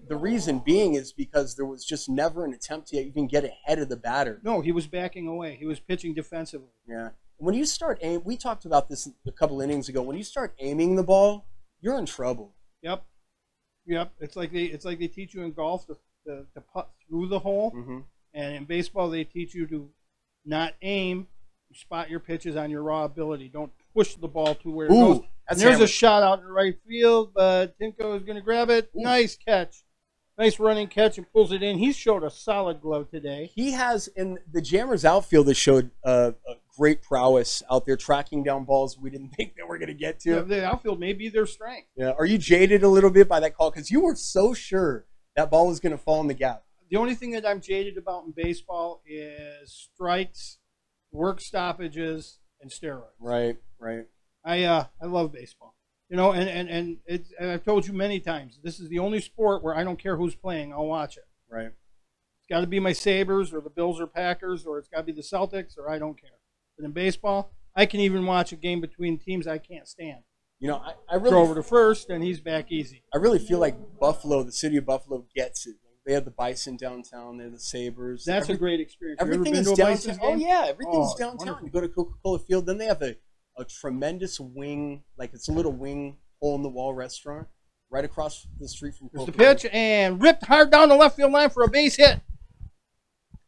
S2: the reason being is because there was just never an attempt to even get ahead of the batter.
S3: No, he was backing away. He was pitching defensively.
S2: Yeah. When you start aim, we talked about this a couple innings ago. When you start aiming the ball, you're in trouble.
S3: Yep. It's like they teach you in golf to putt through the hole, and in baseball they teach you to not aim, spot your pitches on your raw ability. Don't push the ball to where it goes. And there's a shot out in the right field, but Timko is going to grab it. Ooh. Nice catch. Nice running catch and pulls it in. He showed a solid glove today.
S2: He has, in the Jammers outfield, that showed a great prowess out there tracking down balls we didn't think that we're going to get to.
S3: Yeah, the outfield may be their strength.
S2: Yeah. Are you jaded a little bit by that call? Because you were so sure that ball was going to fall in the gap.
S3: The only thing that I'm jaded about in baseball is strikes, work stoppages, and steroids.
S2: Right.
S3: I love baseball. You know, and I've told you many times, this is the only sport where I don't care who's playing, I'll watch it.
S2: Right.
S3: It's got to be my Sabres or the Bills or Packers, or it's got to be the Celtics, or I don't care. But in baseball, I can even watch a game between teams I can't stand.
S2: You know, I really
S3: throw over to first, and he's back easy.
S2: I really feel like Buffalo, the city of Buffalo, gets it. They have the Bison downtown. They have the Sabres.
S3: That's a great experience.
S2: Everything is downtown. Oh yeah, everything's downtown.
S3: Wonderful.
S2: You go to Coca-Cola Field, then they have a tremendous wing, like it's a little wing hole in the wall restaurant right across the street from Coca-Cola.
S3: There's the pitch, and ripped hard down the left field line for a base hit.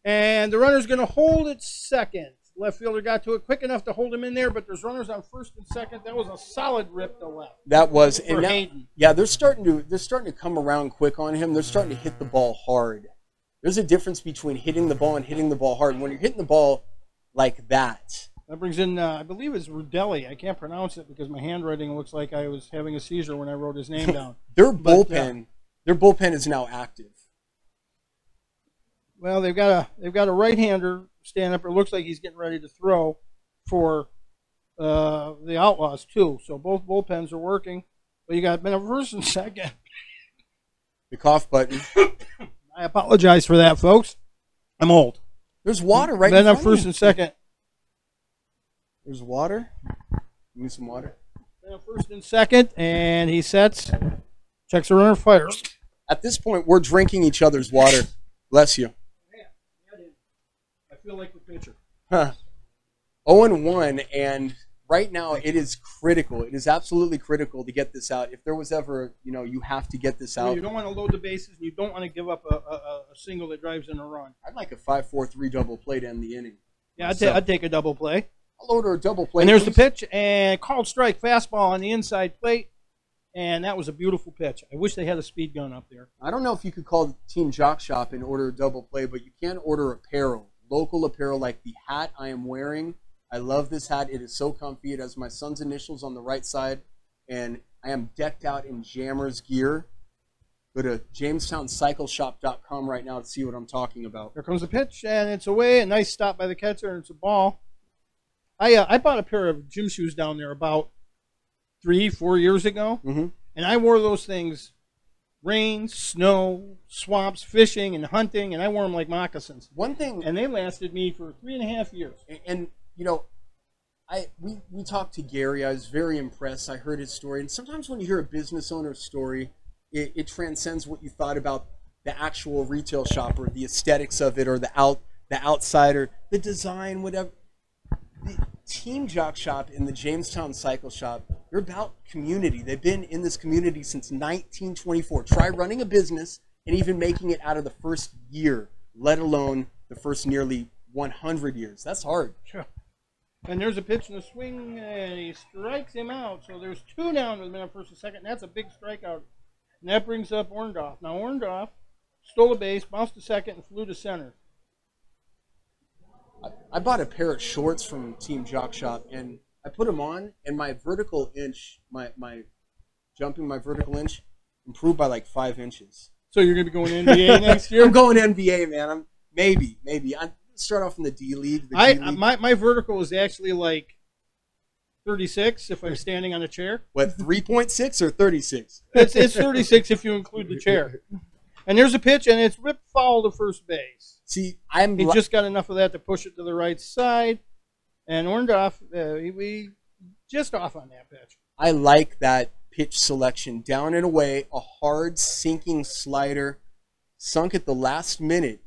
S3: And the runner's going to hold it second. Left fielder got to it quick enough to hold him in there, but there's runners on first and second. That was a solid rip to left.
S2: That was,
S3: for Hayden.
S2: Yeah, they're starting to come around quick on him. They're starting to hit the ball hard. There's a difference between hitting the ball and hitting the ball hard. When you're hitting the ball like that.
S3: That brings in, I believe it's Rudelli. I can't pronounce it because my handwriting looks like I was having a seizure when I wrote his name down.
S2: Their bullpen is now active.
S3: Well, they've got a right-hander stand up. It looks like he's getting ready to throw for the Outlaws too. So both bullpens are working. But you got Ben at first and second.
S2: The cough button.
S3: I apologize for that, folks. I'm old.
S2: There's water right
S3: Ben
S2: in
S3: at
S2: front of
S3: first and second.
S2: There's water. You need some water.
S3: Ben at first and second, and he sets, checks the runner, fires.
S2: At this point, we're drinking each other's water. Bless you.
S3: I feel like the pitcher.
S2: 0-1, and right now it is critical. It is absolutely critical to get this out. If there was ever, you have to get this out.
S3: You don't want to load the bases, and you don't want to give up a single that drives in a run.
S2: I'd like a 5-4-3 double play to end the inning.
S3: Yeah, I'd take a double play.
S2: I'll order a double play.
S3: And there's the pitch, and called strike, fastball on the inside plate, and that was a beautiful pitch. I wish they had a speed gun up there.
S2: I don't know if you could call the Team Jock Shop and order a double play, but you can order apparel, local apparel like the hat I am wearing. I love this hat. It is so comfy. It has my son's initials on the right side, and I am decked out in Jammers gear. Go to JamestownCycleShop.com right now to see what I'm talking about.
S3: Here comes the pitch, and it's away. A nice stop by the catcher, and it's a ball. I bought a pair of gym shoes down there about 3-4 years ago, and I wore those things rain, snow, swamps, fishing, and hunting, and I wore them like moccasins.
S2: One thing,
S3: and they lasted me for 3.5 years.
S2: And we talked to Gary. I was very impressed. I heard his story, and sometimes when you hear a business owner's story, it transcends what you thought about the actual retail shopper, the aesthetics of it, or the outsider, the design, whatever. The Team Jock Shop and the Jamestown Cycle Shop, they're about community. They've been in this community since 1924. Try running a business and even making it out of the first year, let alone the first nearly 100 years. That's hard.
S3: Sure. And there's a pitch in the swing, and he strikes him out. So there's 2 down with a minute first and second. And that's a big strikeout. And that brings up Orndorff. Now Orndorff stole a base, bounced to second, and flew to center.
S2: I bought a pair of shorts from Team Jock Shop, and I put them on, and my vertical inch, my vertical inch improved by like 5 inches.
S3: So you're going to be going NBA next year?
S2: I'm going NBA, man. I'm maybe. I start off in the D League.
S3: My vertical is actually like 36 if I'm standing on a chair.
S2: What, 3.6 or 36?
S3: It's 36 if you include the chair. And there's a pitch, and it's ripped foul to first base.
S2: See,
S3: he just got enough of that to push it to the right side, and Orndorff, we just off on that pitch.
S2: I like that pitch selection. Down and away, a hard sinking slider, sunk at the last minute,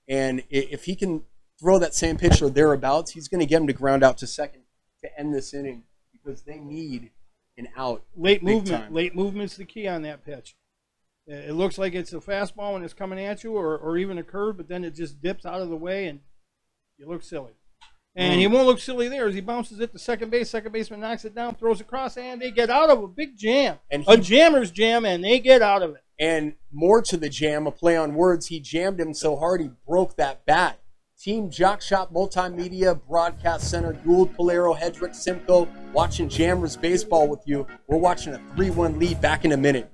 S2: and if he can throw that same pitch or thereabouts, he's going to get him to ground out to second to end this inning because they need an out.
S3: Late movement's the key on that pitch. It looks like it's a fastball when it's coming at you, or even a curve, but then it just dips out of the way, and you look silly. And he won't look silly there as he bounces it to second base. Second baseman knocks it down, throws it across, and they get out of a big jam. A jammer's jam, and they get out of it.
S2: And more to the jam, a play on words, he jammed him so hard he broke that bat. Team Jock Shop Multimedia Broadcast Center, Gould, Polero, Hedrick, Simcoe, watching Jammers baseball with you. We're watching a 3-1 lead back in a minute.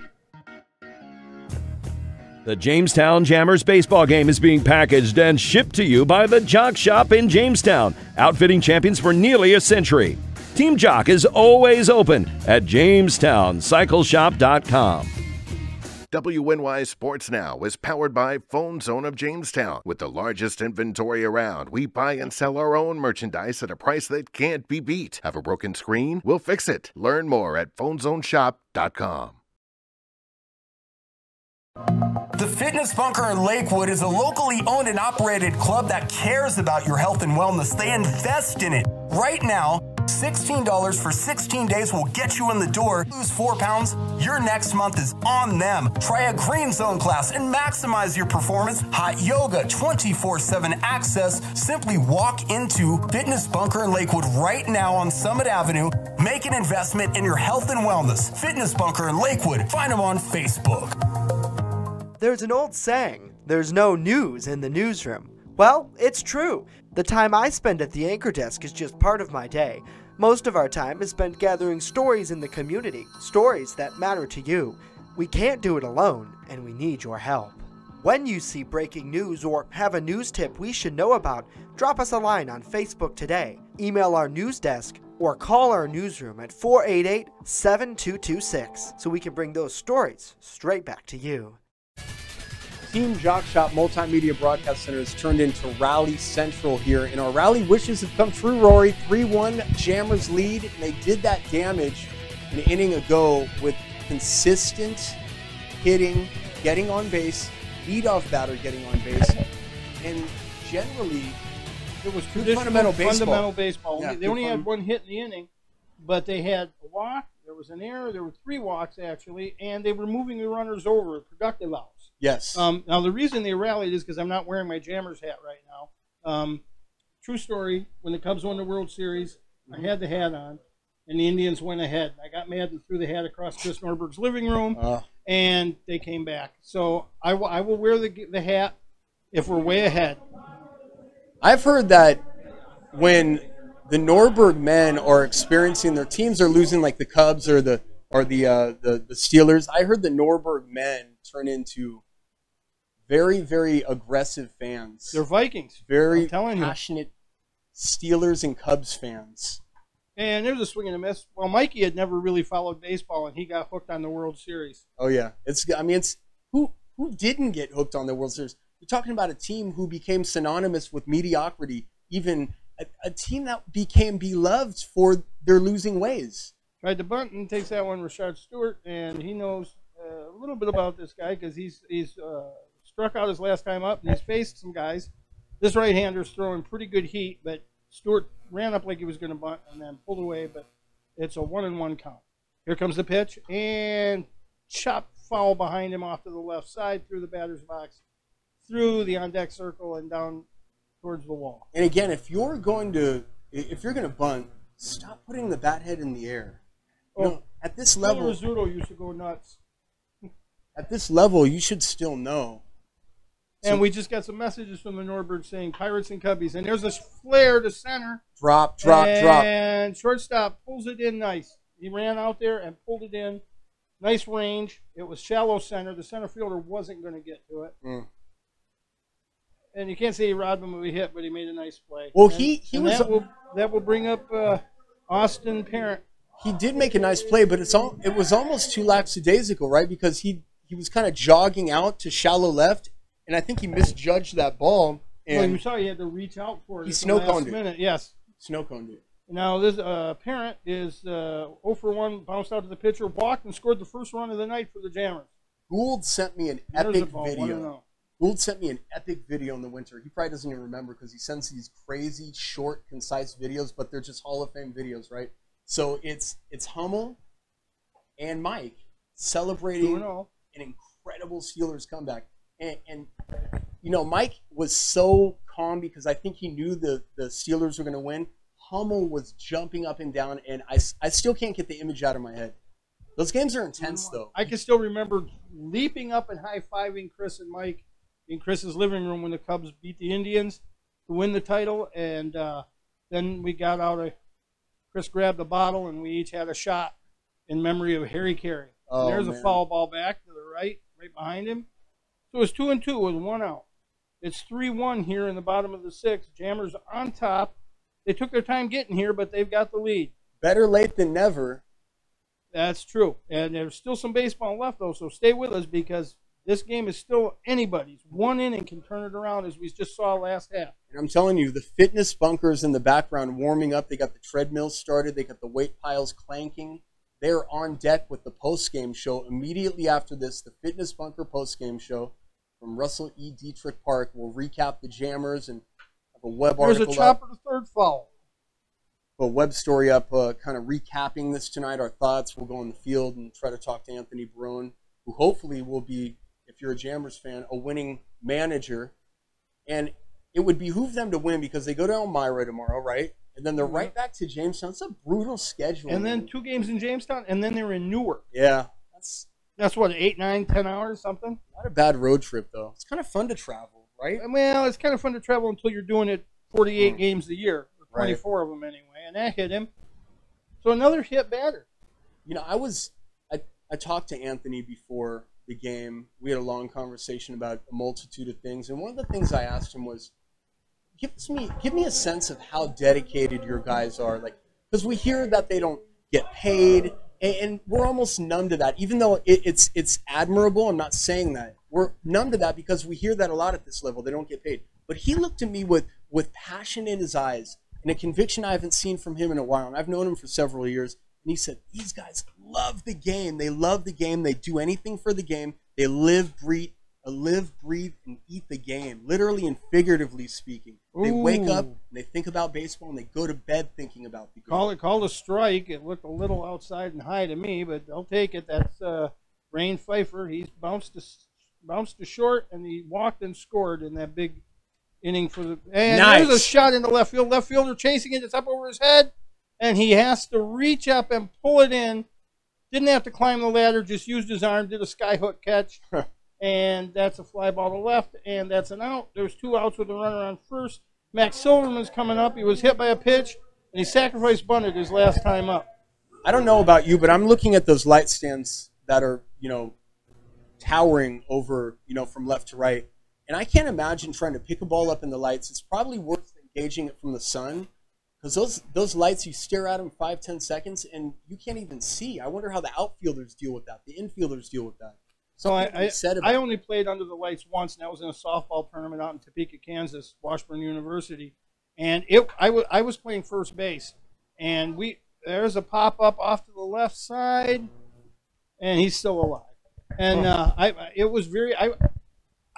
S1: The Jamestown Jammers baseball game is being packaged and shipped to you by the Jock Shop in Jamestown, outfitting champions for nearly a century. Team Jock is always open at JamestownCycleShop.com.
S4: WNY Sports Now is powered by Phone Zone of Jamestown. With the largest inventory around, we buy and sell our own merchandise at a price that can't be beat. Have a broken screen? We'll fix it. Learn more at PhoneZoneShop.com.
S5: The Fitness Bunker in Lakewood is a locally owned and operated club that cares about your health and wellness. They invest in it. Right now, $16 for 16 days will get you in the door. Lose 4 pounds, your next month is on them. Try a green zone class and maximize your performance. Hot yoga, 24/7 access. Simply walk into Fitness Bunker in Lakewood right now on Summit Avenue. Make an investment in your health and wellness. Fitness Bunker in Lakewood. Find them on Facebook.
S6: There's an old saying, there's no news in the newsroom. Well, it's true. The time I spend at the anchor desk is just part of my day. Most of our time is spent gathering stories in the community, stories that matter to you. We can't do it alone, and we need your help. When you see breaking news or have a news tip we should know about, drop us a line on Facebook today, email our news desk, or call our newsroom at 488-7226 so we can bring those stories straight back to you.
S2: Team Jock Shop Multimedia Broadcast Center has turned into Rally Central here, and our rally wishes have come true, Rory. 3-1 Jammers lead, and they did that damage an inning ago with consistent hitting, getting on base, leadoff batter getting on base, and generally
S3: it was
S2: fundamental baseball.
S3: Yeah, they only had 1 hit in the inning, but they had a walk, there was an error, there were 3 walks actually, and they were moving the runners over, productive outs.
S2: Yes.
S3: Now, the reason they rallied is because I'm not wearing my Jammers hat right now. True story, when the Cubs won the World Series, I had the hat on, and the Indians went ahead. I got mad and threw the hat across Chris Norberg's living room, and they came back. So I will wear the hat if we're way ahead.
S2: I've heard that when the Norberg men are experiencing, their teams are losing, like the Cubs or the Steelers, I heard the Norberg men turn into very, very aggressive fans.
S3: They're Vikings.
S2: Very passionate Steelers and Cubs fans.
S3: And there's a swing and a miss. Well, Mikey had never really followed baseball, and he got hooked on the World Series.
S2: Oh yeah, it's who didn't get hooked on the World Series? You're talking about a team who became synonymous with mediocrity, even a team that became beloved for their losing ways.
S3: Tried to bunt and takes that one, Rashard Stewart, and he knows a little bit about this guy because he's struck out his last time up, and he's faced some guys. This right-hander's throwing pretty good heat, but Stewart ran up like he was going to bunt and then pulled away, but it's a 1-1 count. Here comes the pitch, and chopped foul behind him off to the left side, through the batter's box, through the on-deck circle, and down towards the wall.
S2: And again, if you're going to if you're going to bunt, stop putting the bat head in the air. You
S3: Oh,
S2: know, at this level,
S3: Rizzuto used to go nuts.
S2: at this level, you should still know.
S3: And we just got some messages from the Norberg saying Pirates and Cubbies. And there's this flare to center.
S2: Drop.
S3: And shortstop pulls it in nice. He ran out there and pulled it in. Nice range. It was shallow center. The center fielder wasn't going to get to it. And you can't say he robbed him of a hit, but he made a nice play.
S2: Well,
S3: and,
S2: he
S3: and
S2: was
S3: that will bring up Austin Parent.
S2: He did make a nice play, but it was almost too lackadaisical, right? Because he was kind of jogging out to shallow left, and I think he misjudged that ball. And
S3: Well, you saw he had to reach out for it.
S2: He
S3: at the
S2: snow-coned
S3: last
S2: it.
S3: minute. Yes.
S2: snow coned it.
S3: Now this Parent is 0 for 1, bounced out to the pitcher, walked and scored the first run of the night for the Jammers.
S2: Gould sent me an
S3: There's the
S2: epic
S3: ball,
S2: video.
S3: 1-0.
S2: Gould sent me an epic video in the winter. He probably doesn't even remember because he sends these crazy, short, concise videos, but they're just Hall of Fame videos, right? So it's Hummel and Mike celebrating
S3: 2-0.
S2: an incredible Steelers comeback. And you know, Mike was so calm because I think he knew the Steelers were going to win. Hummel was jumping up and down, and I still can't get the image out of my head. Those games are intense, though.
S3: I can still remember leaping up and high-fiving Chris and Mike in Chris's living room when the Cubs beat the Indians to win the title, and then we got out Chris grabbed a bottle, and we each had a shot in memory of Harry Carey.
S2: Oh,
S3: There's
S2: man.
S3: a foul ball back to the right behind him. So it's 2-2 with 1 out. It's 3-1 here in the bottom of the 6th. Jammers on top. They took their time getting here, but they've got the lead.
S2: Better late than never.
S3: That's true. And there's still some baseball left, though, so stay with us because this game is still anybody's. One inning can turn it around, as we just saw last half.
S2: And I'm telling you, the fitness bunkers in the background warming up. They got the treadmills started. They got the weight piles clanking. They're on deck with the post-game show. Immediately after this, the Fitness Bunker post-game show from Russell E. Dietrich Park will recap the Jammers and have a web
S3: There's
S2: article
S3: a chopper to third foul.
S2: a web story up kind of recapping this tonight, our thoughts. We'll go on the field and try to talk to Anthony Barone, who hopefully will be, if you're a Jammers fan, a winning manager. And it would behoove them to win because they go to Elmira tomorrow, right? And then they're right back to Jamestown. It's a brutal schedule.
S3: And then
S2: man.
S3: 2 games in Jamestown, and then they're in Newark.
S2: Yeah,
S3: That's what, 8, 9, 10 hours, something?
S2: not a bad road trip, though. It's kind of fun to travel, right?
S3: Well, it's kind of fun to travel until you're doing it 48 games a year, or
S2: Right.
S3: 24 of them anyway, and that hit him. So another hit batter.
S2: You know, I talked to Anthony before the game. We had a long conversation about a multitude of things, and one of the things I asked him was, give me a sense of how dedicated your guys are, like, because we hear that they don't get paid, and we're almost numb to that. Even though it's admirable, I'm not saying that. We're numb to that because we hear that a lot at this level. They don't get paid. But he looked at me with passion in his eyes and a conviction I haven't seen from him in a while. And I've known him for several years. And he said, these guys love the game. They love the game. They do anything for the game. They live, breathe, and eat the game, literally and figuratively speaking. They wake up, and they think about baseball, and they go to bed thinking about the game.
S3: Called a strike. It looked a little outside and high to me, but I'll take it. That's Rain Pfeiffer. He's bounced to short, and he walked and scored in that big inning for the. And
S2: Nice.
S3: There's a shot into left field. Left fielder chasing it. It's up over his head, and he has to reach up and pull it in. Didn't have to climb the ladder. Just used his arm. Did a skyhook catch, and that's a fly ball to left, and that's an out. There's 2 outs with a runner on first. Max Silverman's coming up. He was hit by a pitch, and he sacrificed bunted his last time up.
S2: I don't know about you, but I'm looking at those light stands that are, towering over, from left to right. And I can't imagine trying to pick a ball up in the lights. It's probably worth engaging it from the sun because those lights, you stare at them 5-10 seconds and you can't even see. I wonder how the outfielders deal with that, the infielders deal with that.
S3: So I
S2: Said about-
S3: only played under the lights once, and that was in a softball tournament out in Topeka, Kansas, Washburn University. And I was playing first base, and there's a pop-up off to the left side, and he's still alive. And it was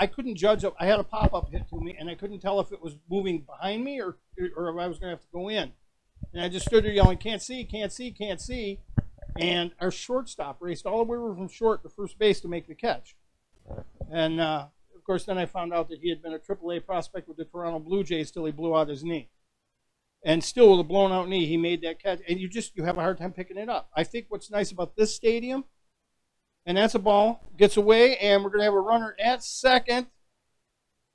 S3: I couldn't judge. I had a pop-up hit to me, and I couldn't tell if it was moving behind me or if I was going to have to go in. And I just stood there yelling, can't see, can't see, can't see. And our shortstop raced all the way over from short to first base to make the catch. And, of course, then I found out that he had been a AAA prospect with the Toronto Blue Jays till he blew out his knee. And still with a blown out knee, he made that catch. And you have a hard time picking it up. I think what's nice about this stadium, and that's a ball, gets away, and we're going to have a runner at second,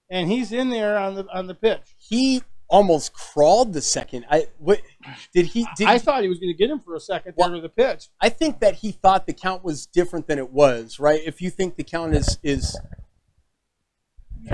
S3: and he's in there on the pitch.
S2: He almost crawled the second. I
S3: thought he was going to get him for a second there to the pitch.
S2: I think that he thought the count was different than it was, right? If you think the count is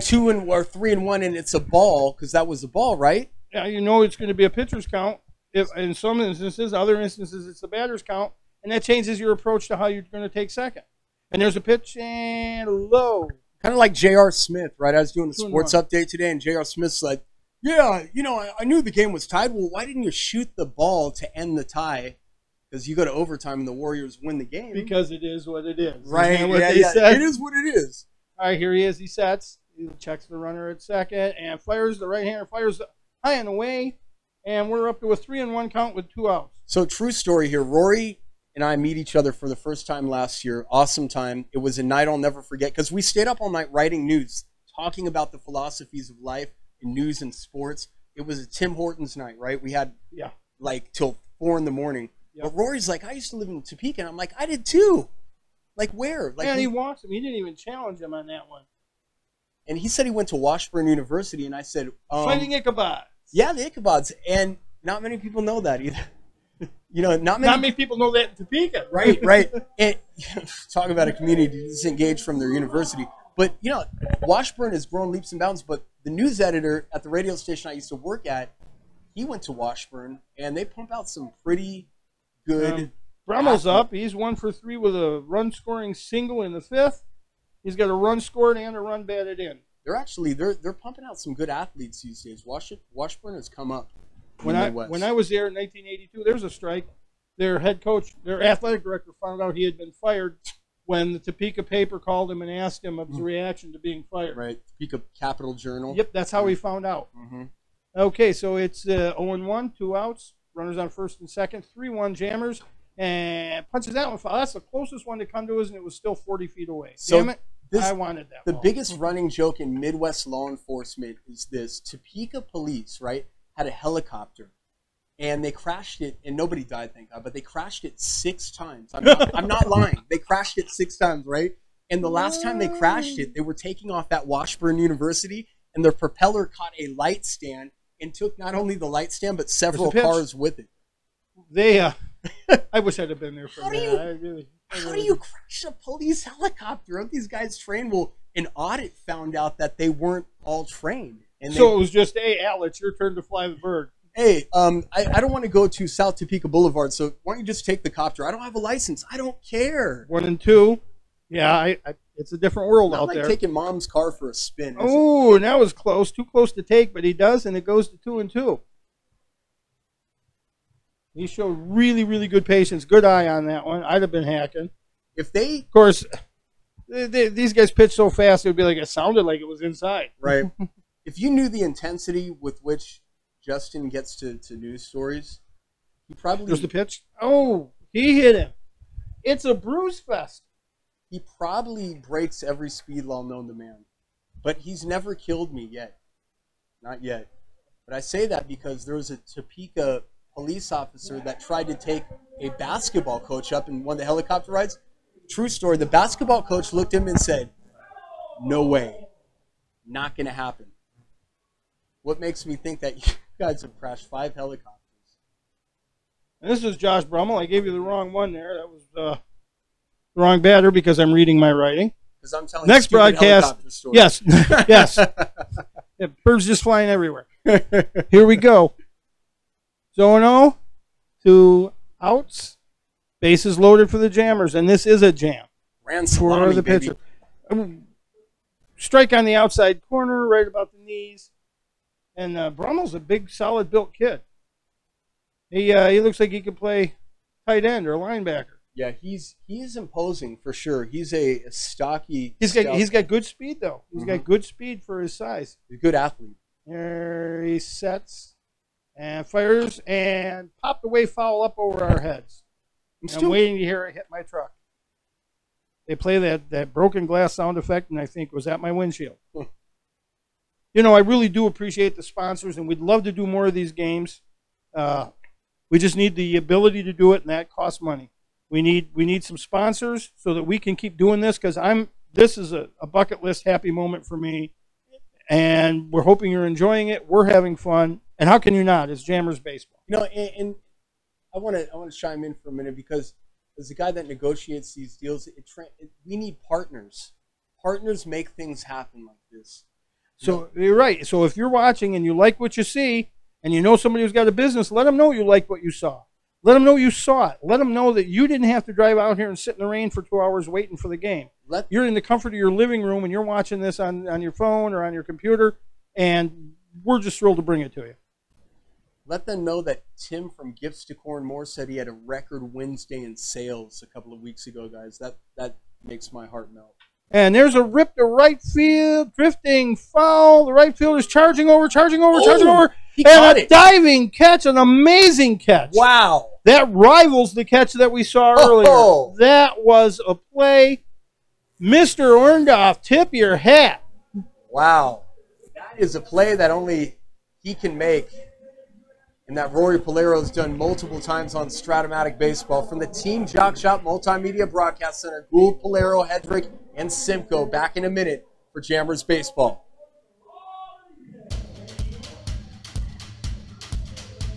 S2: 2 or 3 and 1 and it's a ball, because that was a ball, right?
S3: Yeah, you know it's going to be a pitcher's count. If in some instances, other instances, it's the batter's count, and that changes your approach to how you're going to take second. And there's a pitch and low.
S2: Kind of like J.R. Smith, right? I was doing the sports update today, and J.R. Smith's like, yeah, I knew the game was tied. Well, why didn't you shoot the ball to end the tie? Because you go to overtime and the Warriors win the game.
S3: Because it is what it is.
S2: Right.
S3: Said?
S2: It is what it is.
S3: All right, here he is. He sets. He checks the runner at second and fires the right-hander, fires high and away, and we're up to a 3-1 count with 2 outs.
S2: So true story here. Rory and I meet each other for the first time last year. Awesome time. It was a night I'll never forget because we stayed up all night writing news, talking about the philosophies of life in news and sports. It was a Tim Hortons night, right? We had like till 4 in the morning. Yep. But Rory's like, I used to live in Topeka, and I'm like, I did too. Like where? Like
S3: he walks him. He didn't even challenge him on that one.
S2: And he said he went to Washburn University, and I said,
S3: Fighting Ichabod.
S2: Yeah, the Ichabods, and not many people know that either. Not many
S3: people know that in Topeka.
S2: Right. And talk about a community disengaged from their university. But Washburn has grown leaps and bounds. But the news editor at the radio station I used to work at, he went to Washburn, and they pump out some pretty good.
S3: Brummel's up. He's 1 for 3 with a run-scoring single in the 5th. He's got a run scored and a run batted in.
S2: They're pumping out some good athletes these days. Washburn has come up.
S3: When I was there in 1982, there was a strike. Their head coach, their athletic director, found out he had been fired when the Topeka paper called him and asked him of his reaction to being fired.
S2: Right, Topeka Capital Journal.
S3: Yep, that's how he found out. Mm-hmm. Okay, so it's 0-1, 2 outs, runners on first and second, 3-1 Jammers, and punches that one foul. That's the closest one to come to us, and it was still 40 feet away.
S2: So
S3: damn it. I wanted that.
S2: The biggest running joke in Midwest law enforcement is this. Topeka police, right, had a helicopter, and they crashed it, and nobody died, thank God, but they crashed it 6 times. I'm not lying. They crashed it 6 times, right? And the last time they crashed it, they were taking off at Washburn University, and their propeller caught a light stand and took not only the light stand, but several cars with it.
S3: I wish I'd have been there for that.
S2: How do you crash a police helicopter? Aren't these guys trained? Well, an audit found out that they weren't all trained. And
S3: so it was just, hey, Al, it's your turn to fly the bird.
S2: Hey, I don't want to go to South Topeka Boulevard, so why don't you just take the copter? I don't have a license. I don't care.
S3: 1 and 2. Yeah, it's a different world out there.
S2: Not like taking mom's car for a spin.
S3: Oh, and that was close. Too close to take, but he does, and it goes to 2 and 2. He showed really, really good patience. Good eye on that one. I'd have been hacking.
S2: Of
S3: course, these guys pitch so fast, it would be like it sounded like it was inside.
S2: Right. If you knew the intensity with which Justin gets to news stories, he probably...
S3: There's the pitch. Oh, he hit him. It's a bruise fest.
S2: He probably breaks every speed law known to man. But he's never killed me yet. Not yet. But I say that because there was a Topeka police officer that tried to take a basketball coach up in one of the helicopter rides. True story. The basketball coach looked at him and said, no way. Not going to happen. What makes me think that you guys have crashed 5 helicopters?
S3: And this is Josh Brummel. I gave you the wrong one there. That was the wrong batter because I'm reading my writing.
S2: Because I'm telling
S3: next broadcast. Yes. Yes. Yeah, birds just flying everywhere. Here we go. 0-0, 2 outs. Bases loaded for the Jammers, and this is a jam.
S2: For the pitcher.
S3: Strike on the outside corner, right about the knees. And Brummel's a big, solid-built kid. He looks like he could play tight end or linebacker.
S2: Yeah, he is imposing for sure. He's a stocky.
S3: He's got good speed though. He's got good speed for his size.
S2: He's a good athlete.
S3: There he sets and fires and popped away foul up over our heads. I'm waiting to hear it hit my truck. They play that broken glass sound effect, and I think was at my windshield. You know, I really do appreciate the sponsors, and we'd love to do more of these games. We just need the ability to do it, and that costs money. We need some sponsors so that we can keep doing this, because this is a bucket list happy moment for me, and we're hoping you're enjoying it. We're having fun, and how can you not? It's Jammers baseball.
S2: You know, and I want to chime in for a minute, because as the guy that negotiates these deals, we need partners. Partners make things happen like this.
S3: So you're right. So if you're watching and you like what you see, and you know somebody who's got a business, let them know you liked what you saw. Let them know you saw it. Let them know that you didn't have to drive out here and sit in the rain for 2 hours waiting for the game. You're in the comfort of your living room, and you're watching this on your phone or on your computer, and we're just thrilled to bring it to you.
S2: Let them know that Tim from Gifts Decor and More said he had a record Wednesday in sales a couple of weeks ago, guys. That makes my heart melt.
S3: And there's a rip to right field, drifting foul. The right fielder's charging over.
S2: He
S3: And
S2: caught
S3: a
S2: it.
S3: diving catch, an amazing catch.
S2: Wow.
S3: That rivals the catch that we saw earlier. That was a play. Mr. Orndorff, tip your hat.
S2: Wow. That is a play that only he can make, and that Rory Polero has done multiple times on Stratomatic Baseball. From the Team Jock Shop Multimedia Broadcast Center, Gould, Polero, Hedrick, and Simcoe back in a minute for Jammers Baseball.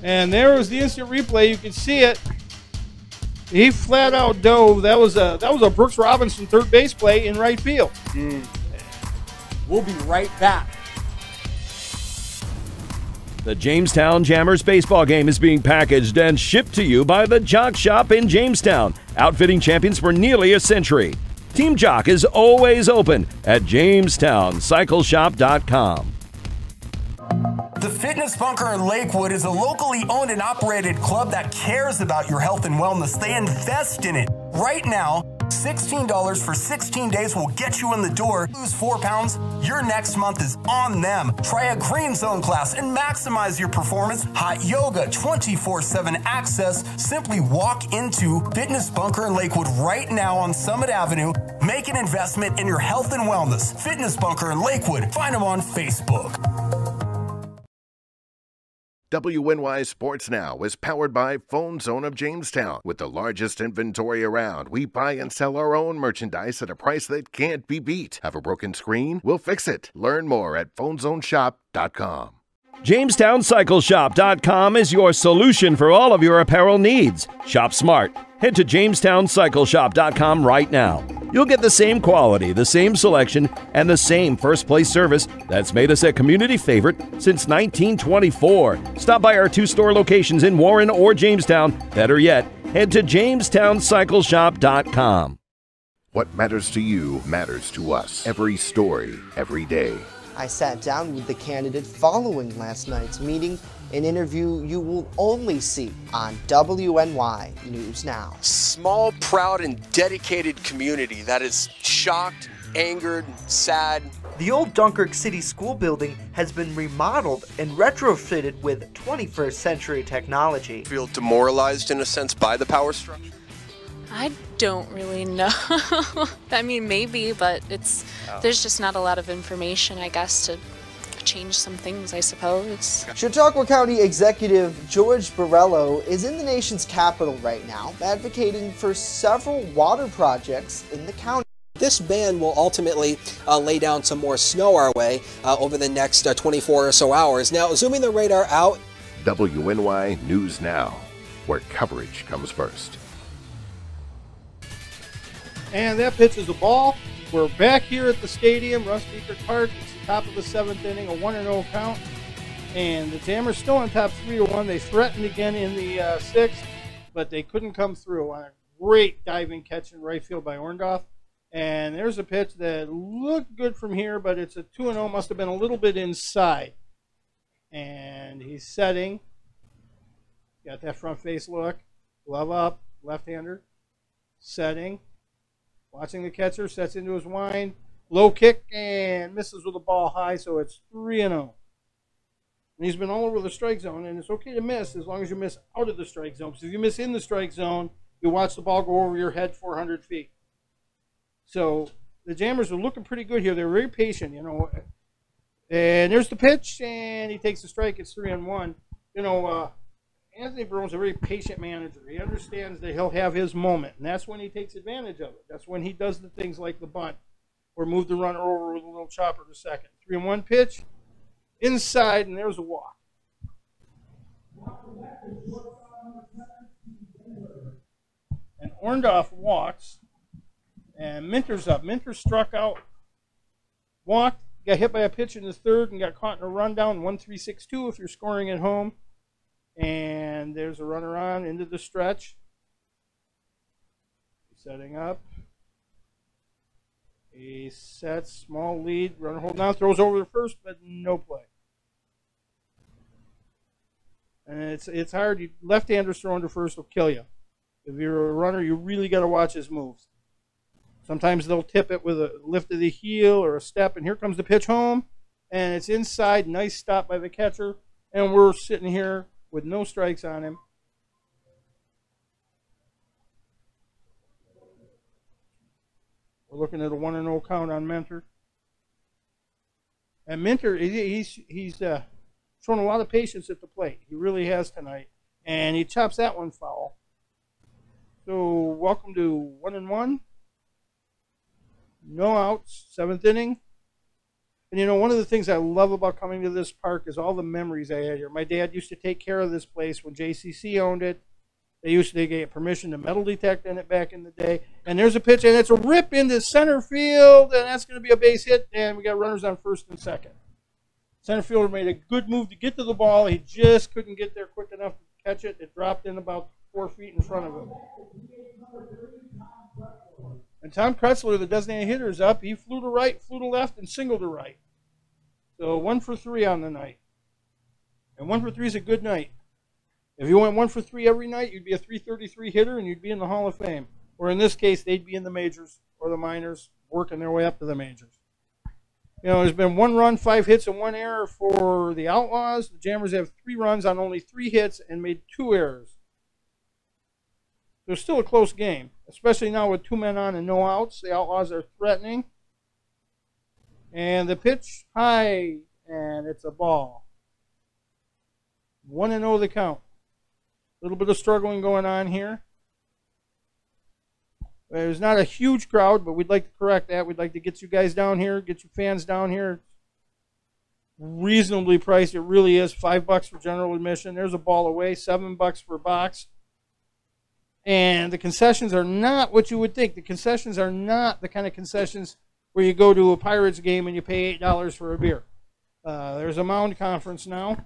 S3: And there was the instant replay. You can see it. He flat out dove. That was a Brooks Robinson third base play in right field.
S2: We'll be right back.
S1: The Jamestown Jammers baseball game is being packaged and shipped to you by the Jock Shop in Jamestown, outfitting champions for nearly a century. Team Jock is always open at JamestownCycleShop.com.
S5: The Fitness Bunker in Lakewood is a locally owned and operated club that cares about your health and wellness. They invest in it. Right now, $16 for 16 days will get you in the door. Lose 4 pounds, your next month is on them. Try a green zone class and maximize your performance. Hot yoga, 24/7 access. Simply walk into Fitness Bunker in Lakewood right now on Summit Avenue. Make an investment in your health and wellness. Fitness Bunker in Lakewood. Find them on Facebook.
S4: WNY Sports Now is powered by Phone Zone of Jamestown. With the largest inventory around, we buy and sell our own merchandise at a price that can't be beat. Have a broken screen? We'll fix it. Learn more at PhoneZoneShop.com.
S1: JamestownCycleShop.com is your solution for all of your apparel needs. Shop smart. Head to JamestownCycleShop.com right now. You'll get the same quality, the same selection, and the same first-place service that's made us a community favorite since 1924. Stop by our 2 store locations in Warren or Jamestown. Better yet, head to JamestownCycleShop.com.
S4: What matters to you matters to us. Every story, every day.
S6: I sat down with the candidate following last night's meeting, an interview you will only see on WNY News Now.
S2: Small, proud, and dedicated community that is shocked, angered, sad.
S6: The old Dunkirk City School building has been remodeled and retrofitted with 21st century technology.
S2: Feel demoralized in a sense by the power structure?
S8: I don't really know. I mean, maybe, but there's just not a lot of information, I guess, to change some things, I suppose.
S6: Chautauqua County Executive George Borrello is in the nation's capital right now, advocating for several water projects in the county.
S7: This ban will ultimately lay down some more snow our way over the next 24 or so hours. Now, zooming the radar out.
S4: WNY News Now, where coverage comes first.
S3: And that pitch is a ball. We're back here at the stadium, Russ Beaker Park. It's the top of the 7th inning, a 1-0 count. And the Jammers still on top 3-1. They threatened again in the 6th, but they couldn't come through on a great diving catch in right field by Orndorff. And there's a pitch that looked good from here, but it's a 2-0, must have been a little bit inside. And he's setting. Got that front face look. Glove up, left-hander. Setting. Watching the catcher, sets into his wind. Low kick and misses with the ball high, so it's 3-0. And he's been all over the strike zone, and it's okay to miss as long as you miss out of the strike zone. Because if you miss in the strike zone, you watch the ball go over your head 400 feet. So the Jammers are looking pretty good here. They're very patient, you know. And there's the pitch, and he takes the strike. It's 3-1. You know, Anthony Brown's a very patient manager. He understands that he'll have his moment, and that's when he takes advantage of it. That's when he does the things like the bunt or move the runner over with a little chopper to second. 3-1 pitch, inside, and there's a walk. And Orndorff walks, and Minter's up. Minter struck out, walked, got hit by a pitch in the third, and got caught in a rundown, 1-3-6-2 if you're scoring at home. And there's a runner on into the stretch. Setting up. He sets, small lead, runner holding on, throws over the first, but no play. And it's hard. Left-handers throwing to first will kill you. If you're a runner, you really got to watch his moves. Sometimes they'll tip it with a lift of the heel or a step, and here comes the pitch home, and it's inside. Nice stop by the catcher, and we're sitting here with no strikes on him. We're looking at a 1-0 count on Minter. And Minter, he's shown a lot of patience at the plate. He really has tonight. And he chops that one foul. So welcome to 1-1. No outs, 7th inning. And you know, one of the things I love about coming to this park is all the memories I had here. My dad used to take care of this place when JCC owned it. They get permission to metal detect in it back in the day. And there's a pitch, and it's a rip into center field, and that's going to be a base hit, and we got runners on first and second. Center fielder made a good move to get to the ball. He just couldn't get there quick enough to catch it. It dropped in about 4 feet in front of him. And Tom Kretzler, the designated hitter, is up. He flew to right, flew to left, and singled to right. So 1 for 3 on the night. And 1 for 3 is a good night. If you went 1 for 3 every night, you'd be a 333 hitter, and you'd be in the Hall of Fame. Or in this case, they'd be in the majors or the minors, working their way up to the majors. You know, there's been 1 run, 5 hits, and 1 error for the Outlaws. The Jammers have 3 runs on only 3 hits and made 2 errors. So it's still a close game, especially now with 2 men on and no outs. The Outlaws are threatening. And the pitch, high, and it's a ball. 1-0 the count. A little bit of struggling going on here. There's not a huge crowd, but we'd like to correct that. We'd like to get you guys down here, get you fans down here. Reasonably priced, it really is. $5 for general admission. There's a ball away, $7 for box. And the concessions are not what you would think. The concessions are not the kind of concessions where you go to a Pirates game and you pay $8 for a beer. There's a mound conference now.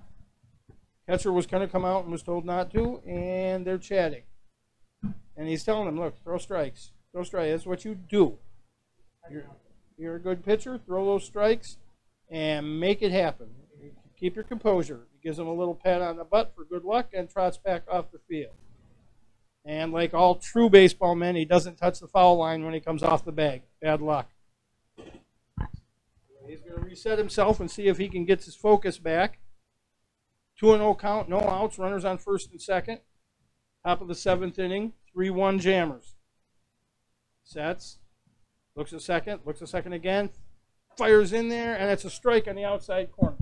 S3: Catcher was going to come out and was told not to, and they're chatting. And he's telling them, look, throw strikes. Throw strikes. That's what you do. You're a good pitcher. Throw those strikes and make it happen. Keep your composure. He gives him a little pat on the butt for good luck and trots back off the field. And like all true baseball men, he doesn't touch the foul line when he comes off the bag. Bad luck. He's going to reset himself and see if he can get his focus back. 2-0 count, no outs, runners on first and second. Top of the 7th inning, 3-1 Jammers. Sets, looks a second again, fires in there, and it's a strike on the outside corner.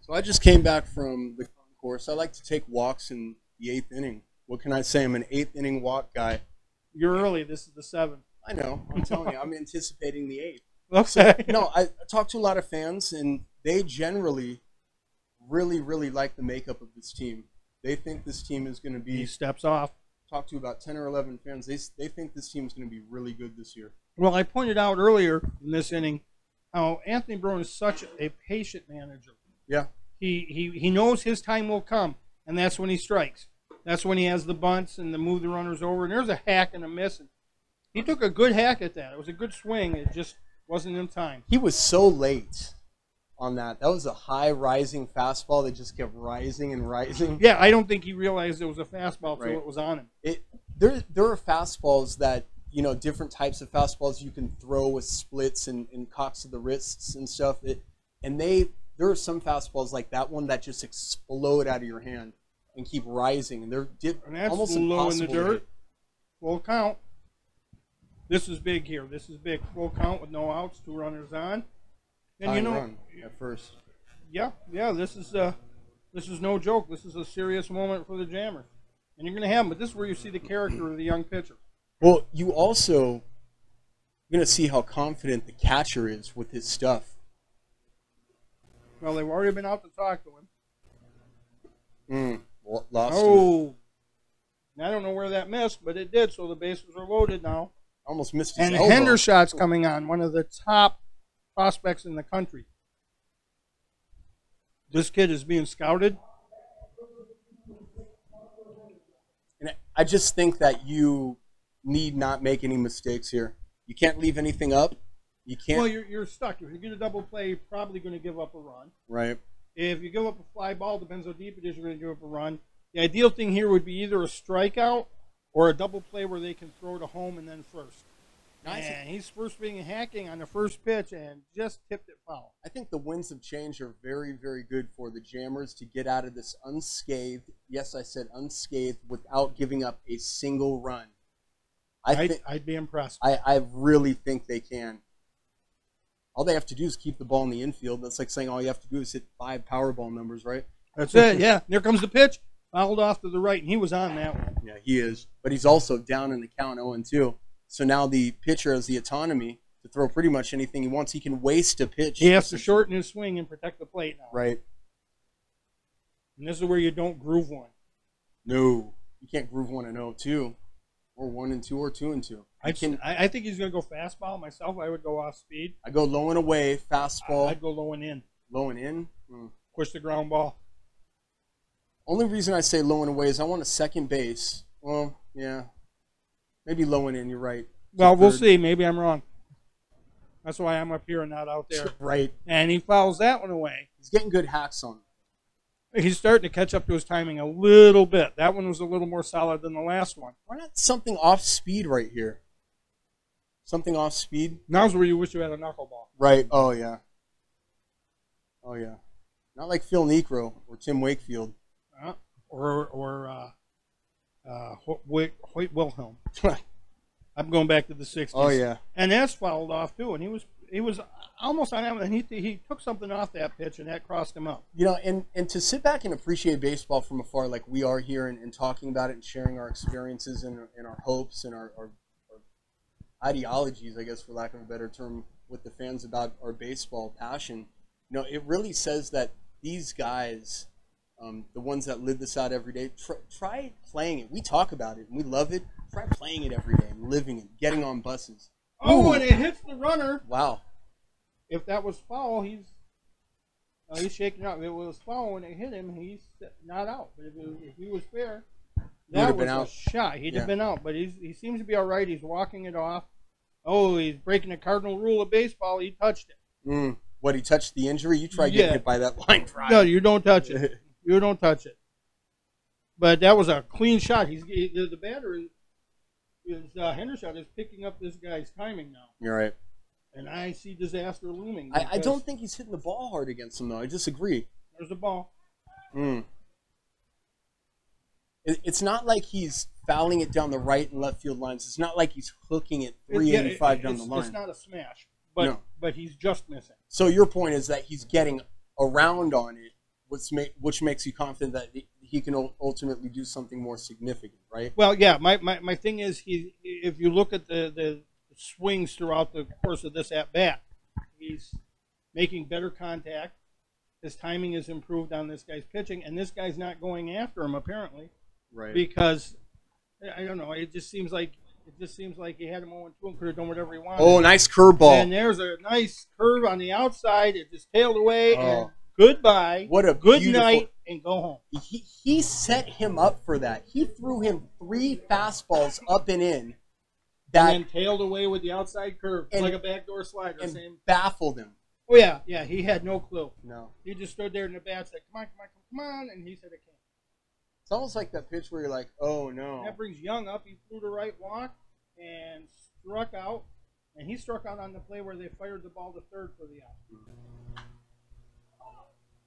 S2: So I just came back from the concourse. I like to take walks in the 8th inning. What can I say? I'm an 8th inning walk guy.
S3: You're early. This is the 7th.
S2: I know. I'm telling you. I'm anticipating the 8th.
S3: Okay.
S2: No, I talk to a lot of fans, and they generally really, really like the makeup of this team. They think this team is going to be...
S3: He steps off.
S2: Talk to about 10 or 11 fans. They think this team is going to be really good this year.
S3: Well, I pointed out earlier in this inning how Anthony Brown is such a patient manager.
S2: Yeah.
S3: He knows his time will come, and that's when he strikes. That's when he has the bunts and the move the runners over. And there's a hack and a miss. And he took a good hack at that. It was a good swing. It just wasn't in time.
S2: He was so late on that. That was a high rising fastball that just kept rising and rising.
S3: Yeah, I don't think he realized it was a fastball until it was on him.
S2: There are fastballs that, you know, different types of fastballs you can throw with splits and cocks of the wrists and stuff. There are some fastballs like that one that just explode out of your hand and keep rising, and they're almost
S3: low in
S2: impossible
S3: the dirt. Full count. This is big here. This is big. Full count with no outs, 2 runners on. And
S2: High run at first.
S3: Yeah. This is This is no joke. This is a serious moment for the Jammers. And you're going to have them, but this is where you see the character of the young pitcher.
S2: Well, you also you're going to see how confident the catcher is with his stuff.
S3: Well, they've already been out to talk to him.
S2: Lost him.
S3: Oh, and I don't know where that missed, but it did, so the bases are loaded now.
S2: Almost missed his
S3: And
S2: elbow.
S3: Hendershot's coming on, one of the top prospects in the country. This kid is being scouted.
S2: And I just think that you need not make any mistakes here. You can't leave anything up. You can't.
S3: Well, you're stuck. If you get a double play, you're probably going to give up a run.
S2: Right.
S3: If you give up a fly ball, depends how deep it is, you're going to give up a run. The ideal thing here would be either a strikeout or a double play where they can throw to home and then first.
S2: Nice.
S3: And he's first being hacking on the first pitch and just tipped it foul.
S2: I think the winds of change are very, very good for the Jammers to get out of this unscathed. Yes, I said unscathed without giving up a single run.
S3: I'd be impressed.
S2: I really think they can. All they have to do is keep the ball in the infield. That's like saying all you have to do is hit 5 Powerball numbers, right?
S3: That's it, yeah. There comes the pitch. Fouled off to the right, and he was on that one.
S2: Yeah, he is. But he's also down in the count 0-2. So now the pitcher has the autonomy to throw pretty much anything he wants. He can waste a pitch.
S3: He has to shorten his swing and protect the plate now.
S2: Right.
S3: And this is where you don't groove one.
S2: No. You can't groove 1-0-2. Or 1-2 or 2-2.
S3: I think he's going to go fastball. Myself, I would go off speed.
S2: I go low and away, fastball.
S3: I'd go low and in.
S2: Low and in?
S3: Push the ground ball.
S2: Only reason I say low and away is I want a second base. Well, yeah. Maybe low and in, you're right.
S3: Well, we'll see. Maybe I'm wrong. That's why I'm up here and not out there.
S2: Right.
S3: And he fouls that one away.
S2: He's getting good hacks on it.
S3: He's starting to catch up to his timing a little bit. That one was a little more solid than the last one.
S2: Why not something off speed right here? Something off speed?
S3: Now's where you wish you had a knuckleball.
S2: Right. Oh, yeah. Oh, yeah. Not like Phil Necro or Tim Wakefield.
S3: Or Hoyt Wilhelm. I'm going back to the 60s.
S2: Oh, yeah.
S3: And that's fouled off, too. And he was almost on that one. And he took something off that pitch, and that crossed him up.
S2: You know, and to sit back and appreciate baseball from afar like we are here and talking about it and sharing our experiences and our hopes and our ideologies, I guess, for lack of a better term, with the fans about our baseball passion, you know, it really says that these guys, the ones that live this out every day, try playing it. We talk about it and we love it. Try playing it every day and living it, getting on buses.
S3: Oh,
S2: Ooh.
S3: and it hits the runner.
S2: Wow.
S3: If that was foul, he's shaking out. If it was foul when it hit him, he's not out. But if he was fair, that was a shot. He'd have been out. But he seems to be all right. He's walking it off. Oh, he's breaking the cardinal rule of baseball. He touched it.
S2: What, he touched the injury? You try getting hit by that line drive.
S3: No, you don't touch it. You don't touch it. But that was a clean shot. The batter is Hendershot is picking up this guy's timing now.
S2: You're right.
S3: And I see disaster looming.
S2: I don't think he's hitting the ball hard against him, though. I disagree.
S3: There's the ball.
S2: It's not like he's fouling it down the right and left field lines. It's not like he's hooking it 385 down the line.
S3: It's not a smash, but he's just missing.
S2: So your point is that he's getting around on it, which makes you confident that he can ultimately do something more significant, right?
S3: Well, yeah. My thing is, if you look at the swings throughout the course of this at bat, he's making better contact. His timing is improved on this guy's pitching, and this guy's not going after him apparently,
S2: right?
S3: Because I don't know. It just seems like he had him 0-2 and could have done whatever he wanted.
S2: Oh, nice curveball!
S3: And there's a nice curve on the outside. It just tailed away. And goodbye.
S2: What a
S3: good night, and go home.
S2: He set him up for that. He threw him 3 fastballs up and in.
S3: And then tailed away with the outside curve, like a backdoor slider.
S2: And baffled him.
S3: Oh, yeah, he had no clue.
S2: No.
S3: He just stood there in the bat, said, come on, and he said, I can't.
S2: It's almost like that pitch where you're like, oh, no.
S3: And that brings Young up. He threw the right walk and struck out. And he struck out on the play where they fired the ball to third for the out.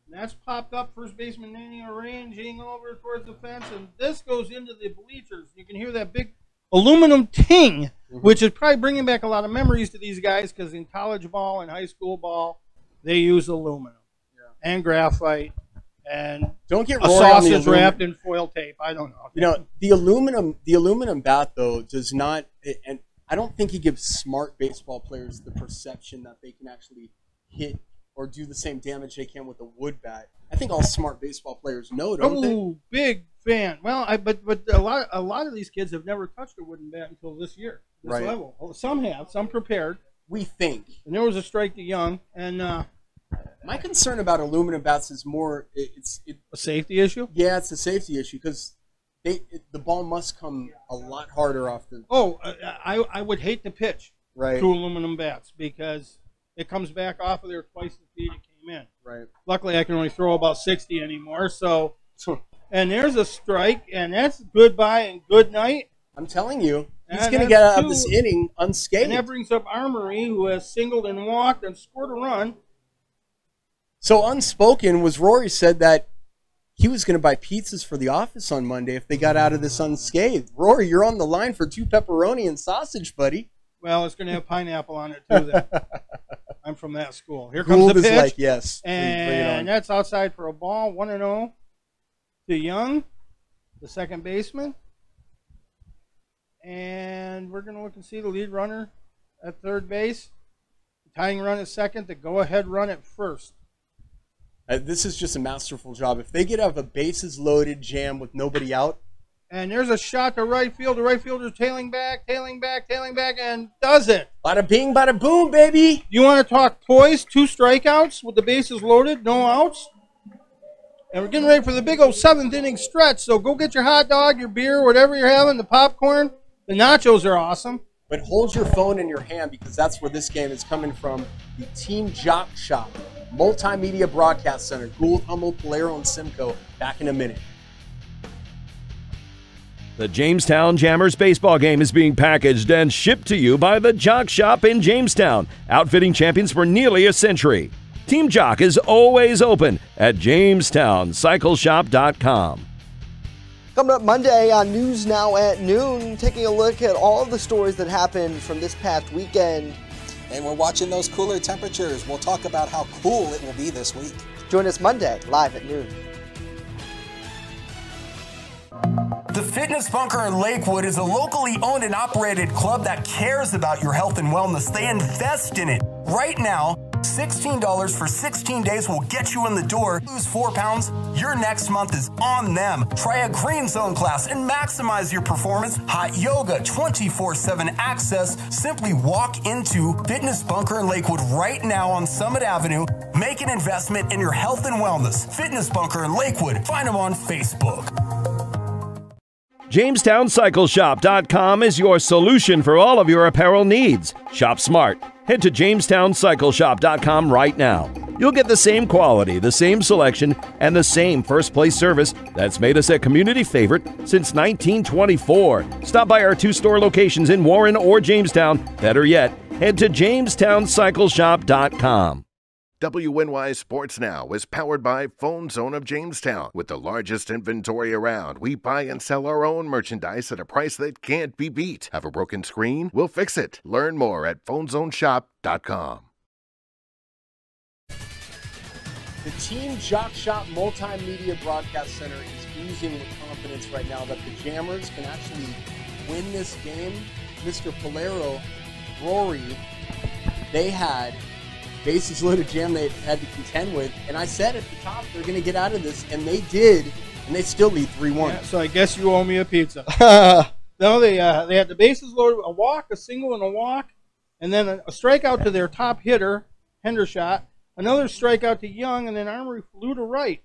S3: And that's popped up. First baseman Nanny arranging over towards the fence, and this goes into the bleachers. You can hear that big aluminum ting, which is probably bringing back a lot of memories to these guys because in college ball and high school ball, they use aluminum and graphite and
S2: don't get
S3: a
S2: Rory on the
S3: sausage wrapped in foil tape. I don't know.
S2: You know, the aluminum bat though does not, and I don't think he gives smart baseball players the perception that they can actually hit or do the same damage they can with a wood bat. I think all smart baseball players know, don't they?
S3: Oh, big fan. Well, but a lot of these kids have never touched a wooden bat until this year, this
S2: Right.
S3: level. Well, some have, some prepared.
S2: We think.
S3: And there was a strike to Young, and
S2: My concern about aluminum bats is more
S3: a safety issue.
S2: Yeah, it's a safety issue because the ball must come a lot harder off the.
S3: Oh, I would hate to pitch
S2: Right.
S3: to aluminum bats because it comes back off of there twice the speed it came in.
S2: Right.
S3: Luckily, I can only throw about 60 anymore. So, and there's a strike, and that's goodbye and good night.
S2: I'm telling you, he's
S3: And
S2: going to
S3: that's
S2: get out of
S3: two.
S2: this inning unscathed.
S3: And that brings up Armory, who has singled and walked and scored a run.
S2: So unspoken was Rory said that he was going to buy pizzas for the office on Monday if they got out of this unscathed. Rory, you're on the line for 2 pepperoni and sausage, buddy.
S3: Well, it's going to have pineapple on it too. Then I'm from that school. Here
S2: Gould
S3: comes the
S2: is
S3: pitch,
S2: like, yes. Bring it on.
S3: and that's outside for a ball. 1-0 to Young, the second baseman. And we're going to look and see the lead runner at third base. The tying run at second, the go-ahead run at first.
S2: This is just a masterful job. If they get out of a bases loaded jam with nobody out,
S3: And there's a shot to right field. The right fielder's tailing back, and does it.
S2: bada bing, bada boom, baby.
S3: You want to talk poise? 2 strikeouts with the bases loaded, no outs. And we're getting ready for the big old 7th inning stretch. So go get your hot dog, your beer, whatever you're having, the popcorn. The nachos are awesome.
S2: But hold your phone in your hand because that's where this game is coming from. The Team Jock Shop, Multimedia Broadcast Center, Gould, Hummel, Polero, and Simcoe. Back in a minute.
S1: The Jamestown Jammers baseball game is being packaged and shipped to you by the Jock Shop in Jamestown, outfitting champions for nearly a century. Team Jock is always open at JamestownCycleShop.com.
S6: Coming up Monday on News Now at noon, taking a look at all of the stories that happened from this past weekend.
S7: And we're watching those cooler temperatures. We'll talk about how cool it will be this week.
S6: Join us Monday, live at noon.
S5: The Fitness Bunker in Lakewood is a locally owned and operated club that cares about your health and wellness. They invest in it. Right now, $16 for 16 days will get you in the door. Lose 4 pounds, your next month is on them. Try a green zone class and maximize your performance. Hot yoga, 24/7 access. Simply walk into Fitness Bunker in Lakewood right now on Summit Avenue. Make an investment in your health and wellness. Fitness Bunker in Lakewood. Find them on Facebook.
S1: JamestownCycleShop.com is your solution for all of your apparel needs. Shop smart. Head to JamestownCycleShop.com right now. You'll get the same quality, the same selection, and the same first-place service that's made us a community favorite since 1924. Stop by our 2 store locations in Warren or Jamestown. Better yet, head to JamestownCycleShop.com.
S4: WNY Sports Now is powered by Phone Zone of Jamestown. With the largest inventory around, we buy and sell our own merchandise at a price that can't be beat. Have a broken screen? We'll fix it. Learn more at PhoneZoneShop.com.
S2: The Team Jock Shop Multimedia Broadcast Center is oozing with confidence right now that the Jammers can actually win this game. Mr. Polero, Rory, they had bases loaded jam they had to contend with, and I said at the top they're going to get out of this, and they did, and they still lead 3-1.
S3: Yeah, so I guess you owe me a pizza. No, they had the bases loaded, a walk, a single, and a walk, and then a strikeout to their top hitter, Hendershot, another strikeout to Young, and then Armory flew to right.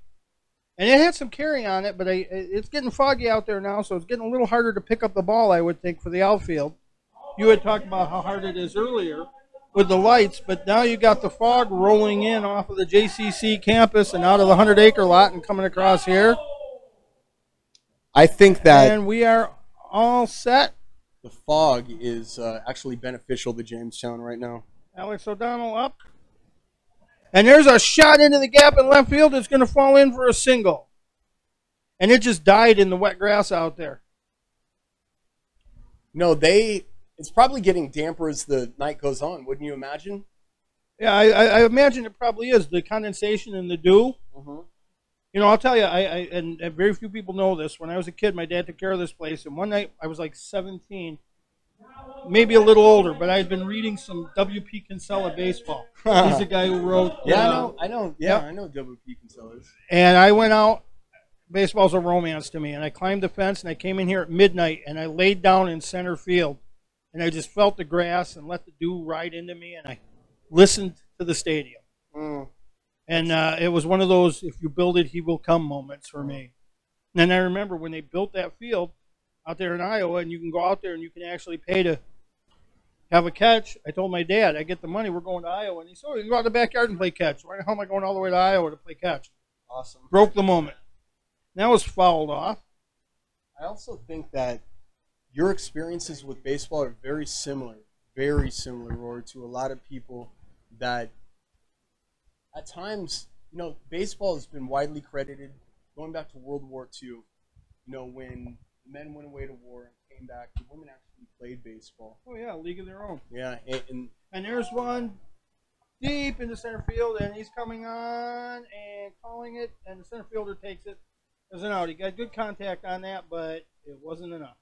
S3: And it had some carry on it, but it's getting foggy out there now, so it's getting a little harder to pick up the ball, I would think, for the outfield. You had talked about how hard it is earlier with the lights, but now you got the fog rolling in off of the JCC campus and out of the 100-acre lot and coming across here.
S2: I think that
S3: And we are all set.
S2: the fog is actually beneficial to Jamestown right now.
S3: Alex O'Donnell up. And there's a shot into the gap in left field. It's going to fall in for a single. And it just died in the wet grass out there.
S2: No, it's probably getting damper as the night goes on, wouldn't you imagine?
S3: Yeah, I imagine it probably is. The condensation and the dew.
S2: Mm-hmm.
S3: You know, I'll tell you, and very few people know this. When I was a kid, my dad took care of this place, and one night I was like 17, maybe a little older, but I had been reading some W.P. Kinsella baseball. He's the guy who wrote.
S2: I know. Yeah, I know W.P. Kinsella's.
S3: And I went out. Baseball's a romance to me, and I climbed the fence, and I came in here at midnight, and I laid down in center field, and I just felt the grass and let the dew ride into me, and I listened to the stadium. And it was one of those, if you build it, he will come moments for me. And then I remember when they built that field out there in Iowa, and you can go out there and you can actually pay to have a catch. I told my dad, I get the money, we're going to Iowa. And he said, oh, you can go out in the backyard and play catch. Why the hell am I going all the way to Iowa to play catch?
S2: Awesome.
S3: Broke the moment. That was fouled off.
S2: I also think that your experiences with baseball are very similar, Rory, to a lot of people that at times, you know, baseball has been widely credited, going back to World War II, you know, when the men went away to war and came back, the women actually played baseball.
S3: Oh, yeah, league of their own.
S2: Yeah, and
S3: there's one deep into center field, and he's coming on and calling it, and the center fielder takes it as an out. He got good contact on that, but it wasn't enough.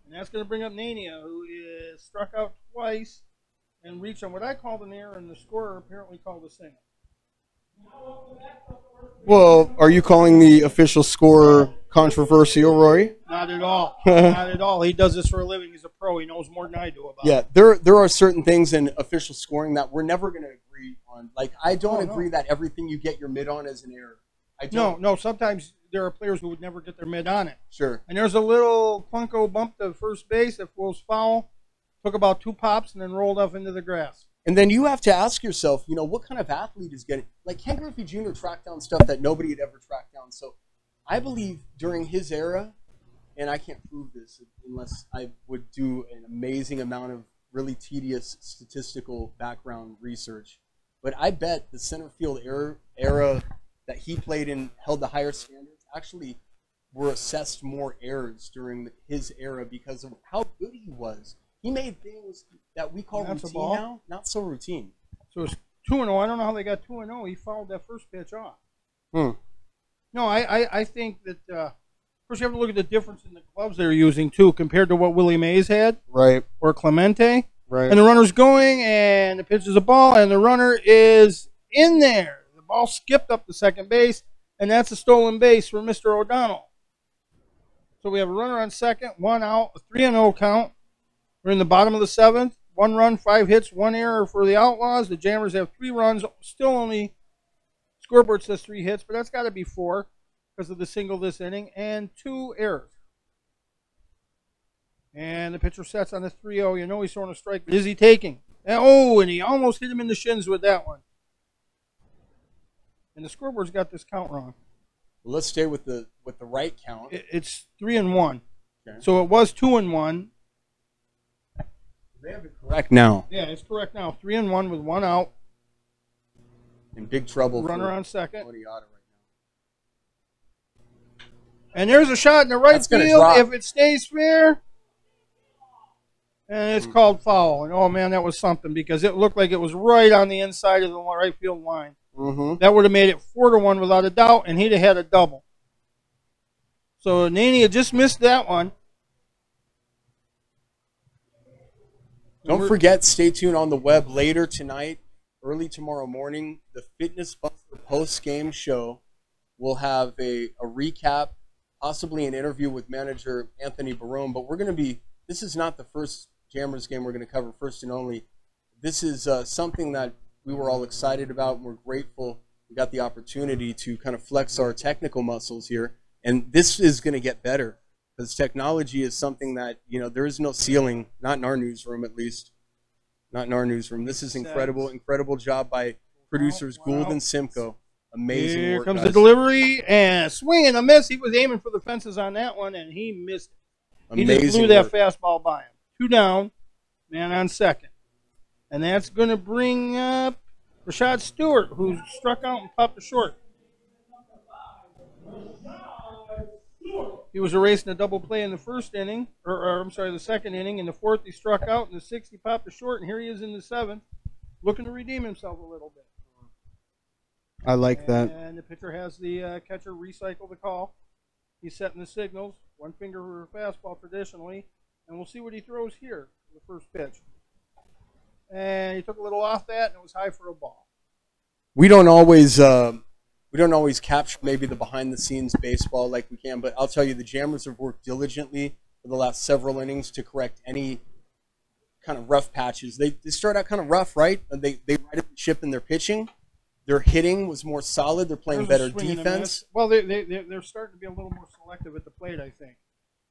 S3: And that's going to bring up Nania, who is struck out twice and reached on what I called an error, and the scorer apparently called a single.
S2: well, are you calling the official score controversial, Rory?
S3: Not at all. Not at all. He does this for a living. He's a pro. He knows more than I do about it.
S2: Yeah, there are certain things in official scoring that we're never going to agree on. Like, I don't agree that everything you get your mid on is an error. I don't.
S3: No. Sometimes there are players who would never get their mid on it.
S2: Sure.
S3: And there's a little Funko bump to first base that was foul. Took about 2 pops and then rolled off into the grass.
S2: And then you have to ask yourself, you know, what kind of athlete is getting, like Ken Griffey Jr. tracked down stuff that nobody had ever tracked down. So I believe during his era, and I can't prove this unless I would do an amazing amount of really tedious statistical background research, but I bet the center field era that he played in held the higher standards actually were assessed more errors during his era because of how good he was. He made things that we call routine now, not so routine.
S3: So it's 2-0. I don't know how they got 2-0. He fouled that first pitch off. No, I think that, first you have to look at the difference in the gloves they're using, too, compared to what Willie Mays had.
S2: Right.
S3: Or Clemente.
S2: Right.
S3: And the runner's going, and the pitch is a ball, and the runner is in there. The ball skipped up to second base, and that's a stolen base for Mr. O'Donnell. So we have a runner on second, 1 out, a 3-0 count. We're in the bottom of the 7th. 1 run, 5 hits, 1 error for the Outlaws. The Jammers have 3 runs. Still only, scoreboard says 3 hits, but that's got to be 4 because of the single this inning, and 2 errors. And the pitcher sets on the 3-0. You know he's throwing a strike, but is he taking? And he almost hit him in the shins with that one. And the scoreboard's got this count wrong.
S2: Well, let's stay with the right count.
S3: It's 3-1.
S2: Okay.
S3: So it was 2-1.
S2: They have it correct now.
S3: Yeah, it's correct now. 3-1 with 1 out.
S2: In big trouble.
S3: Runner on second.
S2: Right now.
S3: And there's a shot in the right field if it stays fair. And it's called foul. And, oh, man, that was something because it looked like it was right on the inside of the right field line. That would have made it 4-1 without a doubt, and he'd have had a double. So Nania just missed that one.
S2: Don't forget, stay tuned on the web later tonight, early tomorrow morning. The Fitness Bunker post-game show will have a recap, possibly an interview with manager Anthony Barone. But we're going to be, this is not the first Jammers game we're going to cover, first and only. This is something that we were all excited about, and we're grateful we got the opportunity to kind of flex our technical muscles here. And this is going to get better. Because technology is something that, you know, there is no ceiling, not in our newsroom at least. Not in our newsroom. This is incredible job by producers Gould and Simcoe. Amazing
S3: Here
S2: work,
S3: comes
S2: guys.
S3: the delivery, and a swing and a miss. He was aiming for the fences on that one, and he missed it. He just blew that fastball by him. 2 down, man on second. And that's going to bring up Rashad Stewart, who struck out and popped a short. He was erasing a double play in the first inning, the second inning. In the 4th, he struck out. In the 6th, he popped a short, and here he is in the 7th, looking to redeem himself a little bit.
S2: I like that.
S3: And the pitcher has the catcher recycle the call. He's setting the signals. One finger for a fastball traditionally. And we'll see what he throws here for the first pitch. And he took a little off that, and it was high for a ball.
S2: We don't always capture maybe the behind-the-scenes baseball like we can, but I'll tell you, the Jammers have worked diligently for the last several innings to correct any kind of rough patches. They start out kind of rough, right? They righted the ship in their pitching. Their hitting was more solid. They're playing better defense.
S3: Well, they're starting to be a little more selective at the plate, I think.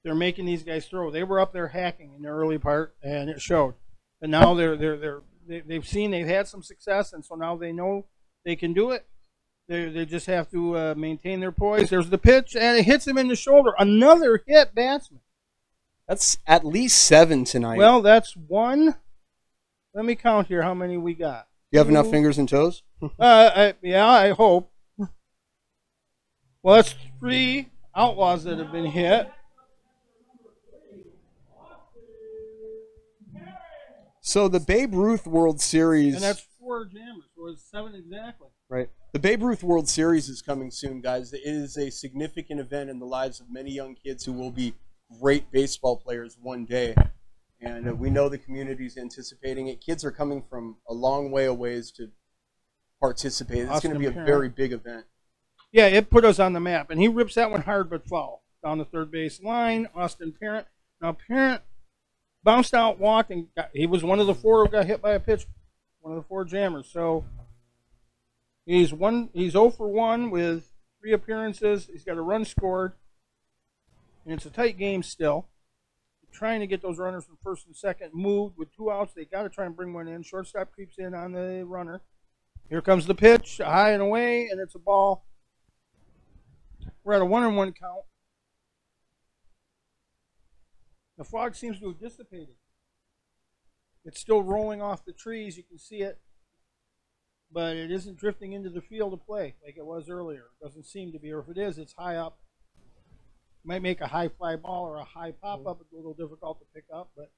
S3: They're making these guys throw. They were up there hacking in the early part, and it showed. And now they've seen they've had some success, and so now they know they can do it. They just have to maintain their poise. There's the pitch, and it hits him in the shoulder. Another hit batsman.
S2: That's at least 7 tonight.
S3: Well, that's 1. Let me count here how many we got.
S2: You have enough fingers and toes?
S3: Yeah, I hope. Well, that's 3 Outlaws that have been hit.
S2: So the Babe Ruth World Series...
S3: And that's 4 Jammers, so it's 7 exactly.
S2: Right. The Babe Ruth World Series is coming soon, guys. It is a significant event in the lives of many young kids who will be great baseball players one day. And we know the community's anticipating it. Kids are coming from a long way away to participate. It's going to be a very big event.
S3: Yeah, it put us on the map. And he rips that one hard but foul down the third base line. Austin Parent. Now, Parent bounced out, walked, and he was one of the 4 who got hit by a pitch. One of the 4 Jammers. So he's 0 for 1 with 3 appearances. He's got a run scored. And it's a tight game still. Trying to get those runners from first and second moved with 2 outs. They got to try and bring one in. Shortstop creeps in on the runner. Here comes the pitch, high and away, and it's a ball. We're at a 1-1 count. The fog seems to have dissipated. It's still rolling off the trees. You can see it. But it isn't drifting into the field of play like it was earlier. It doesn't seem to be. Or if it is, it's high up. Might make a high fly ball or a high pop up. It's a little difficult to pick up, but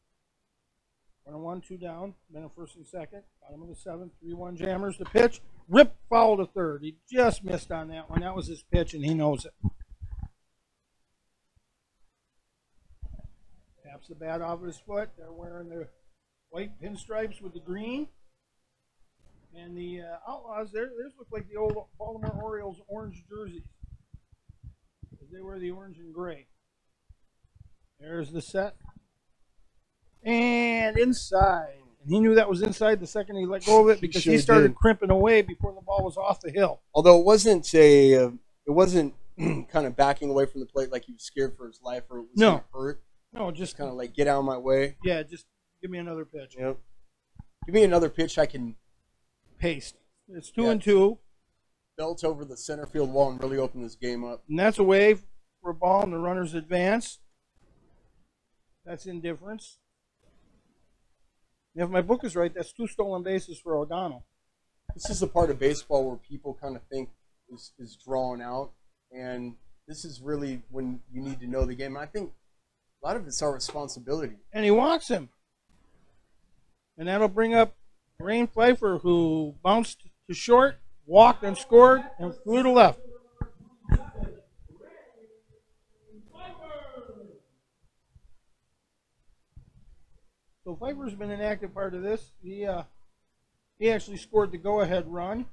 S3: 1-1, 2 down. Men at first and second. Bottom of the 7th, 3-1 Jammers. The pitch, rip foul to third. He just missed on that one. That was his pitch, and he knows it. Taps the bat off his foot. They're wearing their white pinstripes with the green. And the Outlaws, theirs look like the old Baltimore Orioles orange jerseys. They wear the orange and gray. There's the set. And inside. And he knew that was inside the second he let go of it because he started crimping away before the ball was off the hill.
S2: Although it wasn't kind of backing away from the plate like he was scared for his life or it was going to hurt.
S3: No, just
S2: kind of like get out of my way.
S3: Yeah, just give me another pitch.
S2: Yep. Give me another pitch I can
S3: paste. It's 2-2.
S2: Belt over the center field wall and really open this game up.
S3: And that's away for a ball, and the runners advance. That's indifference. If my book is right, that's 2 stolen bases for O'Donnell.
S2: This is the part of baseball where people kind of think is drawn out, and this is really when you need to know the game. And I think a lot of it's our responsibility.
S3: And he walks him. And that'll bring up Rain Pfeiffer, who bounced to short, walked and scored, and flew to left. So Pfeiffer's been an active part of this. He actually scored the go-ahead run.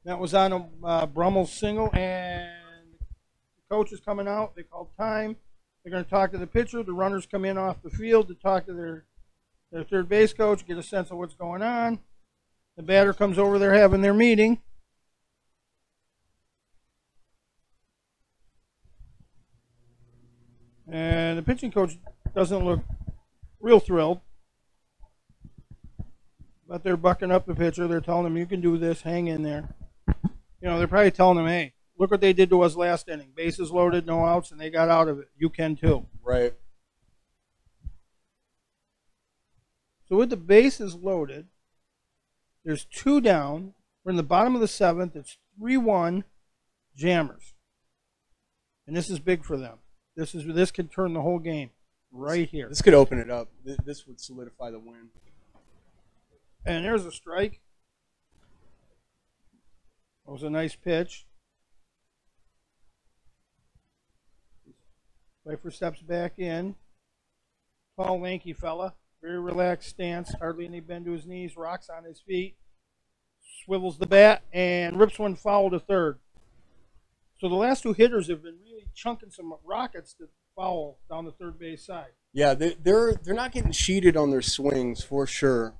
S3: That was on a Brummel single, and the coach is coming out. They called time. They're going to talk to the pitcher. The runners come in off the field to talk to their third base coach, get a sense of what's going on. The batter comes over there having their meeting. And the pitching coach doesn't look real thrilled. But they're bucking up the pitcher. They're telling him, you can do this, hang in there. You know, they're probably telling him, hey, look what they did to us last inning. Bases loaded, no outs, and they got out of it. You can too.
S2: Right.
S3: So with the bases loaded, there's 2 down. We're in the bottom of the 7th. It's 3-1 Jammers. And this is big for them. This could turn the whole game right here.
S2: This could open it up. This would solidify the win.
S3: And there's a strike. That was a nice pitch. Pfeiffer steps back in. Tall, lanky fella. Very relaxed stance. Hardly any bend to his knees. Rocks on his feet. Swivels the bat and rips one foul to third. So the last two hitters have been really chunking some rockets to foul down the third base side.
S2: Yeah, they're not getting cheated on their swings for sure.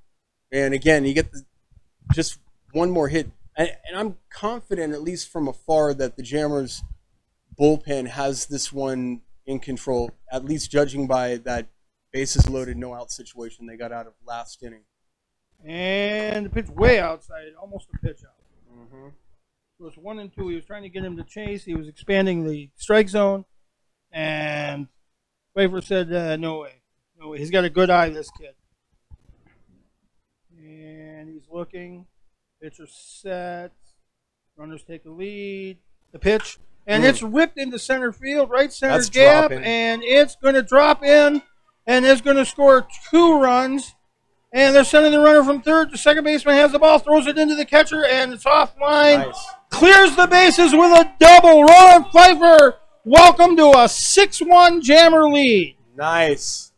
S2: And again, you get just one more hit. And I'm confident, at least from afar, that the Jammers bullpen has this one in control, at least judging by that bases loaded, no out situation they got out of last inning.
S3: And the pitch way outside, almost a pitch out. So it's 1-2. He was trying to get him to chase. He was expanding the strike zone. And Pfeiffer said, no way. No way. He's got a good eye, this kid. And he's looking. Pitcher set. Runners take the lead. The pitch. And it's whipped into center field, right center
S2: That's
S3: gap.
S2: dropping.
S3: And it's going to drop in. And it's going to score 2 runs. And they're sending the runner from third. The second baseman has the ball, throws it into the catcher, and it's offline.
S2: Nice.
S3: Clears the bases with a double. Roland Pfeiffer, welcome to a 6-1 Jammer lead.
S2: Nice.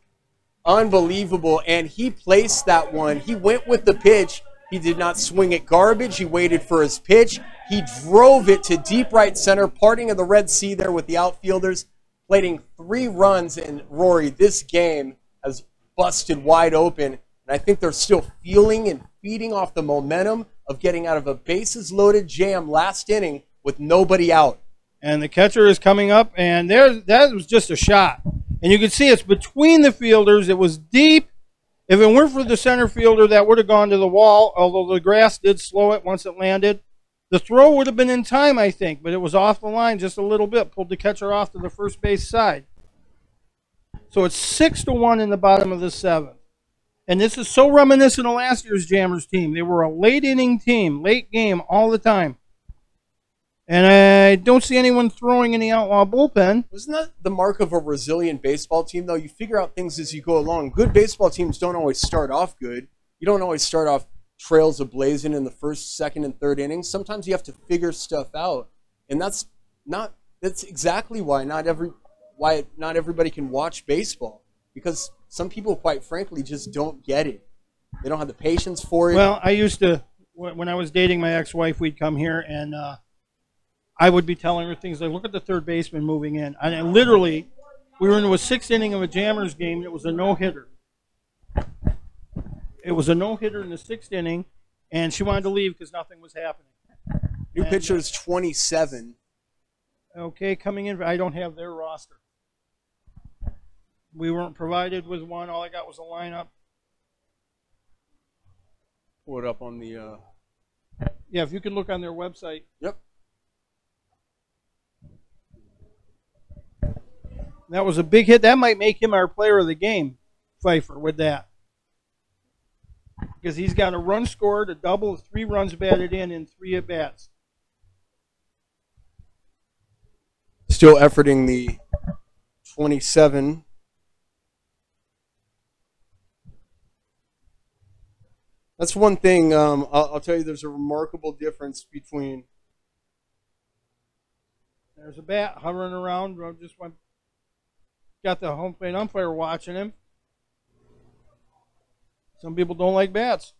S2: Unbelievable. And he placed that one. He went with the pitch. He did not swing it garbage. He waited for his pitch. He drove it to deep right center, parting of the Red Sea there with the outfielders, plating 3 runs. And Rory, this game has busted wide open. And I think they're still feeling and feeding off the momentum of getting out of a bases-loaded jam last inning with nobody out.
S3: And the catcher is coming up, and that was just a shot. And you can see it's between the fielders. It was deep. If it weren't for the center fielder, that would have gone to the wall, although the grass did slow it once it landed. The throw would have been in time, I think, but it was off the line just a little bit. Pulled the catcher off to the first base side. So it's 6-1 in the bottom of the 7th. And this is so reminiscent of last year's Jammers team. They were a late inning team, late game all the time. And I don't see anyone throwing in the outlaw bullpen.
S2: Wasn't that the mark of a resilient baseball team, though? You figure out things as you go along. Good baseball teams don't always start off good. You don't always start off trails ablazing in the first, second, and third innings. Sometimes you have to figure stuff out. And that's exactly why not everybody can watch baseball. Because some people, quite frankly, just don't get it. They don't have the patience for it.
S3: Well, I used to, when I was dating my ex-wife, we'd come here and I would be telling her things like, look at the third baseman moving in. And literally, we were into a 6th inning of a Jammers game, and it was a no-hitter. It was a no-hitter in the 6th inning, and she wanted to leave because nothing was happening.
S2: New pitcher is 27.
S3: Okay, coming in, I don't have their roster. We weren't provided with one. All I got was a lineup.
S2: Pull it up on the...
S3: Yeah, if you could look on their website.
S2: Yep.
S3: That was a big hit. That might make him our player of the game, Pfeiffer, with that. Because he's got a run scored, a double, 3 runs batted in 3 at-bats.
S2: Still efforting the 27. That's one thing. I'll tell you, there's a remarkable difference between.
S3: There's a bat hovering around. Just went. Got the home plate umpire watching him. Some people don't like bats.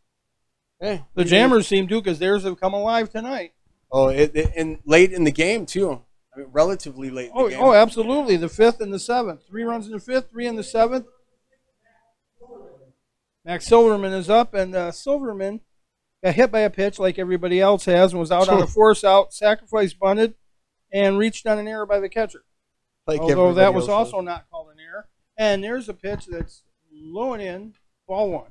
S2: Hey,
S3: the Jammers seem to, because theirs have come alive tonight.
S2: Oh, and late in the game too. I mean, relatively late in the game.
S3: Oh, absolutely. The 5th and the 7th. 3 runs in the 5th, 3 in the 7th. Max Silverman is up, and Silverman got hit by a pitch like everybody else has and was out on a force out, sacrifice bunted, and reached on an error by the catcher.
S2: Like
S3: although that was also not called an error. And there's a pitch that's low and in, ball 1.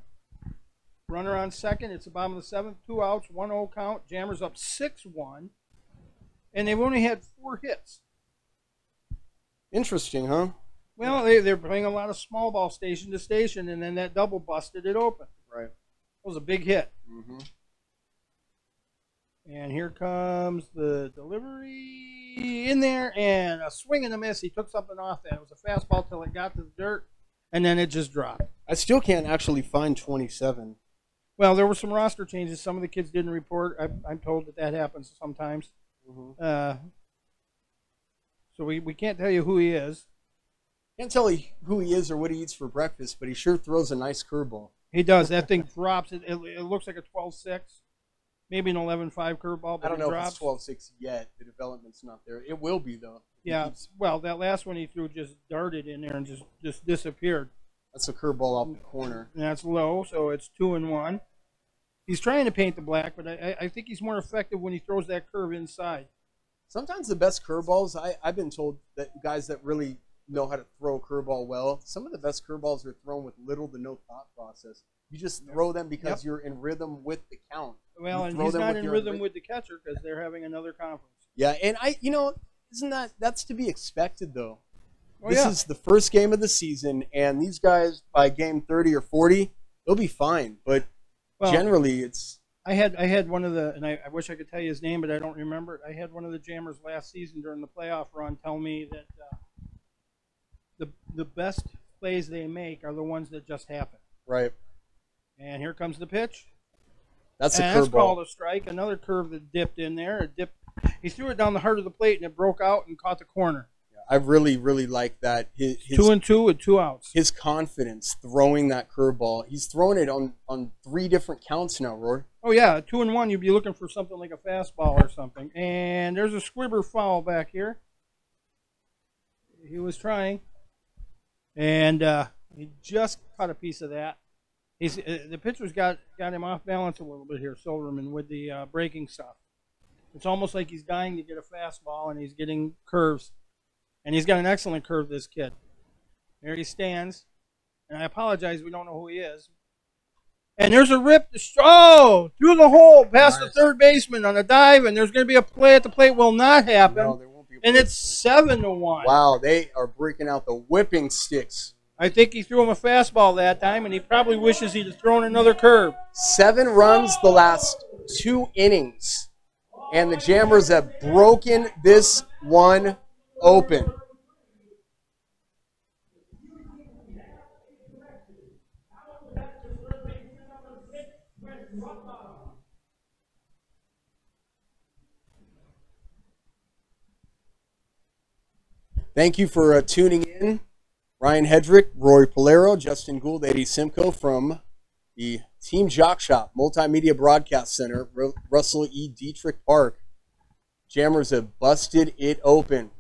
S3: Runner on second. It's the bottom of the 7th. 2 outs, 1-0 count. Jammers up 6-1. And they've only had 4 hits.
S2: Interesting, huh?
S3: Well, they're playing a lot of small ball station to station, and then that double busted it open.
S2: Right.
S3: It was a big hit.
S2: Mm-hmm.
S3: And here comes the delivery in there, and a swing and a miss. He took something off that. It was a fastball till it got to the dirt, and then it just dropped.
S2: I still can't actually find 27.
S3: Well, there were some roster changes. Some of the kids didn't report. I'm told that happens sometimes. So we can't tell you who he is.
S2: Can't tell you who he is or what he eats for breakfast, but he sure throws a nice curveball.
S3: He does. That thing drops. It looks like a 12-6, maybe an 11-5 curveball, but
S2: I don't know
S3: drops.
S2: if it's 12-6 yet. The development's not there. It will be, though.
S3: Yeah, well, that last one he threw just darted in there and just disappeared.
S2: That's a curveball off the corner.
S3: And that's low, so it's 2-1. He's trying to paint the black, but I think he's more effective when he throws that curve inside.
S2: Sometimes the best curveballs, I've been told that guys that really know how to throw a curveball well, some of the best curveballs are thrown with little to no thought process. You just throw them because you're in rhythm with the count.
S3: Well, and he's not in rhythm with the catcher because they're having another conference.
S2: Yeah, and that's to be expected, though. This is the first game of the season, and these guys, by game 30 or 40, they'll be fine. But generally, it's...
S3: I had one of the, and I wish I could tell you his name, but I don't remember it. I had one of the Jammers last season during the playoff run tell me that the best plays they make are the ones that just happen.
S2: Right.
S3: And here comes the pitch.
S2: That's a curveball.
S3: That's called a strike. Another curve that dipped in there. He threw it down the heart of the plate, and it broke out and caught the corner.
S2: I really, really like that. His
S3: 2-2 with 2 outs.
S2: His confidence throwing that curveball. He's throwing it on 3 different counts now, Roy.
S3: Oh, yeah. 2-1, you'd be looking for something like a fastball or something. And there's a Squibber foul back here. He was trying. And he just caught a piece of that. The pitcher's got him off balance a little bit here, Silverman, with the breaking stuff. It's almost like he's dying to get a fastball, and he's getting curves. And he's got an excellent curve, this kid. There he stands. And I apologize, we don't know who he is. And there's a rip. Through the hole, past the third baseman on a dive, and there's going to be a play at the plate. Will not happen.
S2: No, there won't be a play.
S3: And it's 7-1.
S2: Wow, they are breaking out the whipping sticks.
S3: I think he threw him a fastball that time, and he probably wishes he'd have thrown another curve.
S2: 7 runs the last 2 innings. And the Jammers have broken this one open. Thank you for tuning in. Ryan Hedrick, Rory Polero, Justin Gould, Eddie Simcoe from the Team Jock Shop Multimedia Broadcast Center, Russell E. Dietrich Park. Jammers have busted it open.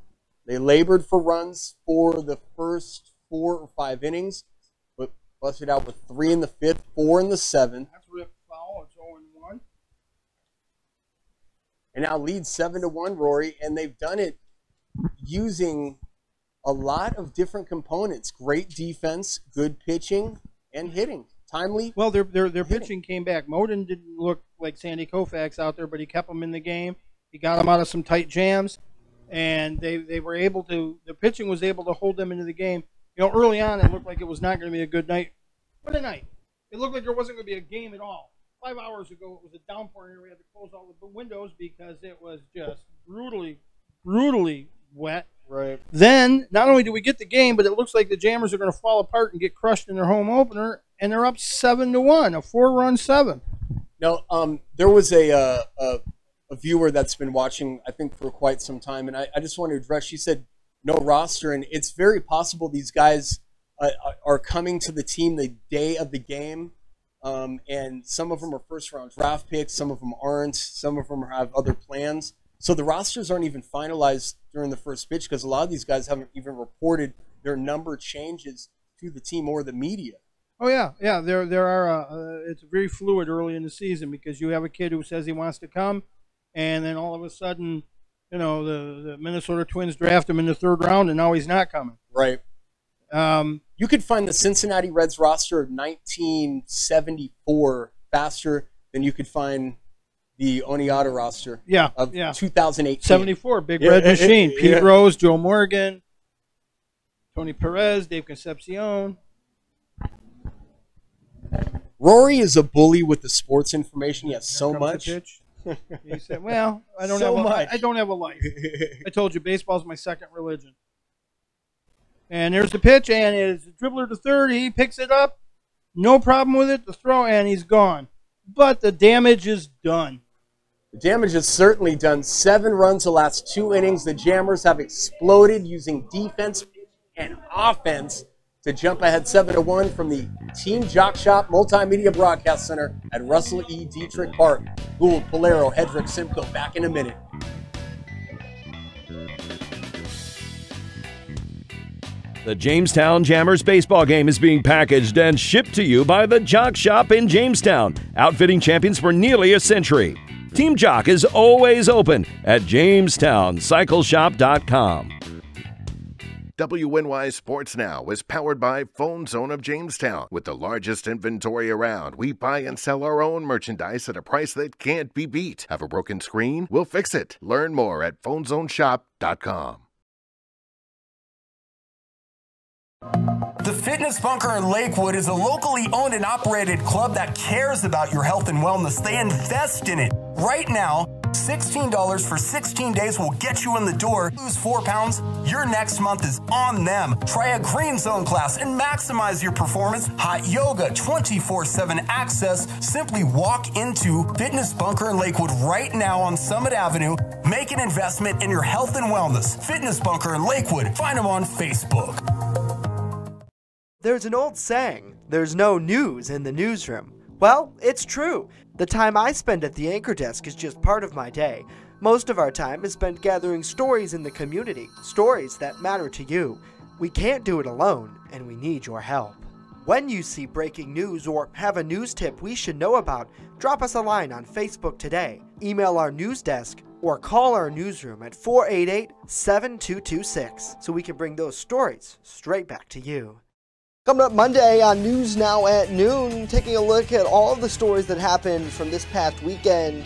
S2: They labored for runs for the first 4 or 5 innings, but busted out with 3 in the 5th, 4 in the 7th.
S3: That's rip foul. It's 0-1.
S2: And now lead 7-1, Rory, and they've done it using a lot of different components. Great defense, good pitching, and hitting. Timely.
S3: Well, their pitching came back. Moden didn't look like Sandy Koufax out there, but he kept them in the game. He got them out of some tight jams, and they were able to. The pitching was able to hold them into the game. You know, early on, it looked like it was not going to be a good night. What a night! It looked like there wasn't going to be a game at all. 5 hours ago, it was a downpour, and we had to close all the windows because it was just brutally wet.
S2: Right.
S3: Then, not only do we get the game, but it looks like the Jammers are going to fall apart and get crushed in their home opener, and they're up 7-1, a 4-run 7.
S2: Now, there was a viewer that's been watching, I think, for quite some time, and I just want to address, she said no roster, and it's very possible these guys are coming to the team the day of the game, and some of them are first-round draft picks, some of them aren't, some of them have other plans. So the rosters aren't even finalized during the first pitch because a lot of these guys haven't even reported their number changes to the team or the media.
S3: Oh yeah. There are. It's very fluid early in the season because you have a kid who says he wants to come, and then all of a sudden, you know, the Minnesota Twins draft him in the 3rd round, and now he's not coming.
S2: Right. You could find the Cincinnati Reds roster of 1974 faster than you could find the Oneata roster of 2018.
S3: 74, Big Red Machine. Pete Rose, Joe Morgan, Tony Perez, Dave Concepcion.
S2: Rory is a bully with the sports information. He has so much.
S3: He said, well, I don't have a life. I told you, baseball's my second religion. And there's the pitch, and it's a dribbler to third. He picks it up. No problem with it. The throw, and he's gone. but the damage is done.
S2: The damage is certainly done. 7 runs the last 2 innings. The Jammers have exploded using defense and offense to jump ahead 7-1 from the Team Jock Shop Multimedia Broadcast Center at Russell E. Dietrich Park. Gould, Polero, Hedrick, Simcoe back in a minute.
S1: The Jamestown Jammers baseball game is being packaged and shipped to you by the Jock Shop in Jamestown, outfitting champions for nearly a century. Team Jock is always open at JamestownCycleShop.com.
S4: WNY Sports Now is powered by Phone Zone of Jamestown. With the largest inventory around, we buy and sell our own merchandise at a price that can't be beat. Have a broken screen? We'll fix it. Learn more at PhoneZoneShop.com.
S5: The Fitness Bunker in Lakewood is a locally owned and operated club that cares about your health and wellness. They invest in it. Right now, $16 for 16 days will get you in the door. Lose 4 pounds, your next month is on them. Try a green zone class and maximize your performance. Hot yoga, 24/7 access. Simply walk into Fitness Bunker in Lakewood right now on Summit Avenue. Make an investment in your health and wellness. Fitness Bunker in Lakewood. Find them on Facebook.
S6: There's an old saying, there's no news in the newsroom. Well, it's true. The time I spend at the anchor desk is just part of my day. Most of our time is spent gathering stories in the community, stories that matter to you. We can't do it alone, and we need your help. When you see breaking news or have a news tip we should know about, drop us a line on Facebook today, email our news desk, or call our newsroom at 488-7226 so we can bring those stories straight back to you.
S9: Coming up Monday on News Now at noon, taking a look at all of the stories that happened from this past weekend.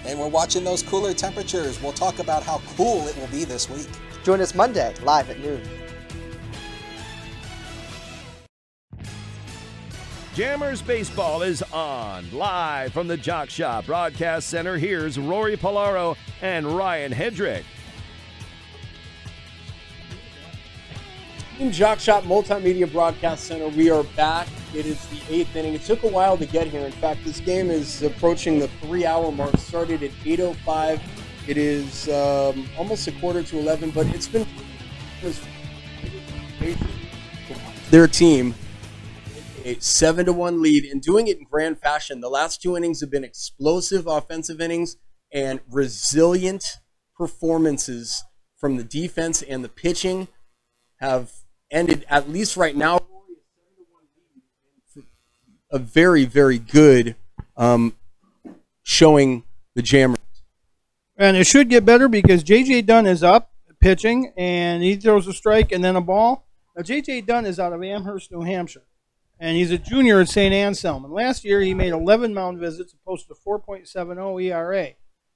S7: And we're watching those cooler temperatures. We'll talk about how cool it will be this week.
S9: Join us Monday, live at noon.
S1: Jammers Baseball is on. Live from the Jock Shop Broadcast Center, here's Rory Polaro and Ryan Hedrick.
S2: Team Jock Shop Multimedia Broadcast Center, we are back. It is the 8th inning. It took a while to get here. In fact, this game is approaching the 3-hour mark. Started at 8:05. It is almost 11:15, but it's been their team a 7-1 lead and doing it in grand fashion. The last 2 innings have been explosive offensive innings and resilient performances from the defense, and the pitching have ended, at least right now, a very, very good showing the Jammers.
S3: And it should get better because J.J. Dunn is up pitching, and he throws a strike and then a ball. Now, J.J. Dunn is out of Amherst, New Hampshire, and he's a junior at St. Anselm. And last year, he made 11 mound visits and posted a 4.70 ERA.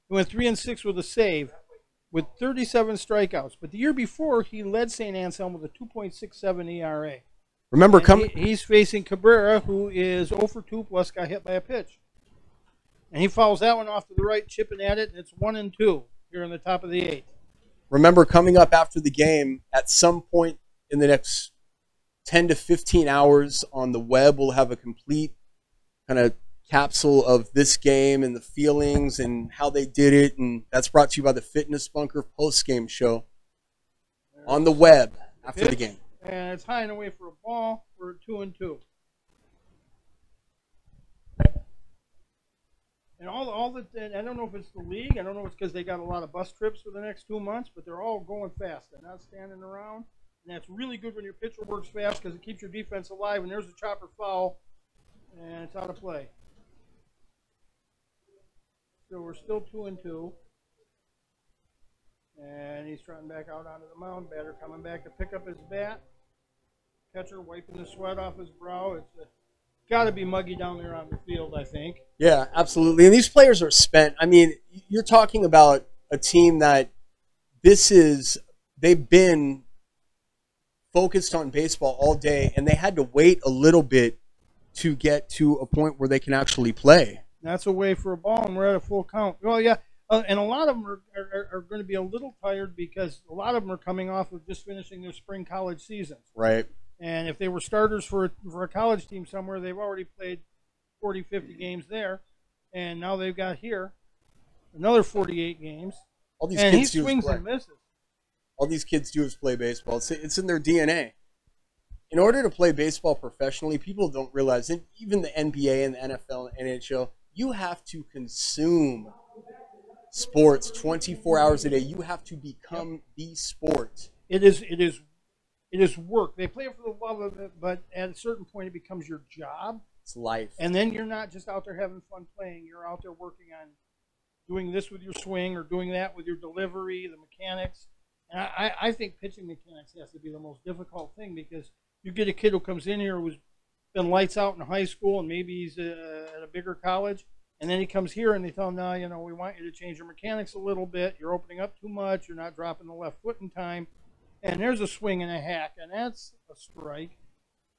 S3: He went 3-6 with a save, with 37 strikeouts. But the year before, he led St. Anselm with a 2.67 ERA.
S2: Remember,
S3: he's facing Cabrera, who is 0 for 2 plus got hit by a pitch. And he fouls that one off to the right, chipping at it, and it's 1-2 here in the top of the 8th.
S2: Remember, coming up after the game, at some point in the next 10 to 15 hours on the web, we'll have a complete kind of capsule of this game and the feelings and how they did it, and that's brought to you by the Fitness Bunker post-game show on the web after the game.
S3: And it's high and away for a ball. We're 2-2. And all the I don't know if it's the league. I don't know if it's because they got a lot of bus trips for the next 2 months, but they're all going fast. They're not standing around, and that's really good when your pitcher works fast because it keeps your defense alive. And there's a chopper foul, and it's out of play. So we're still 2-2. And he's trotting back out onto the mound. Batter coming back to pick up his bat. Catcher wiping the sweat off his brow. It's got to be muggy down there on the field, I think.
S2: Yeah, absolutely. And these players are spent. I mean, you're talking about a team that they've been focused on baseball all day, and they had to wait a little bit to get to a point where they can actually play.
S3: That's a way for a ball, and we're at a full count. Well, yeah, and a lot of them are going to be a little tired because a lot of them are coming off of just finishing their spring college seasons.
S2: Right.
S3: And if they were starters for a college team somewhere, they've already played 40, 50 games there. And now they've got here another 48 games.
S2: All these
S3: and he
S2: kids do is
S3: swings
S2: play.
S3: and misses.
S2: All these kids do is play baseball. It's in their DNA. In order to play baseball professionally, people don't realize, and even the NBA and the NFL and NHL, you have to consume sports 24 hours a day. You have to become the sport.
S3: It is work. They play it for the love of it, but at a certain point, it becomes your job.
S2: It's life.
S3: And then you're not just out there having fun playing. You're out there working on doing this with your swing or doing that with your delivery, the mechanics. And I think pitching mechanics has to be the most difficult thing, because you get a kid who comes in here who's been lights out in high school and maybe he's at a bigger college, and then he comes here and they tell him, no, you know, we want you to change your mechanics a little bit. You're opening up too much. You're not dropping the left foot in time. And there's a swing and a hack, and that's a strike.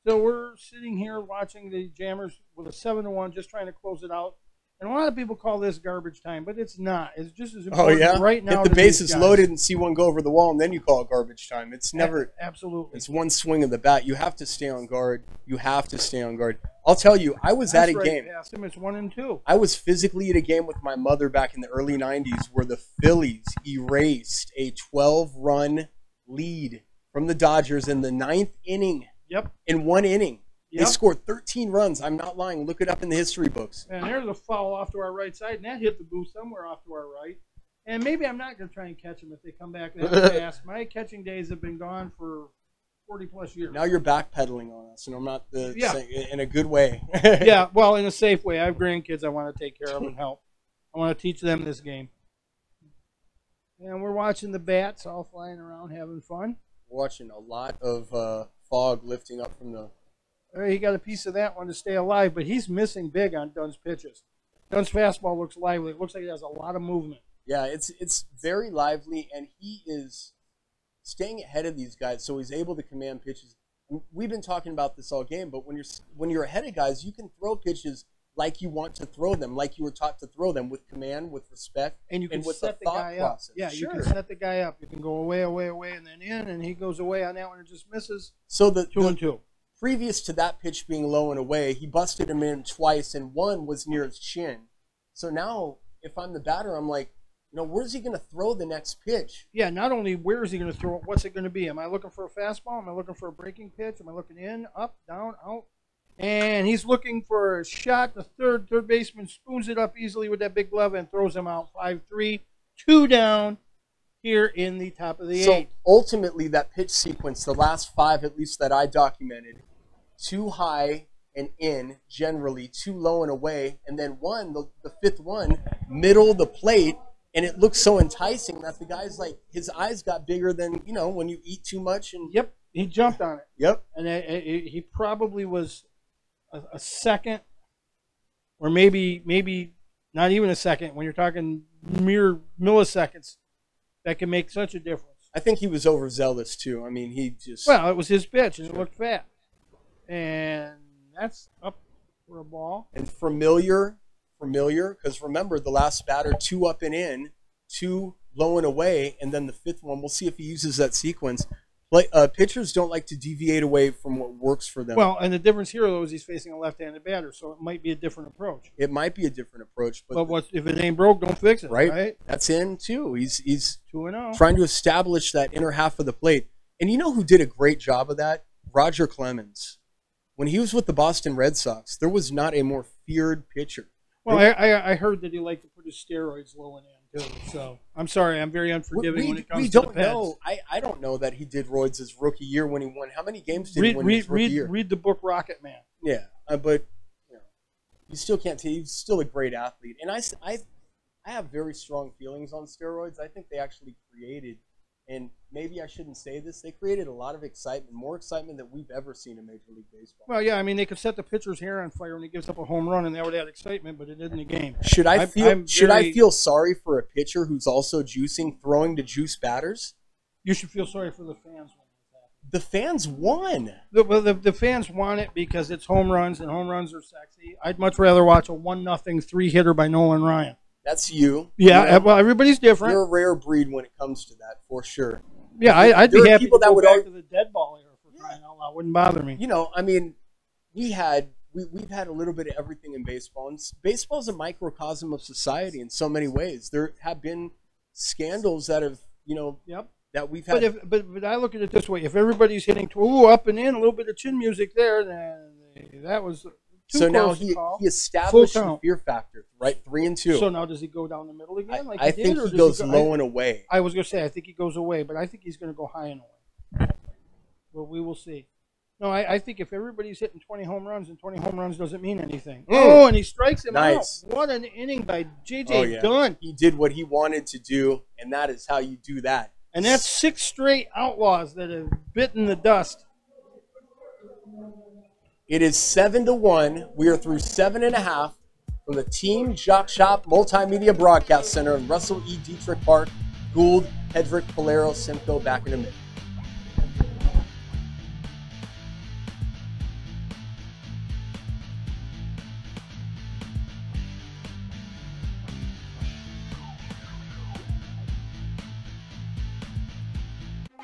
S3: So we're sitting here watching the Jammers with a 7-1, just trying to close it out. And a lot of people call this garbage time, but it's not. It's just as important right now.
S2: Hit the bases loaded and see one go over the wall, and then you call it garbage time. It's never.
S3: Absolutely.
S2: It's one swing of the bat. You have to stay on guard. You have to stay on guard. I'll tell you, I was at a game.
S3: Past him, it's 1-2.
S2: I was physically at a game with my mother back in the early 90s where the Phillies erased a 12-run lead from the Dodgers in the 9th inning.
S3: Yep.
S2: In one inning.
S3: Yep.
S2: They scored 13 runs. I'm not lying. Look it up in the history books.
S3: And there's a foul off to our right side, and that hit the booth somewhere off to our right. And maybe I'm not going to try and catch them if they come back that fast. My catching days have been gone for 40-plus years.
S2: Now you're backpedaling on us, and I'm not saying in a good way.
S3: Yeah, well, in a safe way. I have grandkids I want to take care of and help. I want to teach them this game. And we're watching the bats all flying around having fun.
S2: We're watching a lot of fog lifting up from the...
S3: He got a piece of that one to stay alive, but he's missing big on Dunn's pitches. Dunn's fastball looks lively. It looks like it has a lot of movement.
S2: Yeah, it's very lively, and he is staying ahead of these guys, so he's able to command pitches. We've been talking about this all game, but when you're ahead of guys, you can throw pitches like you want to throw them, like you were taught to throw them, with command, with respect,
S3: and you can
S2: with
S3: set the guy
S2: process.
S3: up. Yeah,
S2: sure.
S3: You can set the guy up. You can go away, and then in, and he goes away on that one and just misses.
S2: So the
S3: 2-2.
S2: Previous to that pitch being low and away, he busted him in twice, and one was near his chin. So now, if I'm the batter, I'm like, you know, where's he going to throw the next pitch?
S3: Yeah, not only where is he going to throw it, what's it going to be? Am I looking for a fastball? Am I looking for a breaking pitch? Am I looking in, up, down, out? And he's looking for a shot. The third baseman spoons it up easily with that big glove and throws him out. 5-3, 2 down here in the top of the 8th.
S2: So ultimately, that pitch sequence, the last 5 at least that I documented, too high and in, generally, too low and away, and then the 5th one, middle of the plate, and it looks so enticing that the guy's like, his eyes got bigger than, you know, when you eat too much. And
S3: yep, he jumped on it.
S2: Yep.
S3: And he probably was a second, or maybe not even a second, when you're talking mere milliseconds, that can make such a difference.
S2: I think he was overzealous, too. I mean, he just...
S3: Well, it was his pitch, and it looked fat. And that's up for a ball.
S2: And familiar, because remember, the last batter, 2 up and in, 2 low and away, and then the 5th one. We'll see if he uses that sequence. Pitchers don't like to deviate away from what works for them.
S3: Well, and the difference here, though, is he's facing a left-handed batter, so it might be a different approach.
S2: It might be a different approach. But
S3: if it ain't broke, don't fix it, right?
S2: That's in, too. He's
S3: 2-0.
S2: Trying to establish that inner half of the plate. And you know who did a great job of that? Roger Clemens. When he was with the Boston Red Sox, there was not a more feared pitcher.
S3: Well, I heard that he liked to put his steroids low and in, too. So, I'm sorry, I'm very unforgiving when it comes to the Peds.
S2: Know. I don't know that he did roids his rookie year when he won. How many games did he win his rookie year?
S3: Read the book Rocket Man.
S2: Yeah, but you know, you still can't tell. He's still a great athlete. And I have very strong feelings on steroids. I think they actually created, and maybe I shouldn't say this, they created a lot of excitement, more excitement than we've ever seen in Major League Baseball.
S3: Well, yeah, I mean, they could set the pitcher's hair on fire when he gives up a home run, and that would add excitement, but it didn't the game.
S2: Should I feel sorry for a pitcher who's also throwing to juice batters?
S3: You should feel sorry for the fans.
S2: The fans won.
S3: The fans want it because it's home runs, and home runs are sexy. I'd much rather watch a 1-0 3-hitter by Nolan Ryan.
S2: That's you.
S3: Yeah, well, everybody's different.
S2: You're a rare breed when it comes to that, for sure.
S3: Yeah, I'd be happy to go back to the dead ball era for crying out loud. Wouldn't bother me.
S2: You know, I mean, we had we've had a little bit of everything in baseball, and baseball's a microcosm of society in so many ways. There have been scandals that have, that we've had.
S3: But I look at it this way: if everybody's hitting up and in, a little bit of chin music there, then that was
S2: so now he established the fear factor, right? 3-2.
S3: So now does he go down the middle again?
S2: I think he goes low and away.
S3: I was going to say I think he goes away, but I think he's going to go high and away. But we will see. No, I think if everybody's hitting 20 home runs, and 20 home runs doesn't mean anything. Oh, and he strikes him out. What an inning by J.J. Dunn.
S2: He did what he wanted to do, and that is how you do that.
S3: And that's 6 straight outlaws that have bitten the dust.
S2: It is 7-1. We are through 7.5 from the Team Jock Shop Multimedia Broadcast Center in Russell E. Dietrich Park. Gould, Hedrick, Polero, Simcoe back in a minute.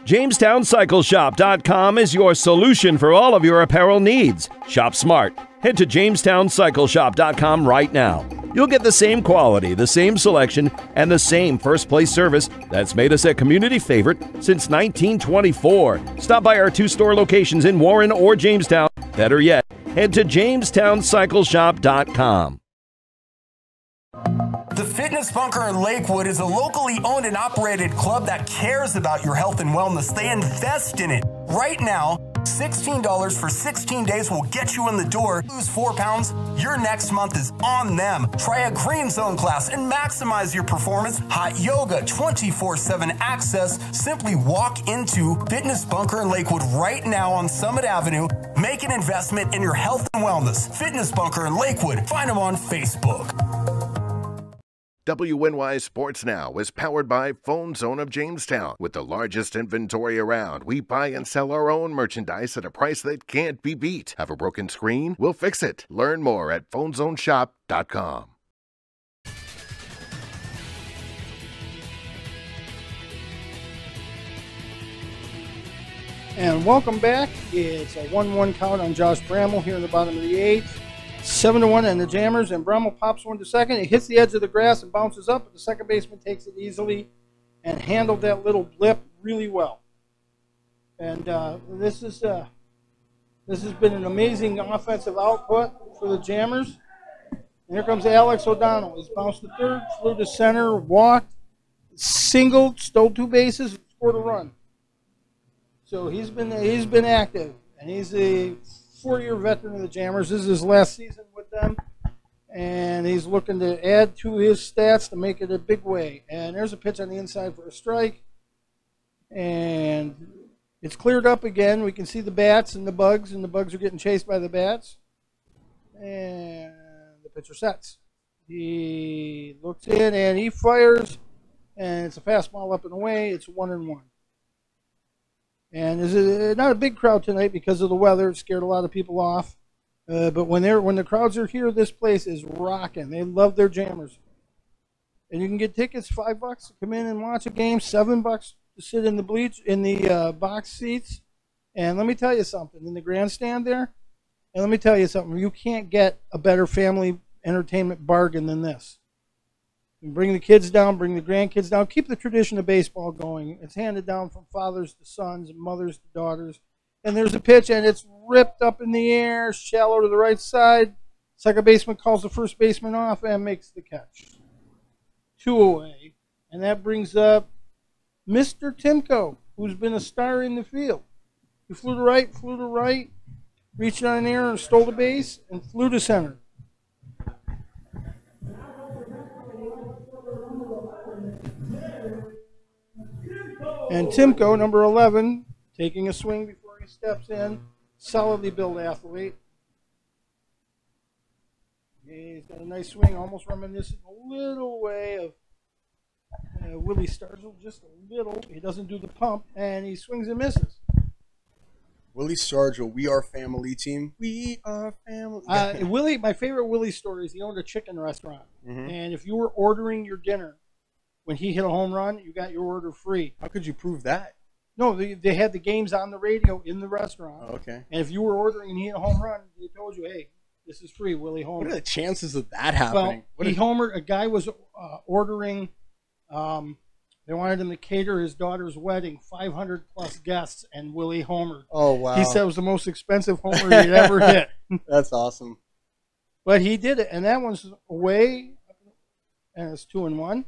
S1: JamestownCycleShop.com is your solution for all of your apparel needs. Shop smart. Head to JamestownCycleShop.com right now. You'll get the same quality, the same selection, and the same first-place service that's made us a community favorite since 1924. Stop by our 2 store locations in Warren or Jamestown. Better yet, head to JamestownCycleShop.com.
S5: The Fitness Bunker in Lakewood is a locally owned and operated club that cares about your health and wellness. They invest in it. Right now, $16 for 16 days will get you in the door. Lose 4 pounds, your next month is on them. Try a green zone class and maximize your performance. Hot yoga, 24/7 access. Simply walk into Fitness Bunker in Lakewood right now on Summit Avenue. Make an investment in your health and wellness. Fitness Bunker in Lakewood. Find them on Facebook.
S4: WNY Sports Now is powered by Phone Zone of Jamestown. With the largest inventory around, we buy and sell our own merchandise at a price that can't be beat. Have a broken screen? We'll fix it. Learn more at PhoneZoneShop.com.
S3: And welcome back. It's a 1-1 count on Josh Bramwell here in the bottom of the 8th. 7-1 and the Jammers, and Bramwell pops one to second. It hits the edge of the grass and bounces up, but the second baseman takes it easily and handled that little blip really well. And this has been an amazing offensive output for the Jammers. And here comes Alex O'Donnell. He's bounced to third, flew to center, walked, singled, stole 2 bases, scored a run. So he's been active, and he's a 4-year veteran of the Jammers. This is his last season with them, and he's looking to add to his stats to make it a big way. And there's a pitch on the inside for a strike, and it's cleared up again. We can see the bats and the bugs are getting chased by the bats. And the pitcher sets. He looks in and he fires, and it's a fastball up and away. It's 1-1. And there's not a big crowd tonight because of the weather. It scared a lot of people off. But when the crowds are here, this place is rocking. They love their Jammers. And you can get tickets, $5 to come in and watch a game, $7 to sit in the box seats. And let me tell you something, in the grandstand there, and let me tell you something, you can't get a better family entertainment bargain than this. You bring the kids down, bring the grandkids down, keep the tradition of baseball going. It's handed down from fathers to sons, mothers to daughters. And there's a pitch, and it's ripped up in the air, shallow to the right side. Second baseman calls the first baseman off and makes the catch. 2 away. And that brings up Mr. Timko, who's been a star in the field. He flew to right, reached on an air and stole the base, and flew to center. And Timko, number 11, taking a swing before he steps in. Solidly built athlete. He's got a nice swing, almost reminiscent a little way of Willie Stargell, just a little. He doesn't do the pump, and he swings and misses.
S2: Willie Stargell, we are family team. We are family.
S3: Willie, my favorite Willie story is he owned a chicken restaurant. Mm-hmm. And if you were ordering your dinner, when he hit a home run, you got your order free.
S2: How could you prove that?
S3: No, they had the games on the radio in the restaurant.
S2: Oh, okay.
S3: And if you were ordering and he hit a home run, they told you, hey, This is free, Willie Homer.
S2: What are the chances of that happening?
S3: Well, he homered. A guy was ordering. They wanted him to cater his daughter's wedding, 500 plus guests, and Willie homered.
S2: Oh, wow.
S3: He said it was the most expensive homer he'd ever hit.
S2: That's awesome.
S3: But he did it, and that one's away, and it's 2-1.
S2: You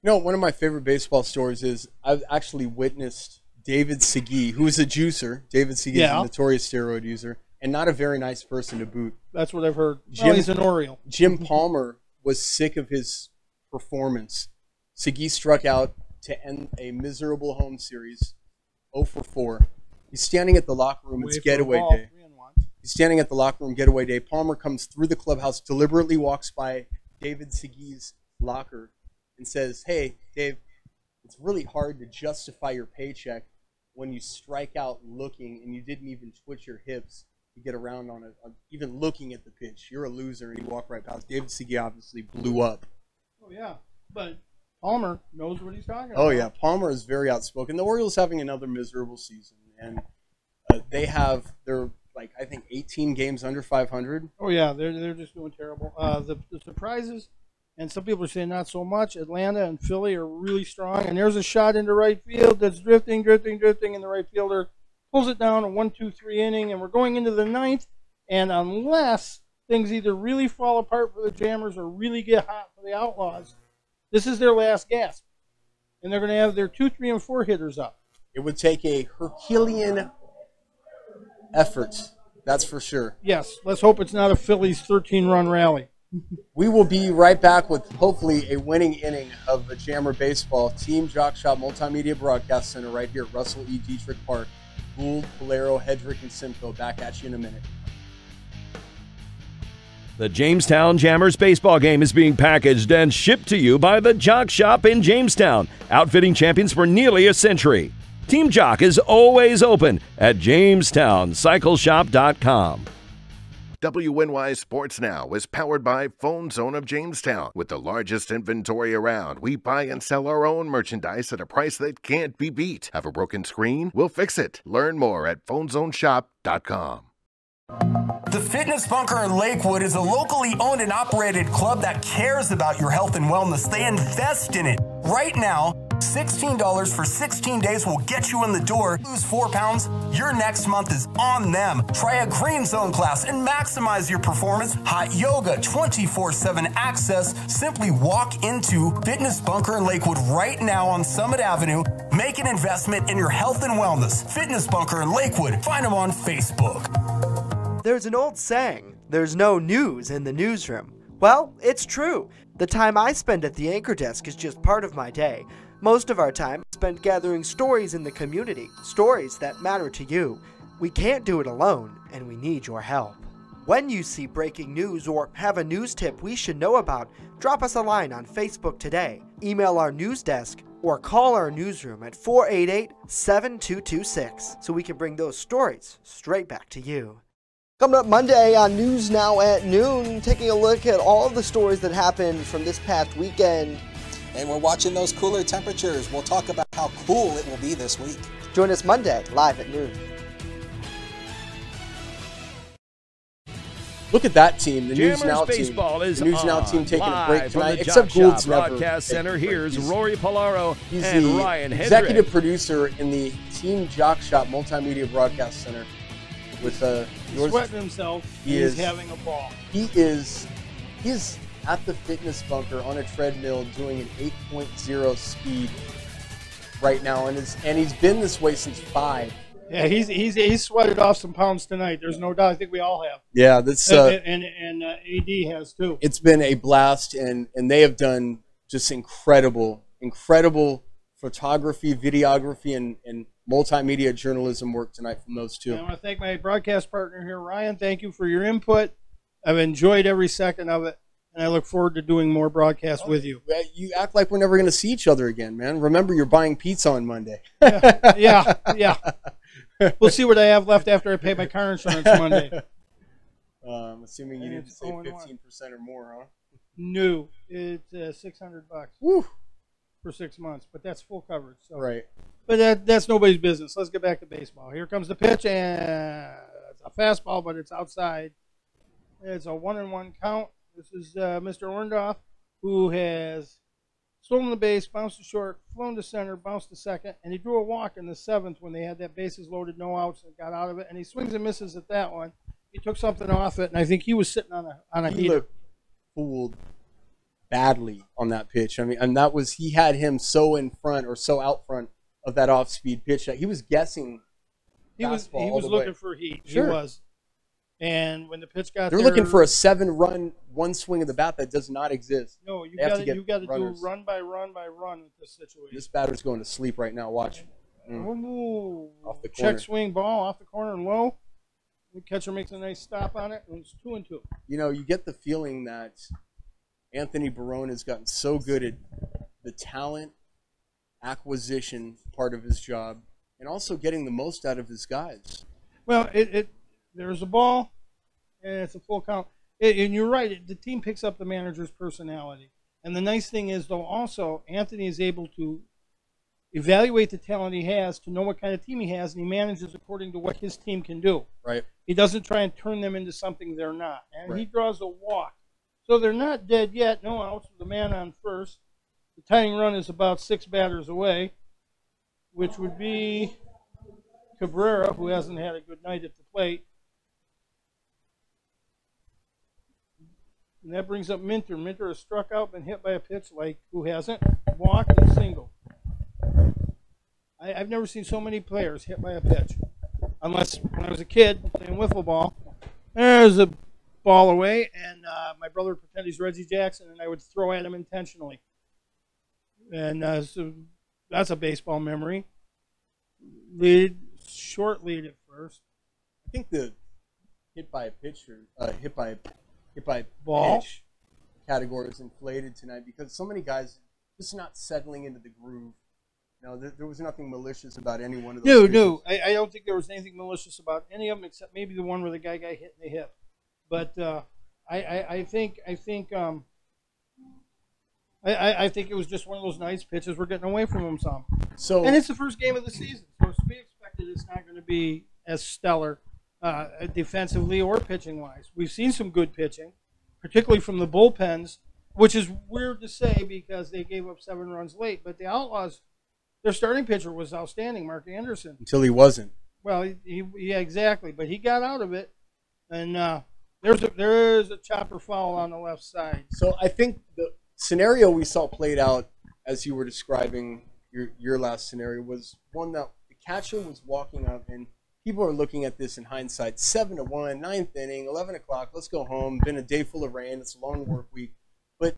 S2: know, one of my favorite baseball stories is I've actually witnessed David Segui, who is a juicer. David Segui is a notorious steroid user, and not a very nice person to boot.
S3: That's what I've heard. He's an Oriole.
S2: Jim Palmer was sick of his performance. Segui struck out to end a miserable home series, 0-for-4. He's standing at the locker room. It's getaway day. He's standing at the locker room, getaway day. Palmer comes through the clubhouse, deliberately walks by David Segui's locker and says, "Hey, Dave, it's really hard to justify your paycheck when you strike out looking and you didn't even twitch your hips to get around on even looking at the pitch. You're a loser." And he walked right past. David Segui obviously blew up.
S3: Oh, yeah. But Palmer knows what he's talking about.
S2: Oh, yeah. Palmer is very outspoken. The Orioles having another miserable season. And they're like, I think 18 games under 500.
S3: Oh, yeah. They're just doing terrible. The surprises, and some people are saying not so much. Atlanta and Philly are really strong. And there's a shot into right field that's drifting, and the right fielder pulls it down a 1-2-3 inning, and we're going into the 9th. And unless things either really fall apart for the Jammers or really get hot for the Outlaws, this is their last gasp. And they're going to have their 2, 3, and 4 hitters up.
S2: It would take a Herculean effort, that's for sure.
S3: Yes, let's hope it's not a Phillies 13-run rally.
S2: We will be right back with hopefully a winning inning of a Jammer baseball. Team Jock Shop Multimedia Broadcast Center right here at Russell E. Dietrich Park. Gould, Polero, Hedrick, and Simcoe. Back at you in a minute.
S1: The Jamestown Jammers baseball game is being packaged and shipped to you by the Jock Shop in Jamestown, outfitting champions for nearly a century. Team Jock is always open at JamestownCycleShop.com.
S4: WNY Sports Now is powered by Phone Zone of Jamestown. With the largest inventory around, we buy and sell our own merchandise at a price that can't be beat. Have a broken screen? We'll fix it. Learn more at PhoneZoneShop.com.
S5: The Fitness Bunker in Lakewood is a locally owned and operated club that cares about your health and wellness. They invest in it. Right now, $16 for 16 days will get you in the door. Lose 4 pounds, your next month is on them. Try a green zone class and maximize your performance. Hot yoga, 24/7 access. Simply walk into Fitness Bunker in Lakewood right now on Summit Avenue. Make an investment in your health and wellness. Fitness Bunker in Lakewood. Find them on Facebook.
S6: There's an old saying, there's no news in the newsroom. Well, it's true. The time I spend at the anchor desk is just part of my day. Most of our time is spent gathering stories in the community, stories that matter to you. We can't do it alone, and we need your help. When you see breaking news or have a news tip we should know about, drop us a line on Facebook today, email our news desk, or call our newsroom at 488-7226 so we can bring those stories straight back to you.
S9: Coming up Monday on News Now at noon, taking a look at all of the stories that happened from this past weekend.
S7: And we're watching those cooler temperatures. We'll talk about how cool it will be this week.
S9: Join us Monday, live at noon.
S2: Look at that team, the
S1: Jammers
S2: News Now
S1: baseball
S2: team.
S1: is
S2: The News Now
S1: on,
S2: team taking a
S1: live
S2: break
S1: from
S2: tonight,
S1: the
S2: except
S1: Jock
S2: Gould's
S1: Shop
S2: never.
S1: Broadcast Center. Here's
S2: He's-
S1: Rory Polaro
S2: He's
S1: and
S2: the
S1: Ryan Hedrick.
S2: executive producer in the Team Jock Shop Multimedia Broadcast Center. With
S3: He's sweating himself. He's having a ball.
S2: He is at the Fitness Bunker on a treadmill doing an 8.0 speed right now, and he's been this way since 5.
S3: Yeah, he's sweated off some pounds tonight. There's no doubt. I think we all have.
S2: Yeah, that's
S3: and AD has too.
S2: It's been a blast, and they have done just incredible photography, videography, and multimedia journalism work tonight from those two.
S3: And I want to thank my broadcast partner here, Ryan. Thank you for your input. I've enjoyed every second of it, and I look forward to doing more broadcasts with you.
S2: You act like we're never going to see each other again, man. Remember, you're buying pizza on Monday.
S3: Yeah. We'll see what I have left after I pay my car insurance Monday.
S2: Assuming you didn't say 15% or more, huh?
S3: No, it's $600
S2: Woo.
S3: for 6 months, but that's full coverage. So.
S2: Right.
S3: But that's nobody's business. Let's get back to baseball. Here comes the pitch, and it's a fastball, but it's outside. It's a 1-1 count. This is Mr. Orndorff, who has stolen the base, bounced to short, flown to center, bounced to second, and he drew a walk in the 7th when they had that bases loaded, no outs, and got out of it. And he swings and misses at that one. He took something off it, and I think he was sitting on a
S2: He
S3: heater.
S2: looked fooled badly on that pitch. I mean, and that was, he had him so in front or so out front of that off-speed pitch that he was guessing.
S3: He was
S2: all the
S3: looking
S2: way.
S3: for heat.
S2: Sure.
S3: He was. And when the pitch got
S2: They're
S3: there,
S2: looking for a 7-run, one swing of the bat that does not exist.
S3: No, you
S2: They have
S3: got
S2: to
S3: to
S2: get
S3: do
S2: runners.
S3: run by run by run with this situation.
S2: This batter's going to sleep right now. Watch.
S3: Ooh,
S2: Off the corner.
S3: check swing ball off the corner and low. The catcher makes a nice stop on it, and it's 2-2.
S2: You know, you get the feeling that Anthony Barone has gotten so good at the talent acquisition part of his job and also getting the most out of his guys.
S3: Well, there's a ball, and it's a full count. And you're right. The team picks up the manager's personality. And the nice thing is, though, also, Anthony is able to evaluate the talent he has to know what kind of team he has, and he manages according to what his team can do.
S2: Right.
S3: He doesn't try and turn them into something they're not. And
S2: Right.
S3: he draws a walk. So they're not dead yet. No outs with the man on first. The tying run is about 6 batters away, which would be Cabrera, who hasn't had a good night at the plate. And that brings up Minter. Minter has struck out, been hit by a pitch like who hasn't? Walked and single. I've never seen so many players hit by a pitch. Unless when I was a kid playing wiffle ball, there's a ball away, and my brother would pretend he's Reggie Jackson, and I would throw at him intentionally. And so that's a baseball memory. Short lead at first.
S2: I think the hit by a pitcher, hit by
S3: Ball?
S2: pitch category is inflated tonight because so many guys just not settling into the groove. No, there was nothing malicious about any one of those.
S3: No. I don't think there was anything malicious about any of them except maybe the one where the guy got hit in the hip. But I think it was just one of those nice pitches. We're getting away from him some. And it's the first game of the season, so it's to be expected it's not going to be as stellar defensively or pitching wise. We've seen some good pitching, particularly from the bullpens, which is weird to say because they gave up 7 runs late. But the Outlaws, their starting pitcher was outstanding, Mark Anderson.
S2: Until he wasn't.
S3: Well, yeah, exactly. But he got out of it, and there's a chopper foul on the left side.
S2: So I think the scenario we saw played out as you were describing your last scenario was one that the catcher was walking up, and people are looking at this in hindsight. 7-1, 9th inning, 11 o'clock. Let's go home. Been a day full of rain. It's a long work week, but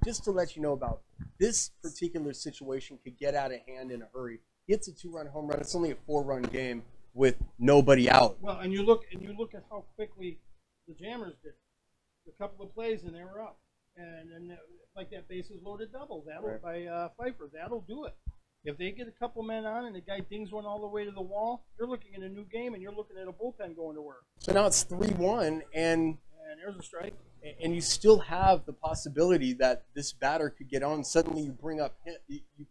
S2: just to let you know about this particular situation could get out of hand in a hurry. It's a 2-run home run. It's only a 4-run game with nobody out.
S3: Well, and you look at how quickly the Jammers did. A couple of plays and they were up, and like that bases loaded double by Pfeiffer, that'll do it. If they get a couple men on and the guy dings one all the way to the wall, you're looking at a new game and you're looking at a bullpen going to work.
S2: So now it's 3-1
S3: and there's a strike.
S2: And you still have the possibility that this batter could get on. Suddenly you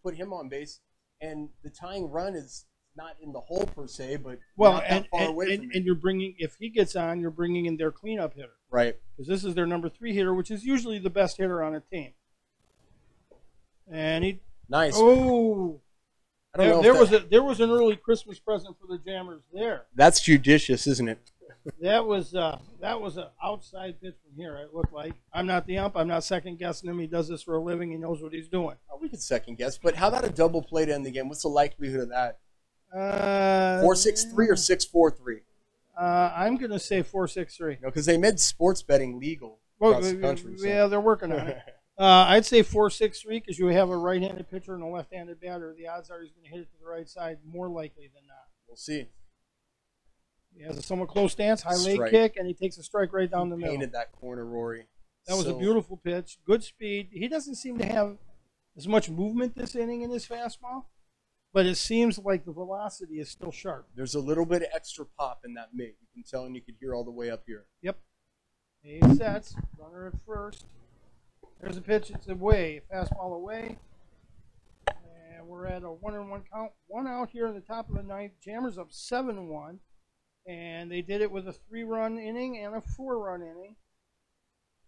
S2: put him on base, and the tying run is not in the hole per se, but not that far away from it.
S3: And you're bringing, if he gets on, you're bringing in their cleanup hitter.
S2: Right.
S3: Because this is their number 3 hitter, which is usually the best hitter on a team. And he
S2: nice.
S3: Oh,
S2: I don't know.
S3: There was an early Christmas present for the Jammers there.
S2: That's judicious, isn't it?
S3: That was an outside pitch from here. It looked like. I'm not the ump. I'm not second guessing him. He does this for a living. He knows what he's doing.
S2: Oh, we could second guess, but how about a double play to end the game? What's the likelihood of that? 4-6-3 or 6-4-3?
S3: I'm going to say 4-6-3.
S2: No, because they made sports betting legal across the country.
S3: Yeah, they're working on it. I'd say 4-6-3 because you have a right-handed pitcher and a left-handed batter. The odds are he's going to hit it to the right side more likely than not.
S2: We'll see.
S3: He has a somewhat close stance, high leg
S2: Strike.
S3: kick, and he takes a strike right down the middle.
S2: Painted that corner, Rory.
S3: That was a beautiful pitch. Good speed. He doesn't seem to have as much movement this inning in his fastball, but it seems like the velocity is still sharp.
S2: There's a little bit of extra pop in that mitt. You can tell, and you can hear all the way up here.
S3: Yep. He sets. Runner at first. There's a pitch. It's away. Fastball away. And we're at a 1-1 count. 1 out here in the top of the 9th. Jammers up 7-1. And they did it with a 3-run inning and a 4-run inning.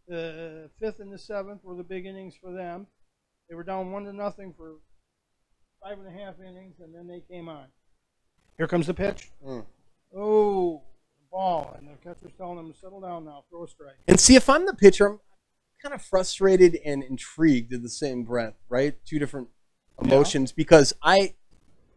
S3: The 5th and the 7th were the big innings for them. They were down 1-0 for 5.5 innings, and then they came on. Here comes the pitch. Oh, ball. And the catcher's telling them to settle down now, throw a strike.
S2: And see, if I'm the pitcher, I'm kind of frustrated and intrigued in the same breath, right? Two different emotions, because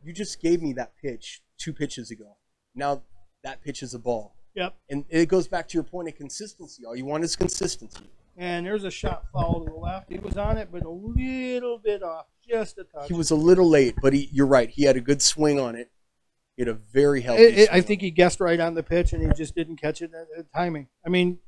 S2: you just gave me that pitch 2 pitches ago. Now that pitch is a ball.
S3: Yep.
S2: And it goes back to your point of consistency. All you want is consistency.
S3: And there's a shot foul to the left. He was on it, but a little bit off, just a touch.
S2: He was a little late, but you're right. He had a good swing on it. He had a very healthy swing.
S3: I think he guessed right on the pitch, and he just didn't catch it at the timing. I mean,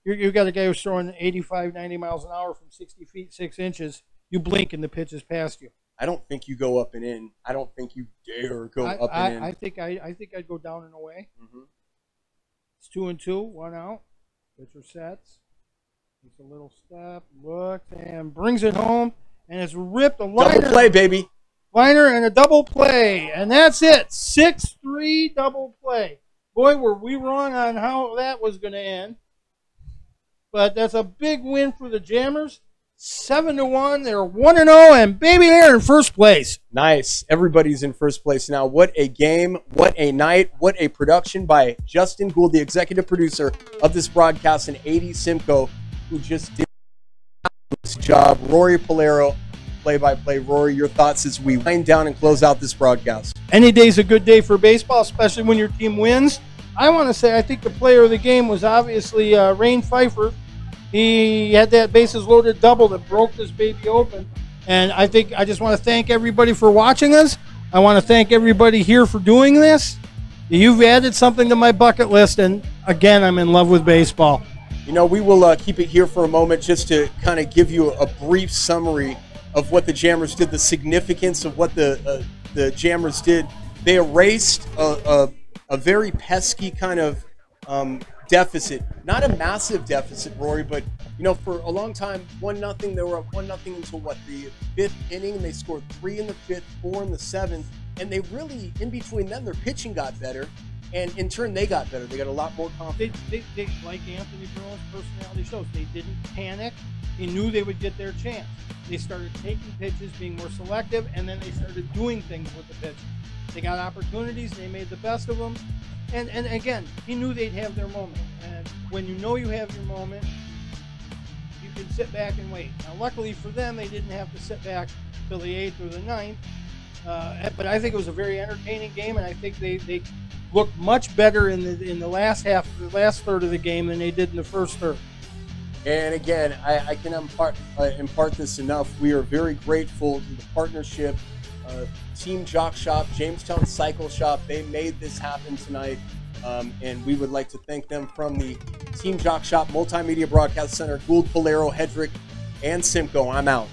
S3: you got a guy who's throwing 85, 90 miles an hour from 60 feet, 6 inches. You blink, and the pitch is past you.
S2: I don't think you go up and in. I don't think you dare go up and in.
S3: I think I'd go down and away.
S2: Mm-hmm.
S3: It's 2-2, 1 out. Pitcher sets. Takes a little step, looks, and brings it home. And it's ripped a liner.
S2: Double play, baby.
S3: Liner and a double play. And that's it. 6-3 double play. Boy, were we wrong on how that was going to end. But that's a big win for the Jammers. 7-1. They're 1-0, and baby, they're in first place.
S2: Nice. Everybody's in first place now. What a game. What a night. What a production by Justin Gould, the executive producer of this broadcast, and A.D. Simcoe, who just did this job. Rory Polero, play-by-play. Rory, your thoughts as we wind down and close out this broadcast.
S3: Any day's a good day for baseball, especially when your team wins. I want to say I think the player of the game was obviously Rain Pfeiffer. He had that bases loaded double that broke this baby open. And I just want to thank everybody for watching us. I want to thank everybody here for doing this. You've added something to my bucket list, and again, I'm in love with baseball.
S2: You know, we will keep it here for a moment just to kind of give you a brief summary of what the Jammers did, the significance of what the Jammers did. They erased a very pesky kind of deficit. Not a massive deficit, Rory, but, you know, for a long time, 1-0, they were up 1-0 until, the 5th inning, and they scored 3 in the 5th, 4 in the 7th, and they really, in between them, their pitching got better. And in turn, they got better. They got a lot more confidence.
S3: They like Anthony Bruno's personality shows, they didn't panic. They knew they would get their chance. They started taking pitches, being more selective, and then they started doing things with the pitch. They got opportunities, they made the best of them. And again, he knew they'd have their moment. And when you know you have your moment, you can sit back and wait. Now, luckily for them, they didn't have to sit back till the 8th or the 9th. But I think it was a very entertaining game, and I think they looked much better in the last half, the last third of the game than they did in the first third.
S2: And again, I can impart this enough. We are very grateful to the partnership, Team Jock Shop, Jamestown Cycle Shop. They made this happen tonight, and we would like to thank them from the Team Jock Shop Multimedia Broadcast Center. Gould, Polero, Hedrick, and Simcoe. I'm out.